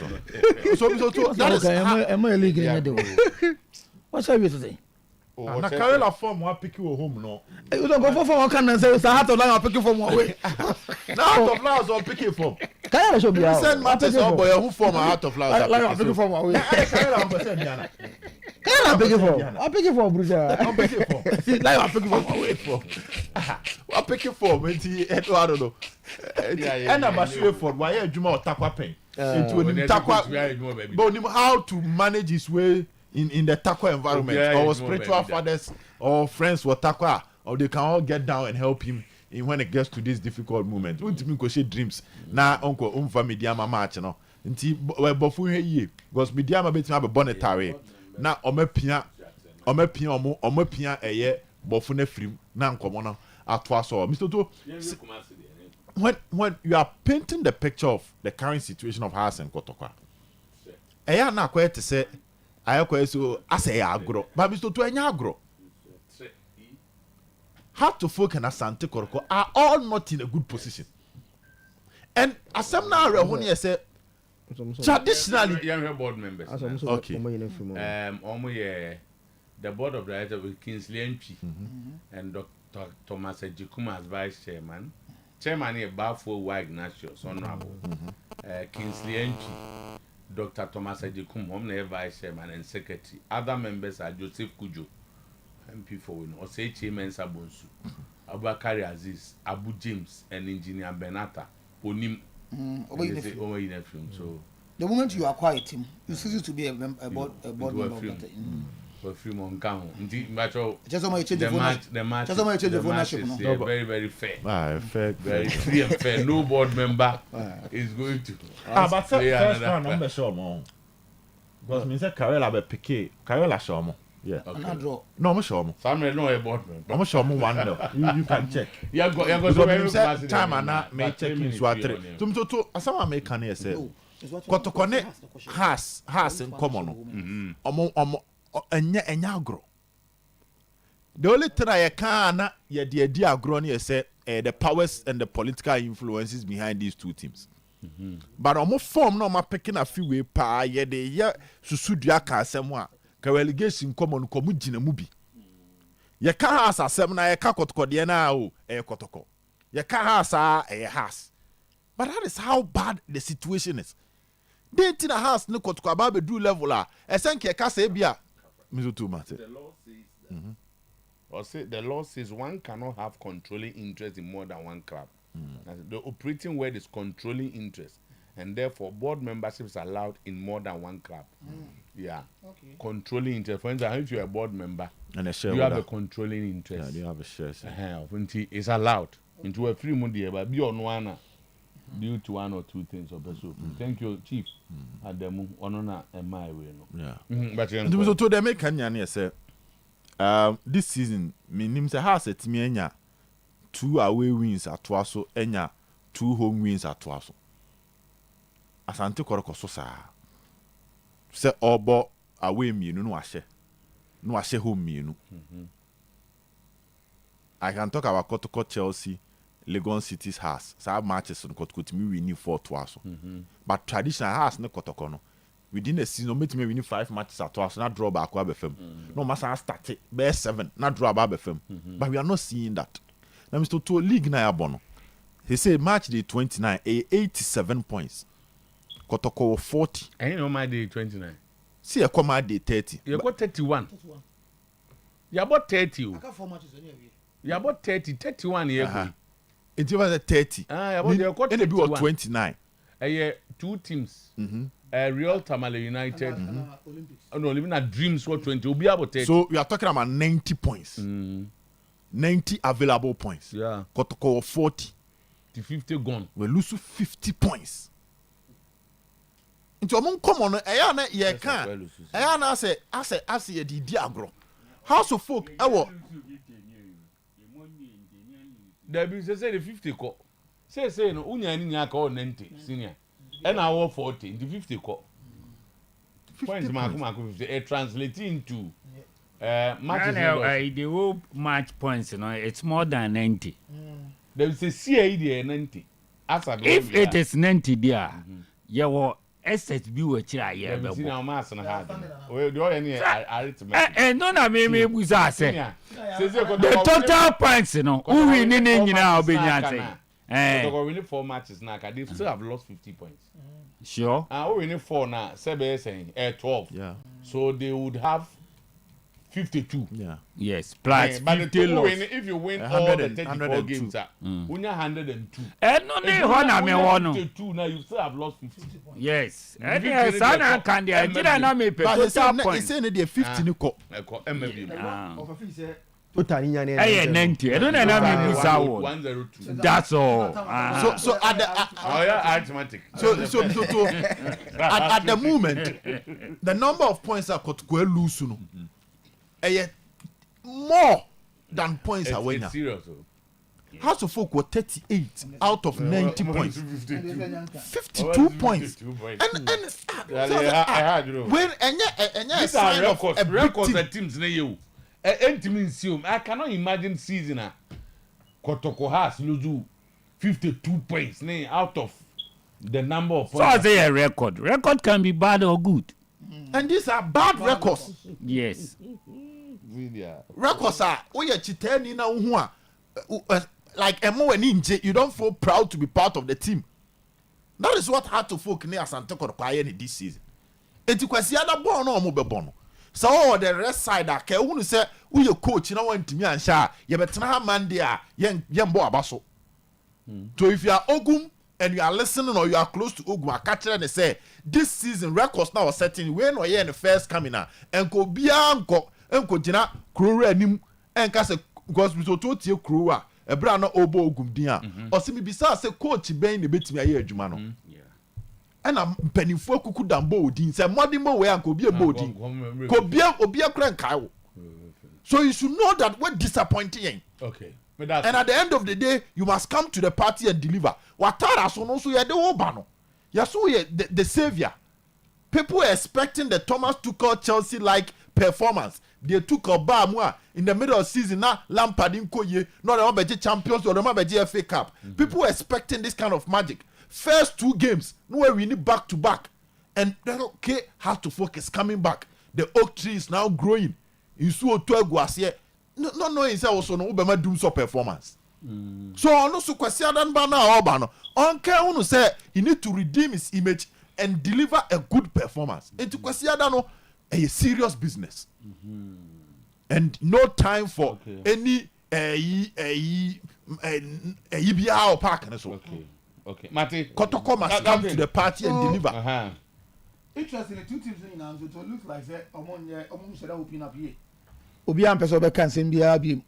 so. So that is. Am I illegal in the What's up with today? Na Carla form wa pick you home no. You don't go for form can say it's a heart of line pick you from away. Now heart of flowers or pick you from. Carla should be send matters up boy who form a heart of flowers. Like pick you from away. Carla person Diana. Carla pick you from. I pick you from Bruja. I pick you from. Like I pick you from away from. I pick you from enti I don't know. And about sure for why adwuma otakwa pen. It will takwa but how to manage his way in the Takwa environment, or spiritual fathers or friends with Takwa, or they can all get down and help him in when it gets to this difficult moment. Ultimately, because she dreams. Na uncle Mediama match, no. Nti we bofu he because Mediama betima be bonetary. Na omepia eye bofu ne frim na nkomo no atwa so. Mr. To when you are painting the picture of the current situation of Hassan Kotokwa. Eya na kwete say I so say agro, but Mr. To agro. How to folk and Asante Koroko are all not in a good position. And as some now when you say traditionally young board members. Okay. The board of directors with Kingsley MP and Dr. Thomas Ejikuma as vice chairman. chairman here Bafo Ignatius Honorable Kingsley Enchi, Dr. Thomas Ejekum, home vice chairman and secretary. Other members are Joseph Kujo, MP for Win, Osei Chairman Sabonsu, Abubakar Aziz, Abu James, and Engineer Benata, Onim. So the moment you acquire him, you cease to be a board member of that. For free Moncamo. Just only change the match is very, very fair. Very free and fair. No board member is going to. But first round, I'm sure more. Because me say Karela be piqué. Karela show more. Yeah. Okay. No, I'm sure more. Some no a board member. I'm sure more one though. You can check. You go so time and not make checking swatre. To asama make can here say. Kotokone has in common. Enya agro. The only thing I can ye the agro ni say the powers and the political influences behind these two teams. But almost form no ma picking a few way pa ye de ye susudua ka asem a ka relegation common komu gina mu bi. Ye ka has asem na ye ka kotokode na o kotoko. Ye ka has has. But that is how bad the situation is. They tin a house no kotoko aba be do level a esenke ye ka say bia the law says one cannot have controlling interest in more than one club. The operating word is controlling interest, and therefore board membership is allowed in more than one club. Yeah, okay. Controlling interest. For instance, if you're a board member and a share, you have a controlling interest. Yeah, you have a share. It's allowed into a free money, but be on one. Due to one or two things. Thank you, Chief. Adamu, Onona, and my way. Yeah. But you told them, Kenya, say, this season, means a house at Mienya, 2 away wins at Twaso, Enya, 2 home wins at Twaso. Asante Koroko Sosa. Say, Obo away me, no ashe home me. I can talk about Kotoko Chelsea. Legon City's house. Some matches on could me winning 4-2. But traditional house no kotokono. Within a season, me winning 5 matches at twice, not draw back web FM. No matter started best 7, not draw back FM. But we are not seeing that. Now Mr. To League na abono. He said match day 29, 87 points. Kotoko 40. I know my day 29. See a comma day 30. You got 31. You about 30. I got 4 matches anyway. You about 30, 31 here. It was 30. And it was 29. 2 teams. Real Tamale United. No, living at Dreams for 20. We'll be about 30. So we are talking about 90 points. 90 available points. Yeah. Kotoko 40. The 50 gone. We lose 50 points. Into among common, Ayana, ye can. Ayana say, ye di agro. House of folk, there be say the 50 call. Say no unya ni nya call 90 senior. And our 40 the 50 call. Points mark 50 it translates into matches the whole match points, you know, it's more than 90. There is a CAD 90. If it is 90 there, you will SSB will try here. No, no, me was say the total points, you know, who winning in now be they winning 4 matches now. They still have lost 50 points. Sure. We winning 4 now. Sebe saying 12. Yeah. So they would have 52. Yeah. Yes. Plus but if you win all the 34 games, win 102. And no, they want 52 now. You still have lost 50. Yes. And Sana can they did not make total points. Say they 50 ni ko. Hey, 90. I don't know 102. That's all. So at the arithmetic. So at the moment, the number of points that could go lose no. More than points are winning. It's serious. House of Folk were 38 out of 90 points. 52 points. And when any sign of a record the teams near you. I cannot imagine season Kotoko has lose 52 points out of the number of points. So I say a record. Record can be bad or good. And these are bad records. Yes. Records are chiteni na like you don't feel proud to be part of the team. That is what had to folk near Asante Kotoko this season. Enti kwasi ada ball no mo be bono. So the rest side that ke who say we your coach na want to me ansha ye betena ha man dia yen bo abaso. So if you are Ogum and you are listening or you are close to Ogum, I catch and say this season records now are setting when or in the first coming now and ko bia enko jina kro anim and ka say because we so to tie kro a e bra na obo Ogum din a o se me bisa say coach ben ne betimi aye adwuma no. And I'm penny for kuku dambo din say modimo we anko bi ebo din ko bia obi akran kai. So you should know that we're disappointing. Okay. And at the end of the day, you must come to the party and deliver. Watara so no so you the obano. You so you the savior. People were expecting the Thomas Tuchel Chelsea like performance. They took a bar in the middle of the season. Now Lampard in Koye, not the Obeji champions or the Obeji FA Cup. People were expecting this kind of magic. First 2 games, no we need back to back, and then okay, have to focus coming back. The oak tree is now growing. You saw Otuo-Acheampong. No, he said also no Obama doom so performance. So no so kwasi adan ba na oba no. Onke unu say he need to redeem his image and deliver a good performance. Enti kwasi adan no a serious business. And no time for any EBR park and so. Okay. Mati Kotoko must come to the party and deliver. Interestingly, 2 teams in now, so it looks like say among said open up here. Obi am person be kan sem bia bi.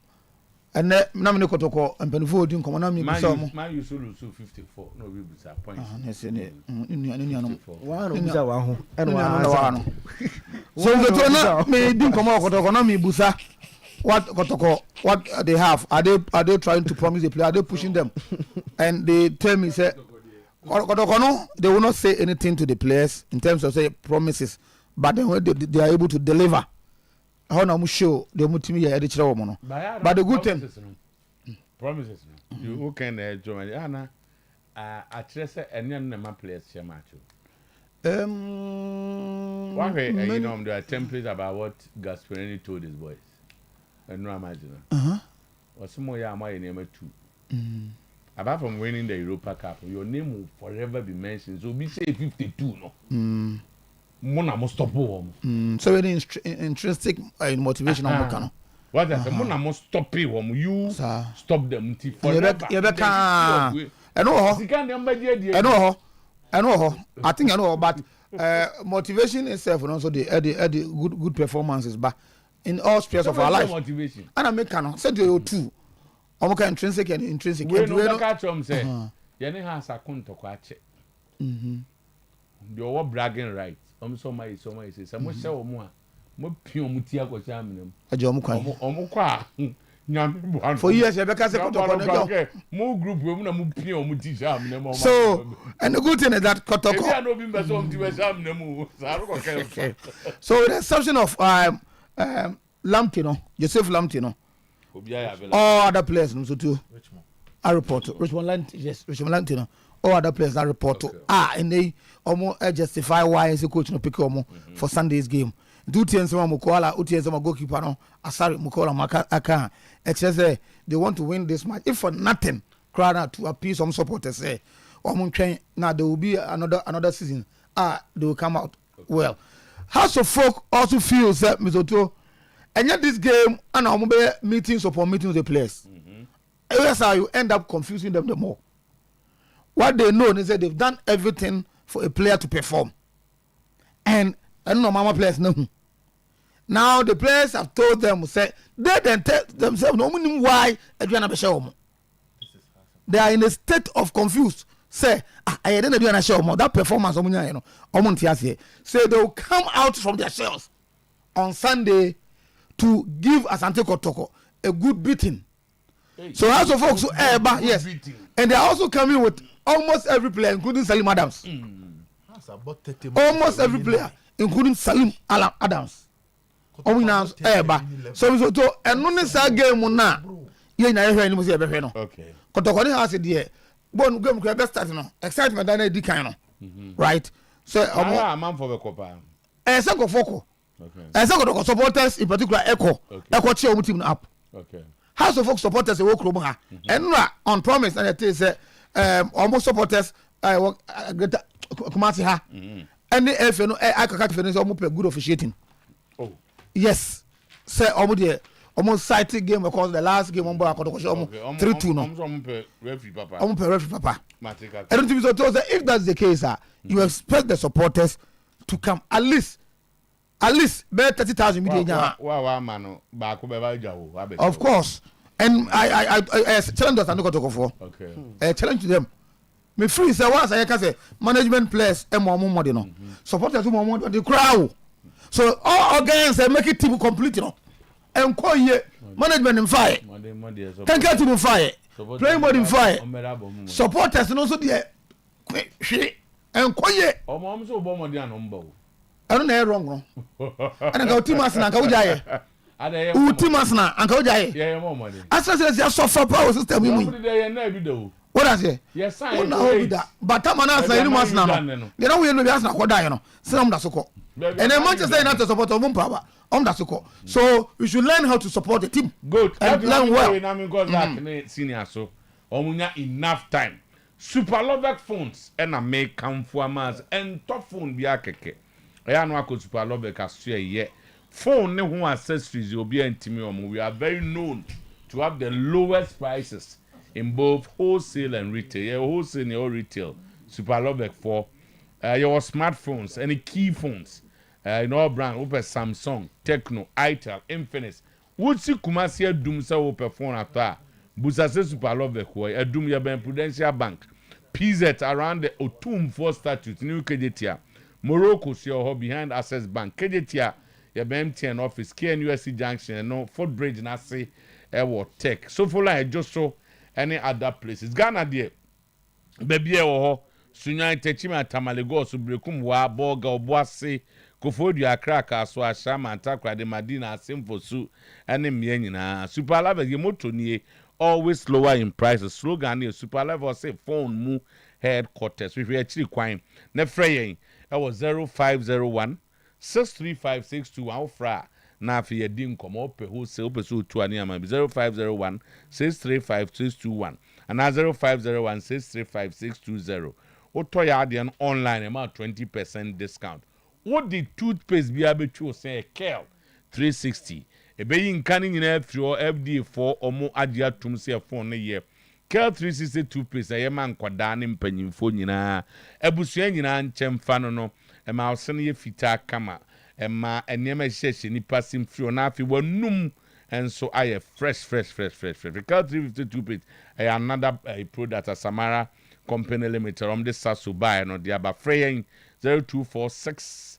Ene na me Kotoko ampanifo odin komo na me bi so mo. Man you so 54. No we be point. Na say ne no. Wa no bisa wa ho. Ene wa no. So to na me din komo Kotoko na me busa. What Kotoko, what they have? Are they trying to promise the player? Are they pushing them? And they tell me say Kotoko no, they will not say anything to the players in terms of say promises, but then when they are able to deliver. How na mu show the mutimi ya ede kire wo no. But the good thing promises no. You can join Anna akire say ene na ma players share match. One way you know there are templates about what Gasperini told his boys. And no imagine. Or some more ya my name 2. Apart from winning the Europa Cup, your name will forever be mentioned. So we say 52 no. Mona must stop home. So any intrinsic motivation on Mokano. What I say Mona must stop home. You stop them forever. I know. I think I know, but motivation itself and also the good performances, but in all spheres of our life. Motivation. And I make canon. Said you 2. Omoka intrinsic and intrinsic. We no catch him say. Yene has a kunto kwache. You are bragging right. So my say. Some say omo a. Mo pio mutia ko cha aminem. Ajo omo kwa. Omo kwa. Nyame for years you better say Kotoko no. Mo group we na mo pio mo ti cha aminem. So and the good thing is that Kotoko. If you no be beso mo ti we cha aminem. So with the exception of Lamptey, Joseph Lamptey, all other players, no, so too. I report Richmond Lamptey, all other players I report and they almost justify why is the coach no pick for Sunday's game. Do things some Mukola, Utiens some goalkeeper no, Asari Mukola Maka. It says they want to win this match. If for nothing, crowd to appease some supporters say, now there will be another season. They will come out well. House of Folk also feels that Mizoto, and yet this game and our meetings upon meetings with the players. That's how you end up confusing them the more. What they know is that they've done everything for a player to perform. And I don't know, Mama players know. Now the players have told them, say, they then tell themselves, no meaning why they are in a state of confused. Say, I didn't do that performance. So they will come out from their shells on Sunday to give Asante Kotoko a good beating. So as of folks, yes, and they are also coming with almost every player, including Sal Adams. Almost every player, including Sal Adams. So and no necessary game na. Okay. Kotoko has it there. Bon game could best start no. Excitement than the kind right? So man for the copa. Sako Foko. Okay. Sako supporters in particular Echo cheer team up. Okay. House of Folk supporters e wo krom ha enra on promise and it say almost supporters Kumasi ha any if no akaka fe no say almost good officiating. Oh yes say almost site game because the last game on board almost 3-2 no referee papa I don't think so if that's the case you expect the supporters to come at least be 30,000 media of course and I challenge us and go to for challenge them me free say once I can say management players e mo no supporters mo the crowd so all against make it team complete no and call ye management in fire can get team in fire playing body in fire supporters no so there and call ye o so bo mo dey anombo I don't know wrong and go team as na ka ujaye team as na anka ujaye yeah mo money as say suffer power system we what I say yes but time na say any mas na no they don't we no be as na ko die no say am da so ko and then Manchester United support of power da so ko so we should learn how to support the team good and learn well na me go that senior so omunya enough time super lovec phones and make come for amas and top phone bi akeke ya no akọ super lovec aso ye phone ne ho accessories obi antimi omo we are very known to have the lowest prices in both wholesale and retail. Yeah, wholesale or retail. Super lovec for your smartphones, any key phones. In all brand, open Samsung, Tecno, Itel, Infinix. Would see Kumasi Doom so open phone after. Busa se super lovec for a Doom ya ben Prudential Bank. PZ around the Otuo-Acheampong statute, New Kejetia. Morocco, your behind Access Bank. Kejetia, ya ben MTN office, KNUSC Junction, no Fort Bridge, Nasi, Ewo Tech. So for like just so. Any other places Ghana there baby e wo ho Sunyani Techima Tamalego so brekum wa boga oboase Kofodu Accra so Ashama Antakra de Madina Asimfosu ene mie nyina super level ye moto nie always lower in prices slogan ne super level say phone mu headquarters we actually kwan na frey e was 0501 63562 fra na afi yedi nkomo pe wholesale pe so tu ani ama 0501 6356221 and 0501 6356220 oto ya ade online ma 20% discount what the toothpaste bi abetu say Kel 360 ebe yi nkan nyina afiro FD4 omo ade atum se phone ne ye Kel 360 toothpaste ye man kwada ne mpanyimfo nyina abusua nyina nchemfa no ma osene ye fita kama Emma enema sheshe ni passing through na afi wanum enso aye fresh because 352 bit another product at Samara Company Limited this sasu buy no dia ba frey 0246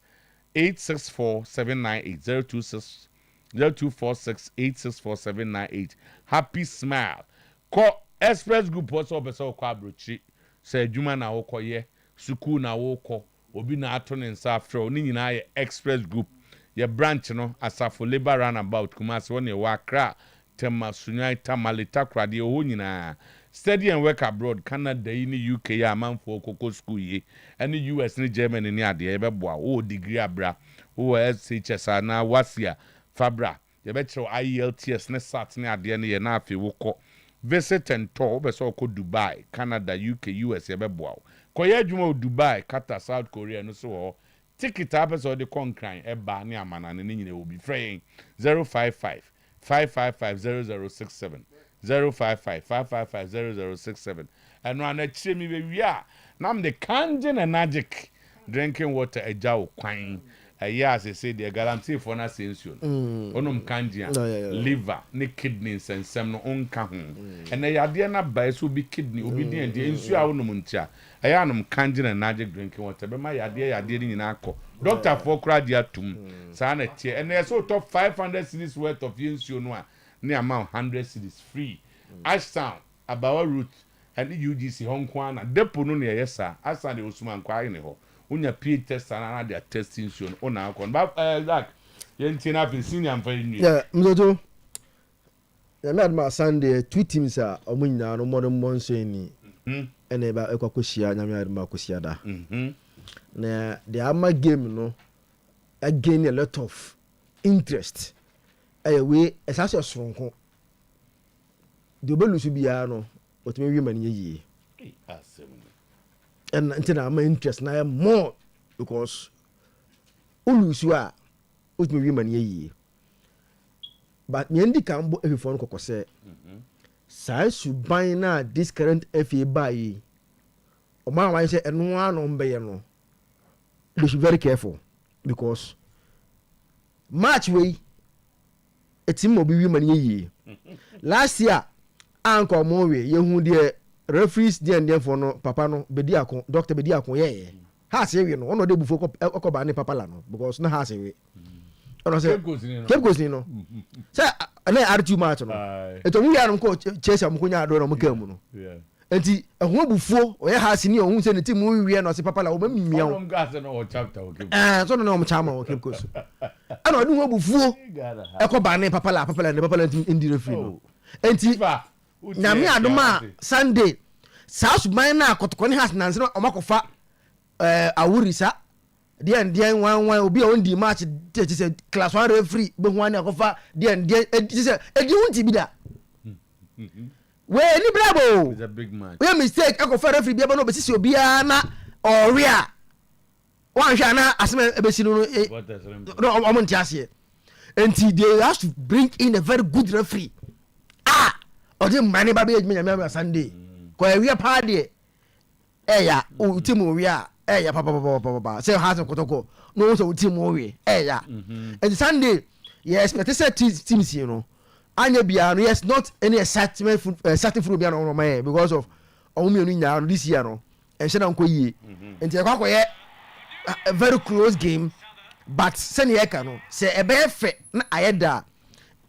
864 798 0246 864 798 happy smile call express group also beso kwa abrochi say adwuma na wokoye suku na woko obi na ato ne nsa afro ni nyina ye express group ye branch no asafo labor runabout Kumasi won ye Accra Tema Sunyani Tamale Takra de ho nyina study and work abroad Canada ni UK ya manfo okoko school ye any US ni Germany ni ade ye beboa o degree abra o SHS na wasia fabra ye be kire IELTS ne sat ne ade ne ye na afi woko visit and tour be so ko Dubai Canada UK US ye beboa koye adwuma Dubai Qatar South Korea no so ticket episode the concran e ba ne amana ne nyine obi frey 055 555 0067 055 555 0067 and no na chire mi be wia na am the kanjen and magic drinking water ejaw kwan yes they say the guarantee for na sensation onum kanjia liver ne kidneys and some no onka ho and na yade na ba so bi kidney obi den de ensu a onum ntia ayanum kanjina magic drinking water be ma yade ni nyina akọ doctor for kra dia tum sa na tie and so top 500 cedis worth of ensu no a ne amount 100 cedis free Ashtown Abawa route and UGC Hong Kong na depo no ne yesa asa de osuma nkwa ne ho unya PA test na dia testing show on akon ba like yentina fi senior mfa nwi yeah mzoto ya me adma Sunday two teams a omunyina no modern monson ni ene ba ekwakosia nyame adma kosia da na the ama game no again a lot of interest we esase osronko the obelu biara no otime wi man ye and until I'm interest na more because ulusu a otime wi man ye but nyendi kan bo efifo no kokose sai suban na this current FA buy o ma wan say eno ano mbeye no they should be very careful because match way a team will be women ye last year anko mo we ye hu de referees de ndem for no papa no bediakon doctor bediakon ye ha se we no ono de bufo okoba ne papa la no because no ha se we ono se keep goes ni no say na RTU match no eto mu ya no ko chese am ko nya ado no mo kam no enti ehun bufo o ye ha se ni ohun se ne team mu wi no se papa la o ma mimia o chapter okay so no mo chama o keep goes ana odi hu bufo ekoba ne papa la indi referee no enti nyame adoma Sunday south man na kotokoni has nanse no omakofa awurisa die wan obi a ondi match te say class 1 referee be hu ani akofa die say edi hunti bi da we ni bravo it's a big match we mistake akofa referee bi ba no be sisi obi na oria wan hwa na asem ebesi no no omonti ase enti they have to bring in a very good referee odi mane ba be nyame Sunday ko ewia pa de eya o team wi a eya papa say has kotoko no so team wi eya and Sunday yes but say teams you know anya bia no yes not any excitement certain food bia no my because of omumienu nya this year no en she na nko yie and e kwa koye a very close game but send ye ka no say e be fe na ayeda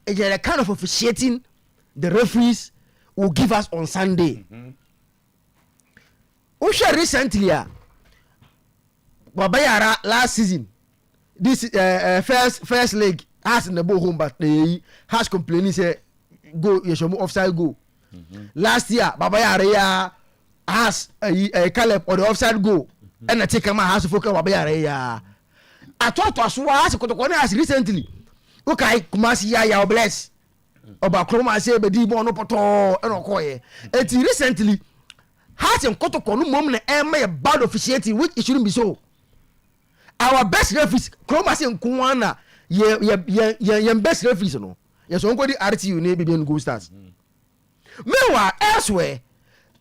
e the kind of officiating the referees will give us on Sunday. Usha recently Wabayara last season this first leg has in the ball home but they has complaining say go yeshomo offside go. Last year Babayara has a Caleb or the offside go and I take my house to focus Wabayara. I thought to as well as Kotokone has recently. Okay, Kumasi ya bless. Oba kroma say be di bo no poto e no koye eti recently has en kotoko no mom na e ma bad officiating which it shouldn't be so. Our best referees kroma say nko na ye best referees no ye so nko di RTU na be go stars meanwhile elsewhere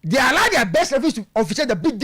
they allow their best referees to officiate the big game